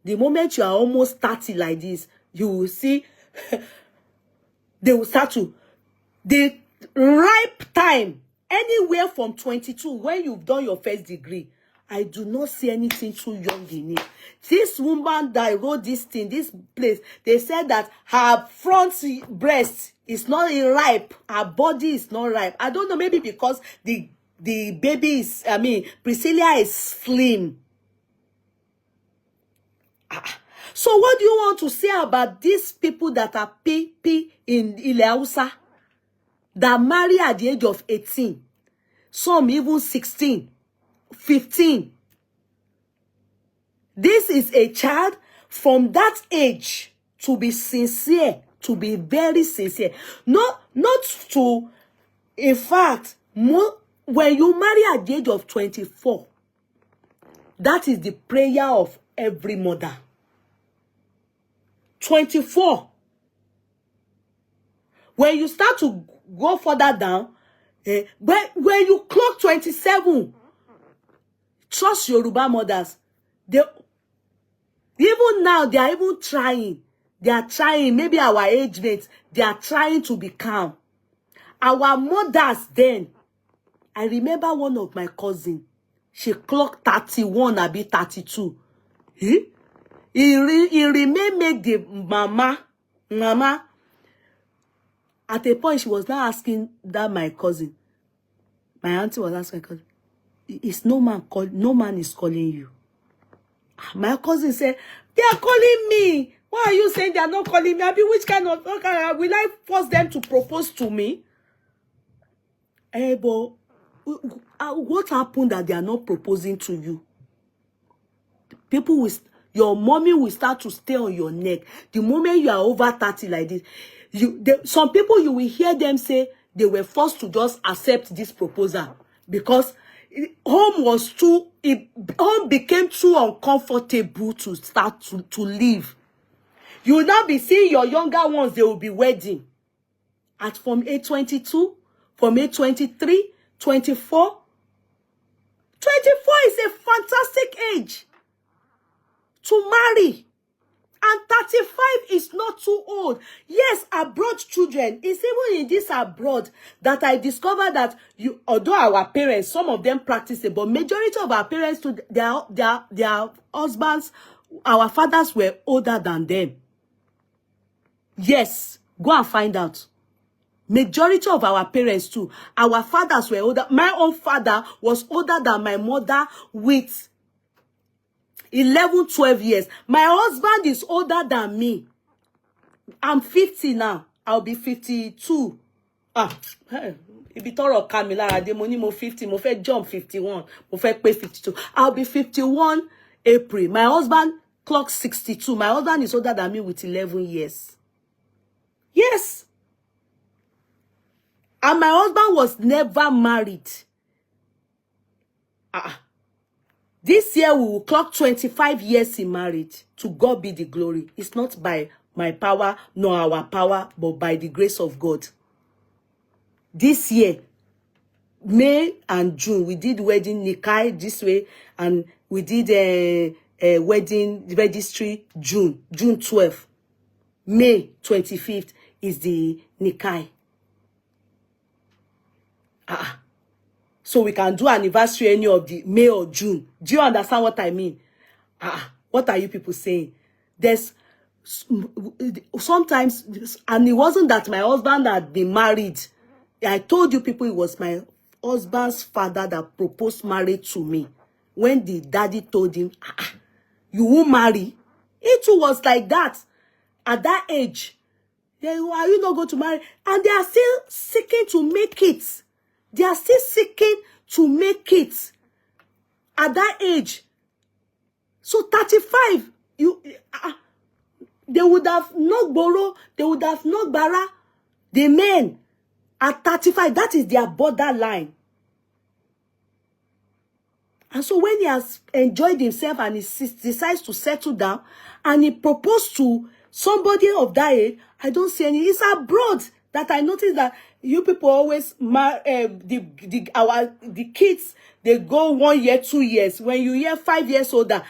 Speaker 2: The moment you are almost 30 like this, you will see they will start to, the ripe time, anywhere from 22, when you've done your first degree, I do not see anything too young in it. This woman that wrote this thing, this place, they said that her front breast is not ripe, her body is not ripe. I don't know, maybe because the baby is, Priscilla is slim. So what do you want to say about these people that are PP in Ile Hausa, that marry at the age of 18, some even 16, 15? This is a child from that age to be sincere, to be very sincere. Not to, in fact, when you marry at the age of 24, that is the prayer of every mother. 24. When you start to go further down, when you clock 27, Trust Yoruba mothers. They even now, they are even trying. They are trying, maybe our age mates, they are trying to be calm. Our mothers then, I remember one of my cousins, she clocked 31, I be 32. He remained make the mama, at a point she was now asking that my cousin, my auntie was asking my cousin, is no man is calling you. My cousin said, they are calling me. Why are you saying they are not calling me? I mean, which kind of, will I force them to propose to me? But what happened that they are not proposing to you? People will, your mommy will start to stay on your neck. The moment you are over 30 like this, some people, you will hear them say they were forced to just accept this proposal because home became too uncomfortable to start to live. You will now be seeing your younger ones, they will be wedding from age 22, from age 23, 24. 24 is a fantastic age to marry. And 35 is not too old. Yes, abroad children, it's even in this abroad that I discovered that although our parents, some of them practice it, but majority of our parents, their husbands, our fathers were older than them. Yes, go and find out. Majority of our parents too, our fathers were older. My own father was older than my mother with 11, 12 years. My husband is older than me. I'm 50 now. I'll be 52. Ibi toro Kamila de money mo 50, mo fe jump 51, mo fe pay 52. I'll be 51 April. My husband clocked 62. My husband is older than me with 11 years. Yes. And my husband was never married. This year we will clock 25 years in marriage. To God be the glory. It's not by my power nor our power, but by the grace of God. This year, May and June, we did wedding Nikai this way, and we did a wedding registry June 12th. May 25th is the Nikai. So we can do anniversary any of the May or June. Do you understand what I mean? What are you people saying? There's sometimes, and it wasn't that my husband had been married. I told you people, it was my husband's father that proposed marriage to me. When the daddy told him, you won't marry. It too was like that. At that age, are you not going to marry? And they are still seeking to make it. They are still seeking to make it at that age. So 35, they would have not borrow, they would have not borrow. The men at 35, that is their borderline. And so when he has enjoyed himself and he decides to settle down and he proposed to somebody of that age, I don't see any. It's abroad that I noticed that you people always the kids, they go 1 year, 2 years. When you hear 5 years older,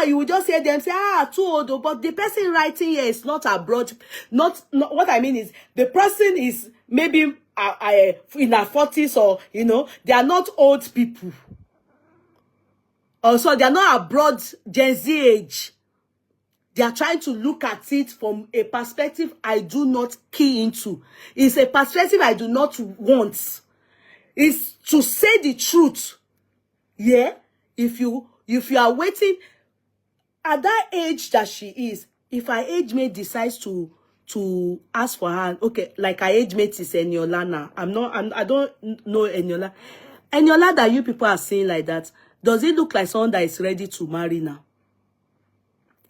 Speaker 2: you will just hear them say, too old. But the person writing here is not abroad. Not what I mean is the person is maybe in her 40s, or they are not old people. Also, they are not abroad Gen Z age. They are trying to look at it from a perspective I do not key into. It's a perspective I do not want. It's to say the truth. Yeah? If you are waiting at that age that she is, if her age mate decides to ask for her, okay, like her age mate is Eniola now. I don't know Eniola. Eniola that you people are saying like that, does it look like someone that is ready to marry now?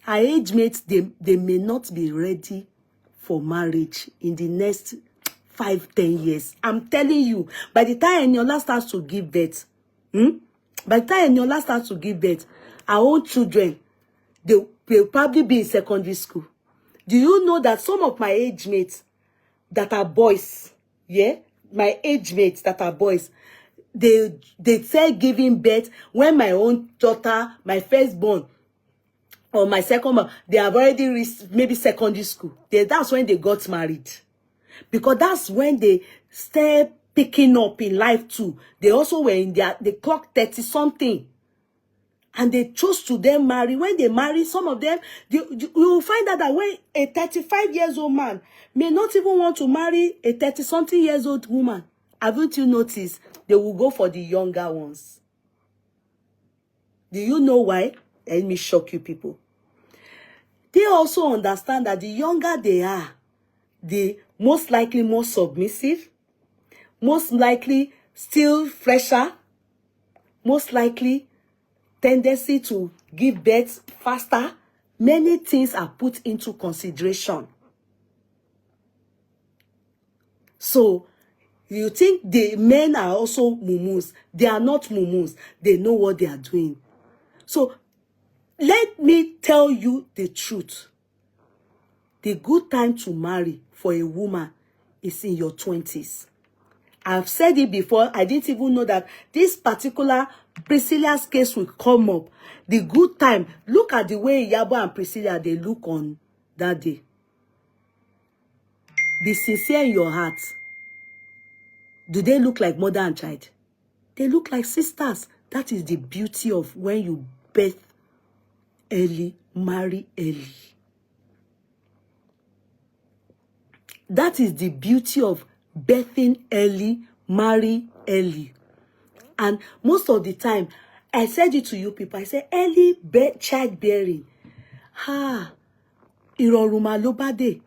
Speaker 2: Her age mates, they may not be ready for marriage in the next 5-10 years. I'm telling you, by the time Eniola starts to give birth, her own children, they'll probably be in secondary school. Do you know that some of my age mates that are boys, my age mates that are boys, they say giving birth when my own daughter, my firstborn, or my second one, they have already reached maybe secondary school. That's when they got married. Because that's when they start picking up in life too. They also were in they clocked 30 something. And they chose to then marry. When they marry, some of them, you will find out that when a 35 years old man may not even want to marry a 30 something years old woman. Haven't you noticed? They will go for the younger ones. Do you know why? Let me shock you people. They also understand that the younger they are, the most likely more submissive, most likely still fresher, most likely tendency to give birth faster. Many things are put into consideration. So, you think the men are also mumus? They are not mumus. They know what they are doing. So, let me tell you the truth. The good time to marry for a woman is in your 20s. I've said it before. I didn't even know that this particular Priscilla's case will come up. The good time. Look at the way Iyabo and Priscilla, they look on that day. Be sincere in your heart. Do they look like mother and child? They look like sisters. That is the beauty of when you birth early, marry early. That is the beauty of birthing early, marry early. And most of the time, I said it to you people, I said early childbearing. Ìrọ̀rùn ló bá dé.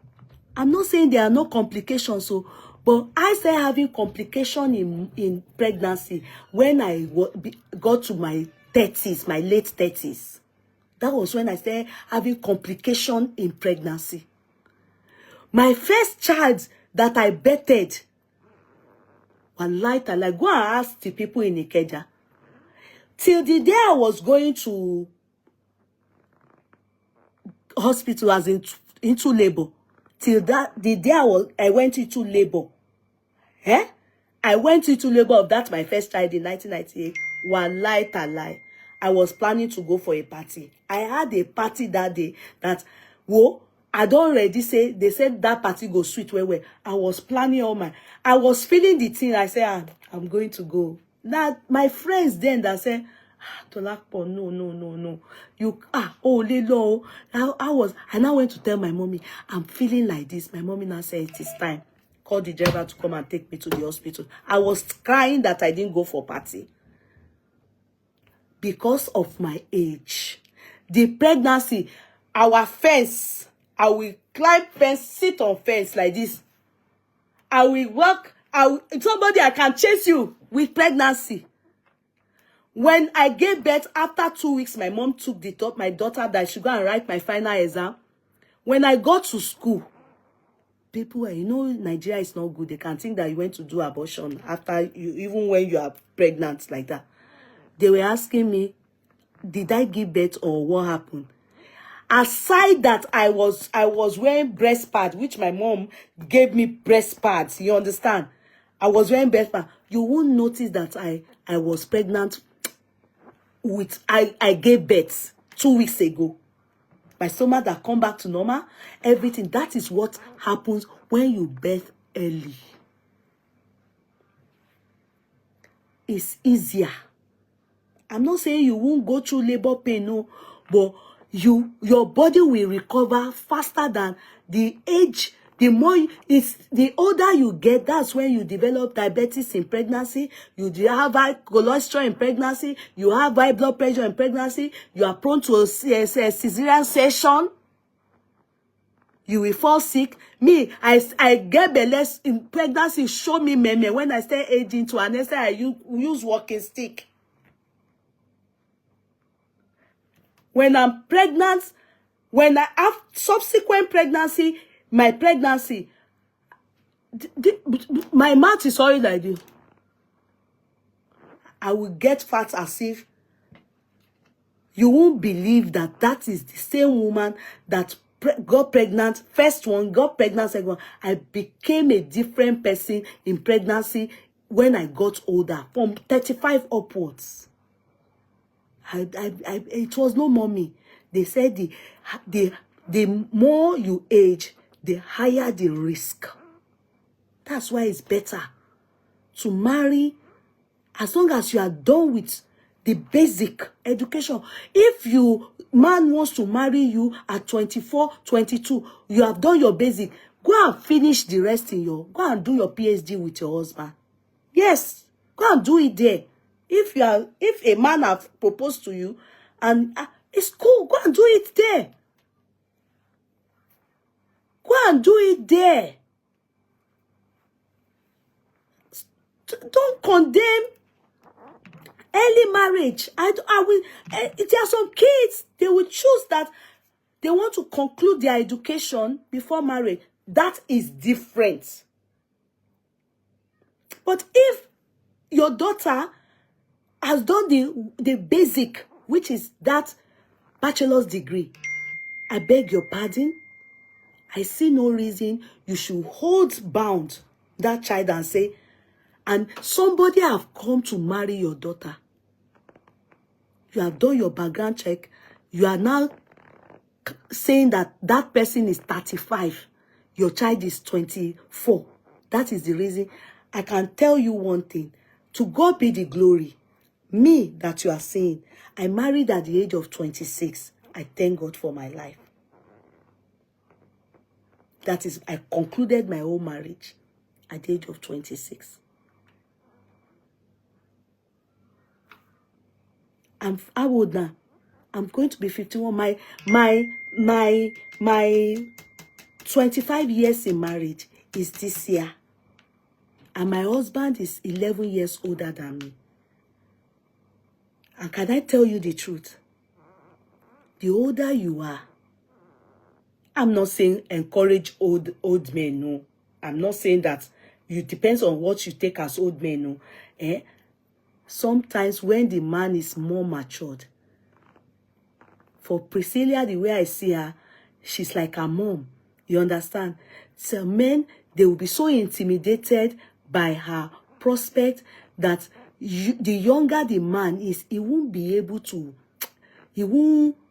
Speaker 2: I'm not saying there are no complications, but I started having complication in pregnancy when I got to my 30s, my late 30s. That was when I started having complication in pregnancy. My first child that I birthed, go and ask the people in Ikeja. Till the day I was going to hospital as into labor, till the day I went into labor, I went into labor of that my first child in 1998. Wallahi talai. I was planning to go for a party. I had a party that day that, I don't already say, they said that party go sweet well. I was planning I was feeling the thing. I said, I'm going to go. That my friends then that said, Tolakpo, no. You, Lilo. I now went to tell my mommy, I'm feeling like this. My mommy now said, it is time. Call the driver to come and take me to the hospital. I was crying that I didn't go for party. Because of my age. The pregnancy, our fence, I will climb fence, sit on fence like this. I will walk. Somebody, I can chase you with pregnancy. When I gave birth, after 2 weeks, my mom took my daughter that she go and write my final exam. When I got to school, people, Nigeria is not good. They can think that you went to do abortion after even when you are pregnant like that. They were asking me, did I give birth or what happened? Aside that I was wearing breast pads, which my mom gave me breast pads. You understand? I was wearing breast pads. You won't notice that I was pregnant with I gave birth 2 weeks ago. My stomach that come back to normal, everything. That is what happens when you birth early. It's easier. I'm not saying you won't go through labor pain, no, but your body will recover faster than the age. The older you get, that's when you develop diabetes in pregnancy. You have high cholesterol in pregnancy. You have high blood pressure in pregnancy. You are prone to a cesarean section. You will fall sick. Me, I get belly in pregnancy. Show me meme when I start aging to an extent I use walking stick. When I'm pregnant, when I have subsequent pregnancy, my pregnancy, my mouth is already like this. I will get fat as if you won't believe that is the same woman that got pregnant. First one got pregnant, second one. I became a different person in pregnancy when I got older, from 35 upwards. It was no mommy. They said the more you age, the higher the risk. That's why it's better to marry as long as you are done with the basic education. If you man wants to marry you at 24, 22, you have done your basic, go and finish the rest go and do your PhD with your husband. Yes, go and do it there. If a man have proposed to you and it's cool, go and do it there. Go and do it there. Don't condemn early marriage. There are some kids, they will choose that they want to conclude their education before marriage. That is different. But if your daughter has done the basic, which is that bachelor's degree, I beg your pardon, I see no reason you should hold bound that child and say, and somebody have come to marry your daughter. You have done your background check. You are now saying that that person is 35. Your child is 24. That is the reason. I can tell you one thing. To God be the glory. Me that you are saying, I married at the age of 26. I thank God for my life. That is, I concluded my whole marriage at the age of 26. How old now? I'm going to be 51. My 25 years in marriage is this year. And my husband is 11 years older than me. And can I tell you the truth? The older you are, I'm not saying encourage old men, no. I'm not saying that it depends on what you take as old men, no. Sometimes when the man is more matured, for Priscilla, the way I see her, she's like her mom. You understand? So men, they will be so intimidated by her prospect that the younger the man is, he won't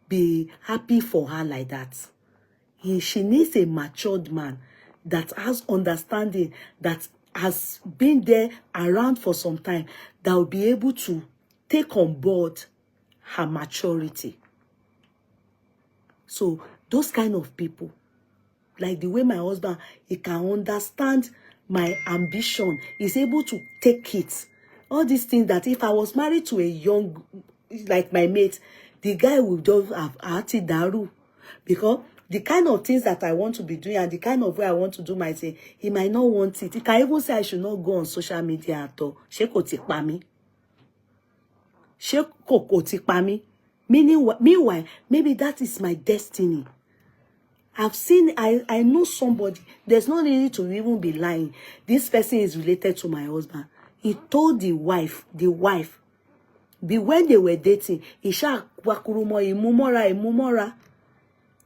Speaker 2: be happy for her like that. She needs a matured man that has understanding, that has been there around for some time, that will be able to take on board her maturity. So those kind of people, like the way my husband, he can understand my ambition, he's able to take it. All these things that if I was married to a young, like my mate, the guy would just have Ati Daru. Because the kind of things that I want to be doing and the kind of way I want to do my thing, he might not want it. He can even say I should not go on social media at all. Meanwhile, maybe that is my destiny. I know somebody. There's no need to even be lying. This person is related to my husband. He told the wife, when they were dating,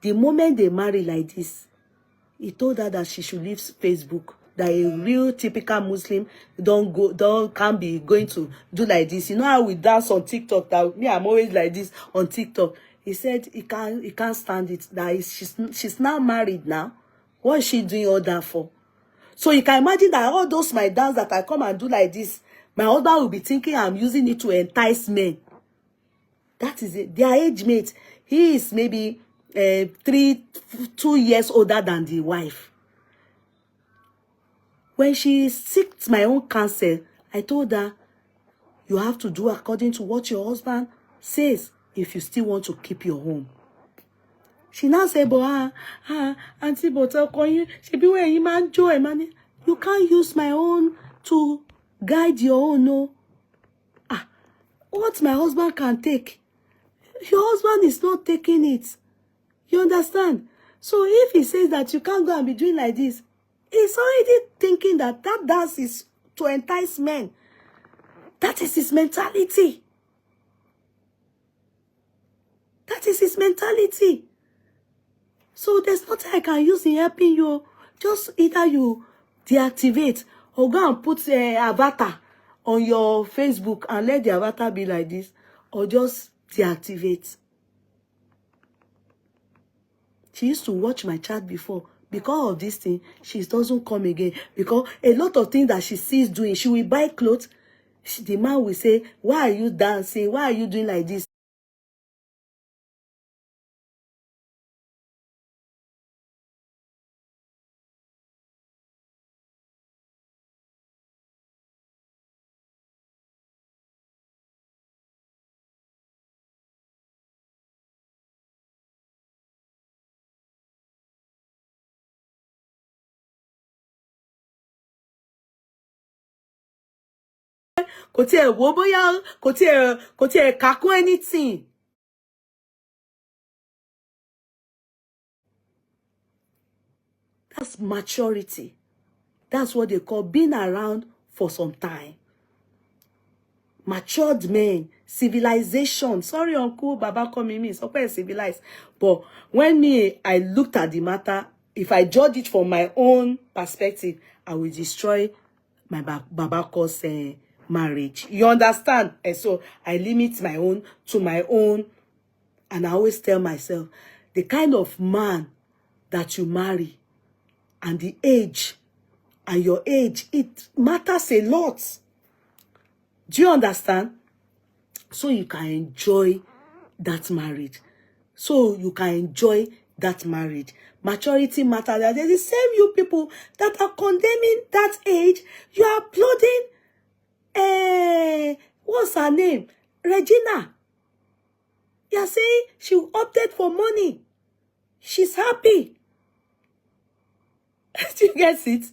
Speaker 2: the moment they marry like this, he told her that she should leave Facebook. That a real typical Muslim can't be going to do like this. You know how we dance on TikTok? That me, I'm always like this on TikTok. He said he can't stand it. That she's now married now. What is she doing all that for? So you can imagine that all those my dance that I come and do like this, my husband will be thinking I'm using it to entice men. That is it. Their age mate. He is maybe 2 years older than the wife. When she seeked my own counsel, I told her, you have to do according to what your husband says if you still want to keep your home. She now said, but Auntie, but you can't use my own to guide your own, no. What my husband can take, your husband is not taking it. You understand? So if he says that you can't go and be doing like this, he's already thinking that dance is to entice men. That is his mentality. That is his mentality. So there's nothing I can use in helping you. Just either you deactivate or go and put a avatar on your Facebook and let the avatar be like this, or just deactivate. She used to watch my chat before. Because of this thing, she doesn't come again. Because a lot of things that she sees doing, she will buy clothes. The man will say, why are you dancing? Why are you doing like this? Kò tiẹ̀ wò bóyá kò tiẹ̀ kakún anything. That's maturity. That's what they call being around for some time. Matured men, civilization. Sorry, Uncle Baba calling me. It's okay, civilized. But when I looked at the matter, if I judge it from my own perspective, I will destroy my Baba's marriage. You understand? And so I limit my own to my own. And I always tell myself, the kind of man that you marry and the age and your age, it matters a lot. Do you understand? So you can enjoy that marriage. So you can enjoy that marriage. Maturity matters. They're the same you people that are condemning that age. You are applauding, what's her name? Regina. You are saying she opted for money. She's happy. Do you get it?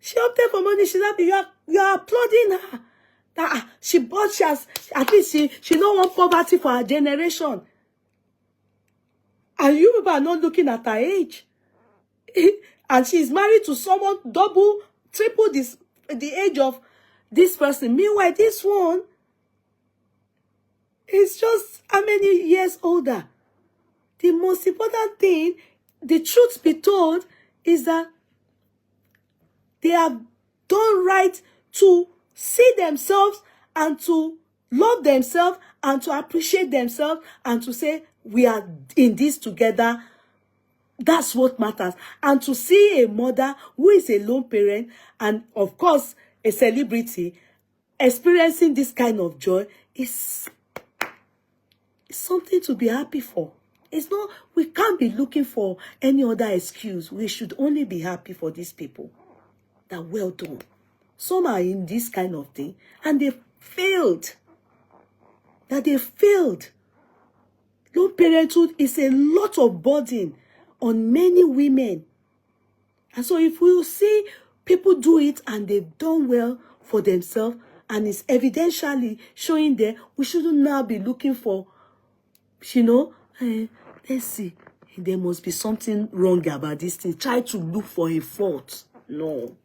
Speaker 2: She opted for money. She's happy. You are applauding her. She has, at least she don't want poverty for her generation. And you people are not looking at her age. And she's married to someone double, triple the age of this person. Meanwhile, this one is just how many years older? The most important thing, the truth be told, is that they have done right to see themselves and to love themselves and to appreciate themselves and to say, we are in this together. That's what matters. And to see a mother who is a lone parent and, of course, a celebrity experiencing this kind of joy is something to be happy for. It's not, we can't be looking for any other excuse. We should only be happy for these people. That well done. Some are in this kind of thing and they failed. That they failed. Lone parenthood is a lot of burden on many women. And so if we see people do it and they've done well for themselves and it's evidentially showing there, we shouldn't now be looking for, let's see, there must be something wrong about this thing. Try to look for a fault. No.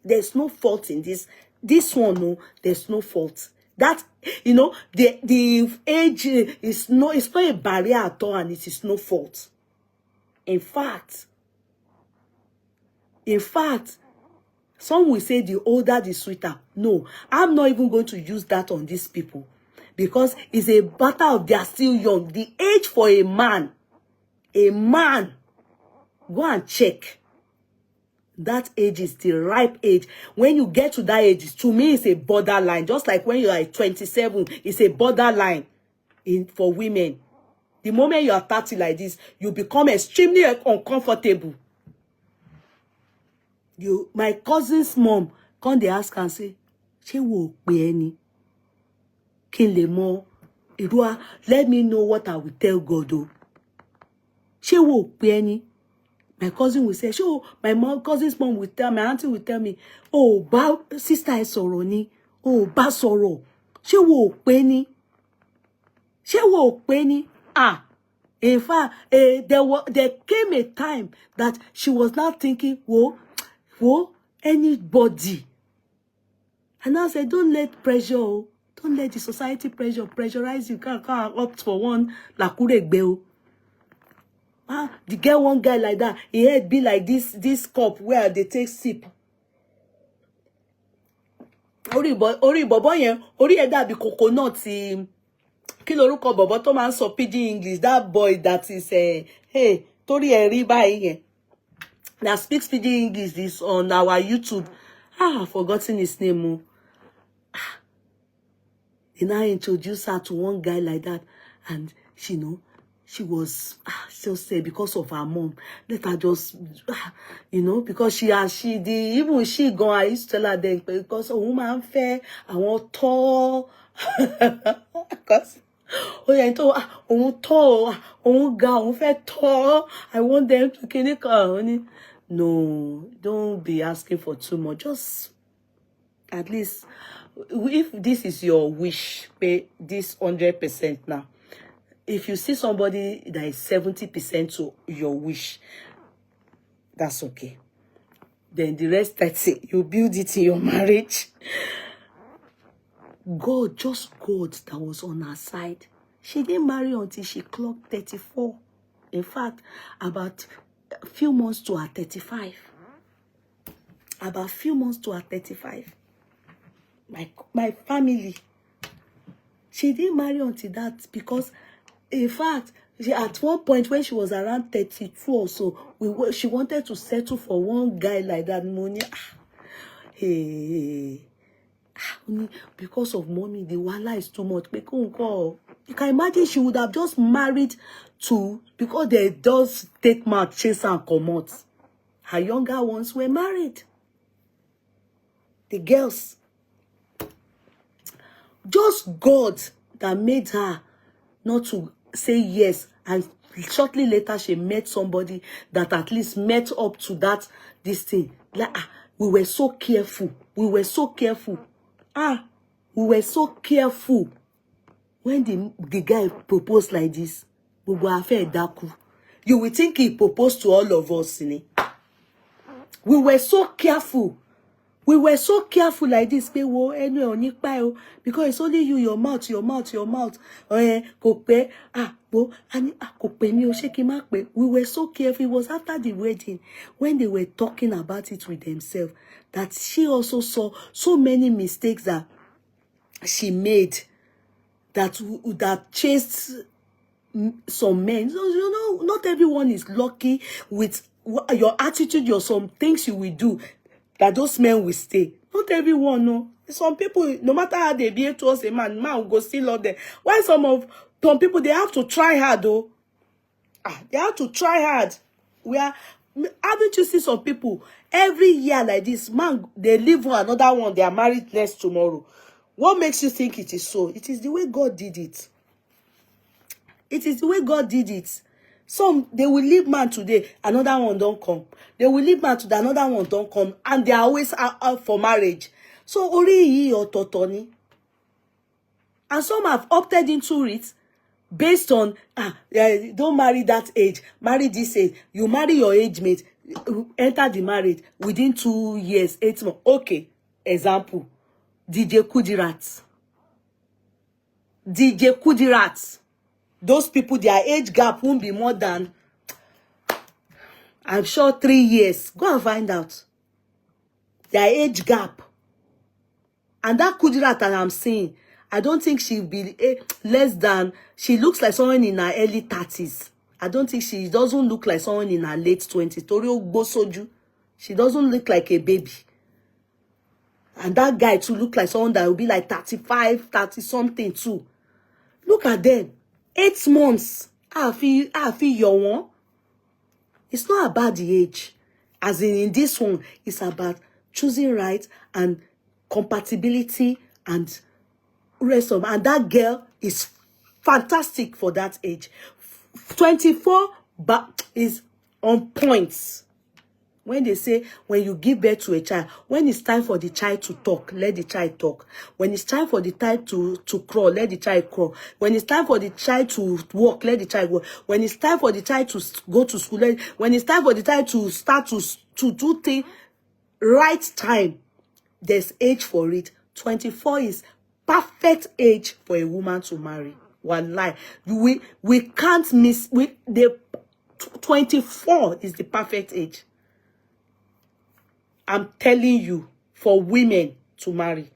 Speaker 2: There's no fault in this. This one, no, there's no fault. That, the age is it's not a barrier at all and it is no fault. In fact, some will say the older, the sweeter. No, I'm not even going to use that on these people because it's a matter of they are still young. The age for a man, go and check. That age is the ripe age. When you get to that age, to me, it's a borderline. Just like when you are 27, it's a borderline for women. The moment you are 30 like this, you become extremely uncomfortable. My cousin's mom, come they ask and say, "She will pay any. Let me know what I will tell God. Oh, she will pay any." My cousin will say, "Sure." Cousin's mom will tell, my auntie will tell me, "Oh, sister is soroni. Oh, soro. She will penny. She will penny." In fact, there came a time that she was not thinking, whoa, anybody. And I said, don't let pressure, don't let the society pressurize you. Can't opt for one lakuregbe. The girl, one guy like that, he had be like this cup where they take sip. Orí bọ̀bọ́ yẹn, orí ẹ̀ dàbí coconut. Kí lorúkọ bọ̀bọ́ tó máa ń sọ pidgin English, that boy that is hey, torí ẹ̀ rí báyìí yẹn, that speaks pidgin English is on our YouTube. I've forgotten his name. They now introduced her to one guy like that, and she was so sad because of her mom. Let her just, because even she gone. I used to tell her then, because a woman fair, I want tall, because tall, fair tall. I want them to kill. No, don't be asking for too much. Just at least, if this is your wish, pay this 100% now. If you see somebody that is 70% to your wish, that's okay. Then the rest 30, you build it in your marriage. God that was on her side. She didn't marry until she clocked 34. In fact, about a few months to her 35. About a few months to her 35. My family. She didn't marry until that because, in fact, at one point when she was around 32 or so, she wanted to settle for one guy like that. Money, because of money, the wahala is too much. You can imagine she would have just married to, because they does take man, chase and come out. Her younger ones were married. The girls. Just God that made her not to say yes, and shortly later she met somebody that at least met up to this thing. Like, we were so careful. We were so careful. We were so careful. When the guy proposed like this, we were afraid daku. You will think he proposed to all of us, we were so careful. We were so careful like this, because it's only you, your mouth. We were so careful. It was after the wedding, when they were talking about it with themselves, that she also saw so many mistakes that she made, that chased some men. So, not everyone is lucky with your attitude, some things you will do, that those men will stay. Not everyone, no. Some people, no matter how they behave towards a man will go still love them. Why some people, they have to try hard, though. They have to try hard. Haven't you seen some people, every year like this, man, they leave one, another one, they are married next tomorrow. What makes you think it is so? It is the way God did it. It is the way God did it. Some, they will leave man today, another one don't come. They will leave man today, another one don't come. And they are always out for marriage. So, ori or totoni. And some have opted into it based on, don't marry that age, marry this age. You marry your age mate, enter the marriage within 2 years, 8 months. Okay, example, DJ Kudirat. DJ Kudirat. Those people, their age gap won't be more than, I'm sure, 3 years. Go and find out. Their age gap. And that Kudirat that I'm seeing, I don't think she'll be less than, she looks like someone in her early 30s. I don't think she doesn't look like someone in her late 20s. Torio Bosoju. She doesn't look like a baby. And that guy too look like someone that will be like 35, 30 something too. Look at them. 8 months. I feel your one. It's not about the age. As in this one, it's about choosing right and compatibility and rest of. And that girl is fantastic for that age. 24, but is on points. When they say, when you give birth to a child, when it's time for the child to talk, let the child talk. When it's time for the child to crawl, let the child crawl. When it's time for the child to walk, let the child walk. When it's time for the child to go to school, when it's time for the child to start to do things, right time, there's age for it. 24 is perfect age for a woman to marry. One lie. We can't miss, the 24 is the perfect age. I'm telling you, for women to marry.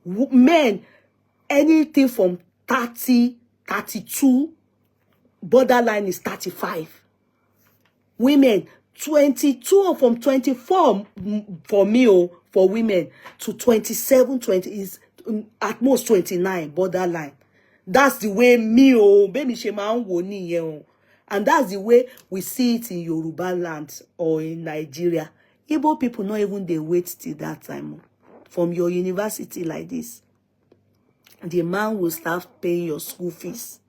Speaker 2: Men, anything from 30, 32, borderline is 35. Women, 22 or from 24 for me, for women, to 27, 20 is at most 29, borderline. That's the way me, baby shema woni, and that's the way we see it in Yoruba land or in Nigeria. Igbo people not even they wait till that time. From your university like this, the man will start paying your school fees.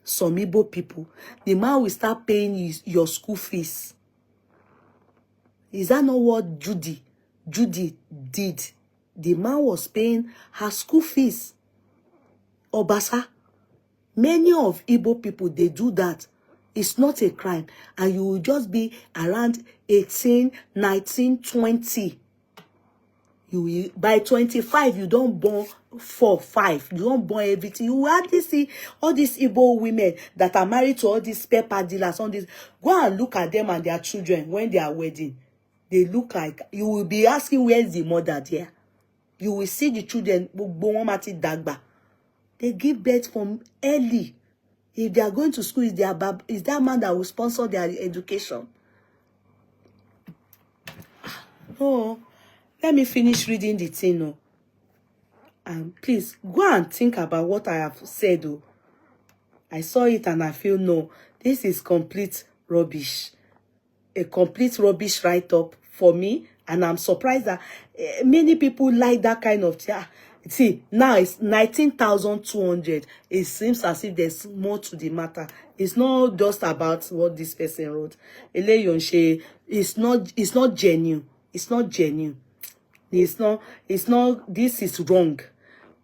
Speaker 2: Some Igbo people, the man will start paying your school fees. Is that not what Judy did? The man was paying her school fees. Obasa, many of Igbo people, they do that. It's not a crime. And you will just be around 18, 19, 20. By 25, you don't born 4, 5. You don't born everything. You hardly see all these Igbo women that are married to all these paper dealers. On this, go and look at them and their children when they are wedding. They look like, you will be asking where's the mother there. You will see the children. They give birth from early. If they are going to school, is that man that will sponsor their education? Oh. Let me finish reading the thing. And please, go and think about what I have said. I saw it and I feel, no, this is complete rubbish. A complete rubbish write-up for me. And I'm surprised that many people like that kind of thing. See, now it's 19,200. It seems as if there's more to the matter. It's not just about what this person wrote. It's not genuine. It's not genuine. It's not, this is wrong.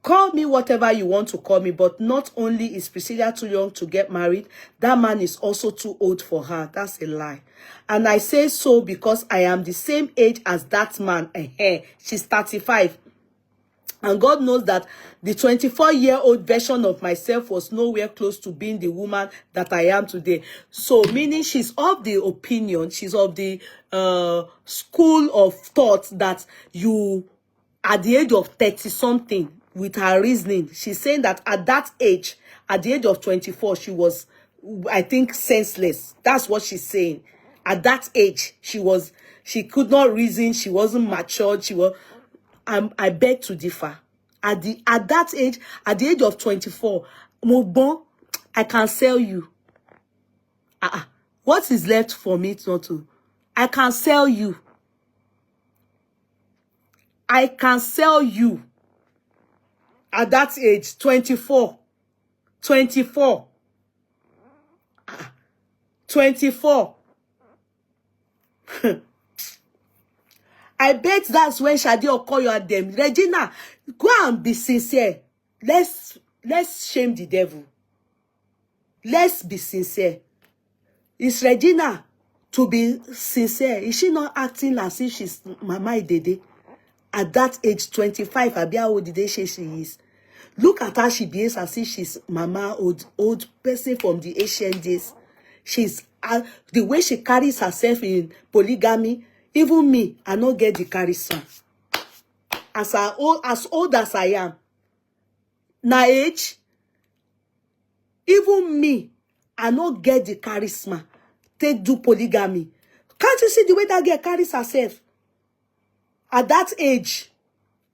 Speaker 2: Call me whatever you want to call me, but not only is Priscilla too young to get married, that man is also too old for her. That's a lie. And I say so because I am the same age as that man. She's 35. And God knows that the 24-year-old version of myself was nowhere close to being the woman that I am today. So, meaning she's of the opinion, she's of the school of thought that you, at the age of 30-something, with her reasoning, she's saying that at that age, at the age of 24, she was, I think, senseless. That's what she's saying. At that age, she could not reason, she wasn't matured, I beg to differ. At that age, at the age of 24, Mobon, I can sell you. What is left for me not to? I can sell you. I can sell you. At that age, 24. 24. 24. I bet that's when Shadi Okoyo and them. Regina, go and be sincere. Let's shame the devil. Let's be sincere. Is Regina to be sincere? Is she not acting as if she's Mama Idede? At that age, 25, how old did they say she is? Look at how she behaves as if she's Mama, old person from the ancient days. She's the way she carries herself in polygamy. Even me, I don't get the charisma. As old as I am, na age, even me, I don't get the charisma. Take do polygamy. Can't you see the way that girl carries herself? At that age,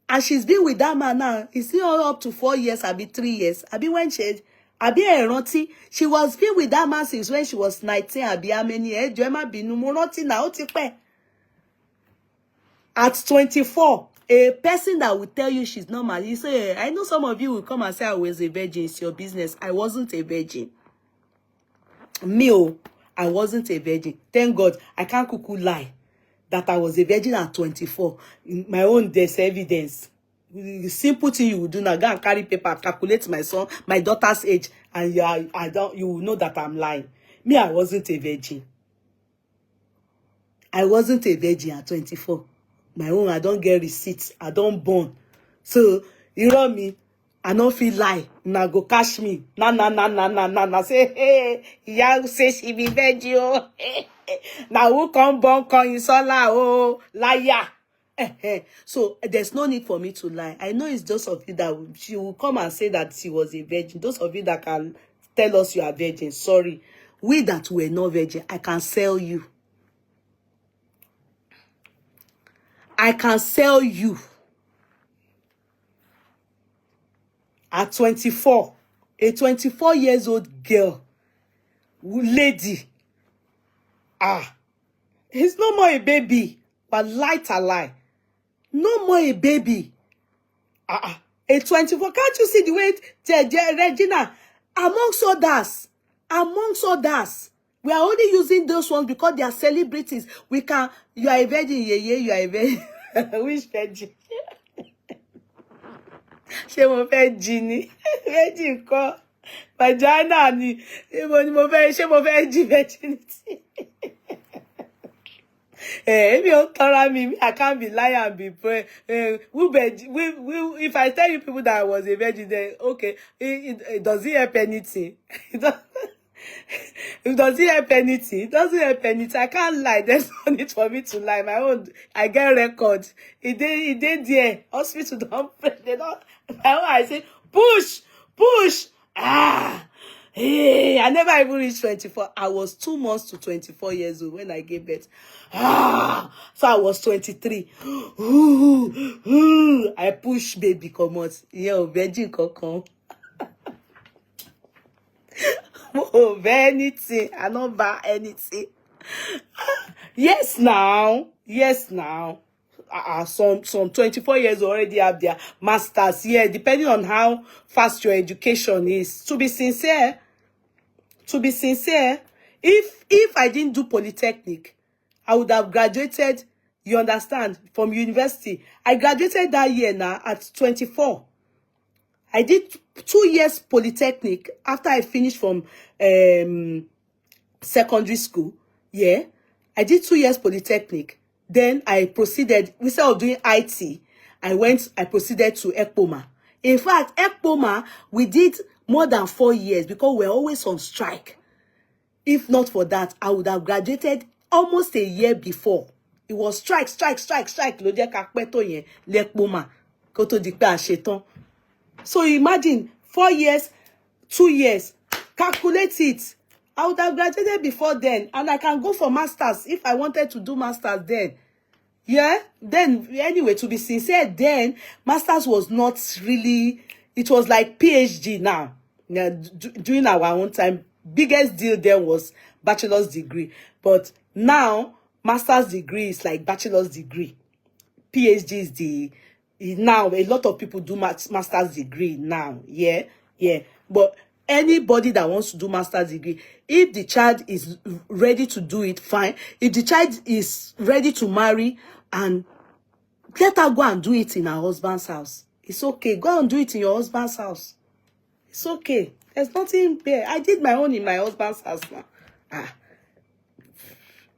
Speaker 2: and she's been with that man now. It's still up to 4 years, I'll be 3 years. I'll be when she was been with that man since when she was 19. I'll be how many years? At 24, a person that will tell you she's not married, you say, I know some of you will come and say I was a virgin. It's your business. I wasn't a virgin. Me, I wasn't a virgin. Thank God, I can't cuckoo lie that I was a virgin at 24. In my own, there's evidence. The simple thing you will do now, go and carry paper, calculate my daughter's age, and you will know that I'm lying. Me, I wasn't a virgin. I wasn't a virgin at 24. My own, I don't get receipts. I don't born. So, you know me, I don't feel lie. Now go cash me. Nah. Say, hey, Iyabo say she be virgin. Now who come born, call you sola, oh, liar. So there's no need for me to lie. I know it's those of you that she will come and say that she was a virgin. Those of you that can tell us you are virgin, sorry. We that were not virgin, I can sell you. I can sell you. At 24, a 24 years old girl, lady, it's no more a baby, but light a lie. No more a baby. A 24, can't you see the way Regina, amongst others, we are only using those ones because they are celebrities. We can, you are a virgin, yeah, you are a virgin. Which virgin? Ṣé mo fẹ́ jí ni? Virgin kọ́. Vagina ni. Ṣé mo fẹ́ jí virginity? If you tell me, I can't be lying and be praying. If I tell you people that I was a virgin, then okay, it doesn't help anything. It doesn't help anything. It doesn't help anything. I can't lie. There's no need for me to lie. My own, I get record. It did there. Hospital don't pray. They don't. My own, I say push. Hey, I never even reached 24. I was 2 months to 24 years old when I gave birth. So I was 23. I push baby come out. Yeah, virgin come. Oh, anything. I don't buy anything. Yes, now. Some 24 years already have their masters. Yeah, depending on how fast your education is. To be sincere, if I didn't do polytechnic, I would have graduated, you understand, from university. I graduated that year now at 24. I did 2 years polytechnic after I finished from secondary school. Yeah, I did 2 years polytechnic. Then I proceeded, instead of doing IT, I proceeded to ECPOMA. In fact, ECPOMA, we did more than 4 years because we're always on strike. If not for that, I would have graduated almost a year before. It was strike. So imagine 4 years, 2 years, calculate it. I would have graduated before then, and I can go for masters if I wanted to do masters then. Yeah, then anyway, to be sincere, then masters was not really, it was like PhD now. Yeah, during our own time, biggest deal then was bachelor's degree. But now, master's degree is like bachelor's degree. PhD is now a lot of people do master's degree now. Yeah. But anybody that wants to do master's degree, if the child is ready to do it, fine. If the child is ready to marry, and let her go and do it in her husband's house. It's okay. Go and do it in your husband's house. It's okay. There's nothing there. I did my own in my husband's house now.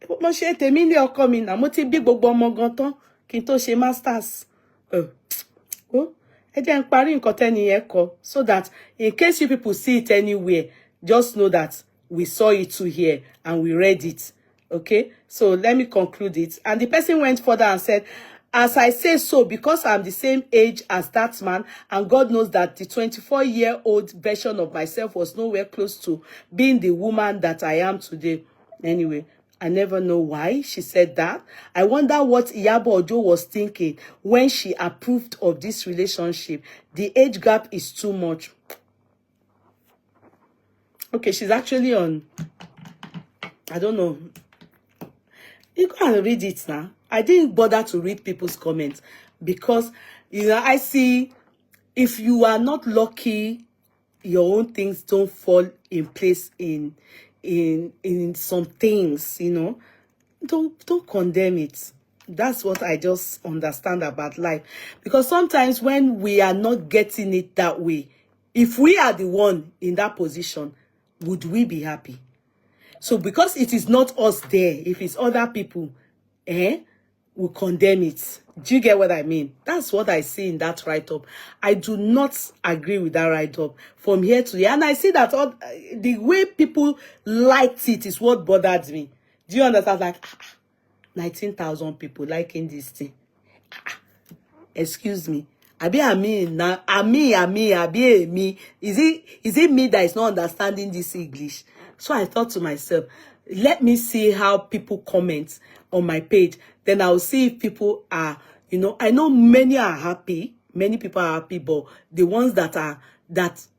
Speaker 2: Mo ṣe tèmi ní ọkọ mi náà. Mo ti bí gbogbo ọmọ gan tán kí n tó ṣe masters. Ẹ jẹ́ n parí nǹkan tẹ́ni yẹn kọ, so that in case you people see it anywhere, just know that we saw it too here and we read it. Okay, so let me conclude it. And the person went further and said, as I say so, because I'm the same age as that man, and God knows that the 24-year-old version of myself was nowhere close to being the woman that I am today. Anyway, I never know why she said that. I wonder what Iyabo Ojo was thinking when she approved of this relationship. The age gap is too much. Okay, she's actually on, I don't know. You go and read it now. I didn't bother to read people's comments because, you know, I see if you are not lucky, your own things don't fall in place in some things, you know. Don't condemn it. That's what I just understand about life. Because sometimes when we are not getting it that way, if we are the one in that position, would we be happy? So because it is not us there, if it's other people, we condemn it. Do you get what I mean? That's what I see in that write-up. I do not agree with that write-up from here to here. And I see that the way people liked it is what bothered me. Do you understand? Like, 19,000 people liking this thing. Excuse me. Abi me. Is it me that is not understanding this English? So I thought to myself, let me see how people comment on my page. Then I'll see if people are, I know many are happy. Many people are happy, but the ones that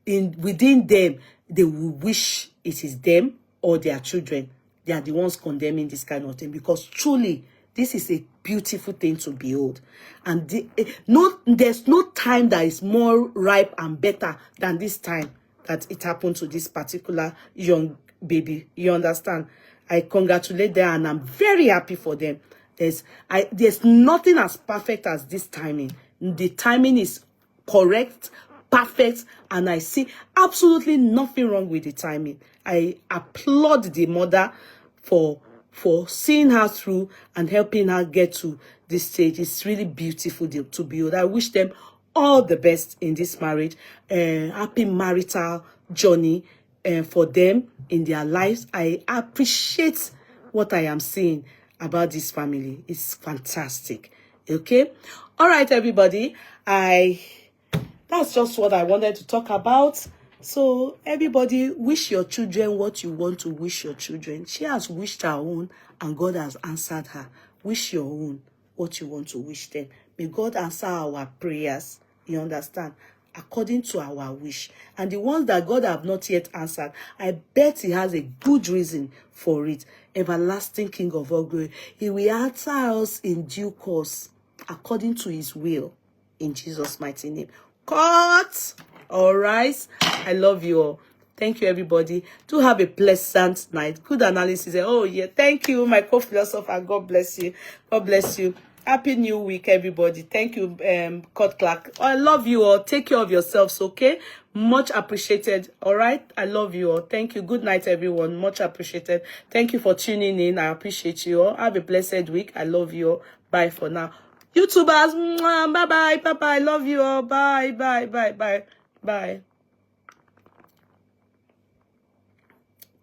Speaker 2: within them, they will wish it is them or their children. They are the ones condemning this kind of thing, because truly, this is a beautiful thing to behold. And there's no time that is more ripe and better than this time that it happened to this particular young baby. You understand? I congratulate them and I'm very happy for them. There's nothing as perfect as this timing. The timing is correct, perfect, and I see absolutely nothing wrong with the timing. I applaud the mother for seeing her through and helping her get to this stage. It's really beautiful to behold. I wish them all the best in this marriage. Happy marital journey for them in their lives. I appreciate what I am seeing about this family. It's fantastic. Okay? All right, everybody. That's just what I wanted to talk about. So everybody, wish your children what you want to wish your children. She has wished her own and God has answered her. Wish your own what you want to wish them. May God answer our prayers. You understand? According to our wish. And the ones that God have not yet answered, I bet he has a good reason for it. Everlasting King of all glory. He will answer us in due course, according to his will. In Jesus' mighty name. Cut. All right. I love you all. Thank you, everybody. Do have a pleasant night. Good analysis. Oh, yeah. Thank you, my co-philosopher. God bless you. God bless you. Happy New Week, everybody. Thank you, Cut Clark. I love you all. Take care of yourselves, okay? Much appreciated. All right? I love you all. Thank you. Good night, everyone. Much appreciated. Thank you for tuning in. I appreciate you all. Have a blessed week. I love you all. Bye for now. YouTubers, bye-bye, bye-bye. Love you all. Bye, bye, bye, bye, bye.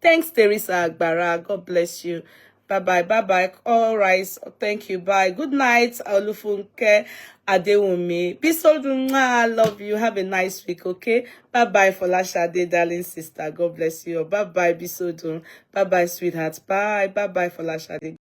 Speaker 2: Thanks, Teresa Agbara. God bless you. Bye-bye, bye-bye. All right. Thank you. Bye. Good night, Olufunke Adewumi. Bisodun, I love you. Have a nice week, okay? Bye-bye, Folashade, darling sister. God bless you. Bye-bye, Bisodun. Bye-bye, sweetheart. Bye. Bye-bye, Folashade.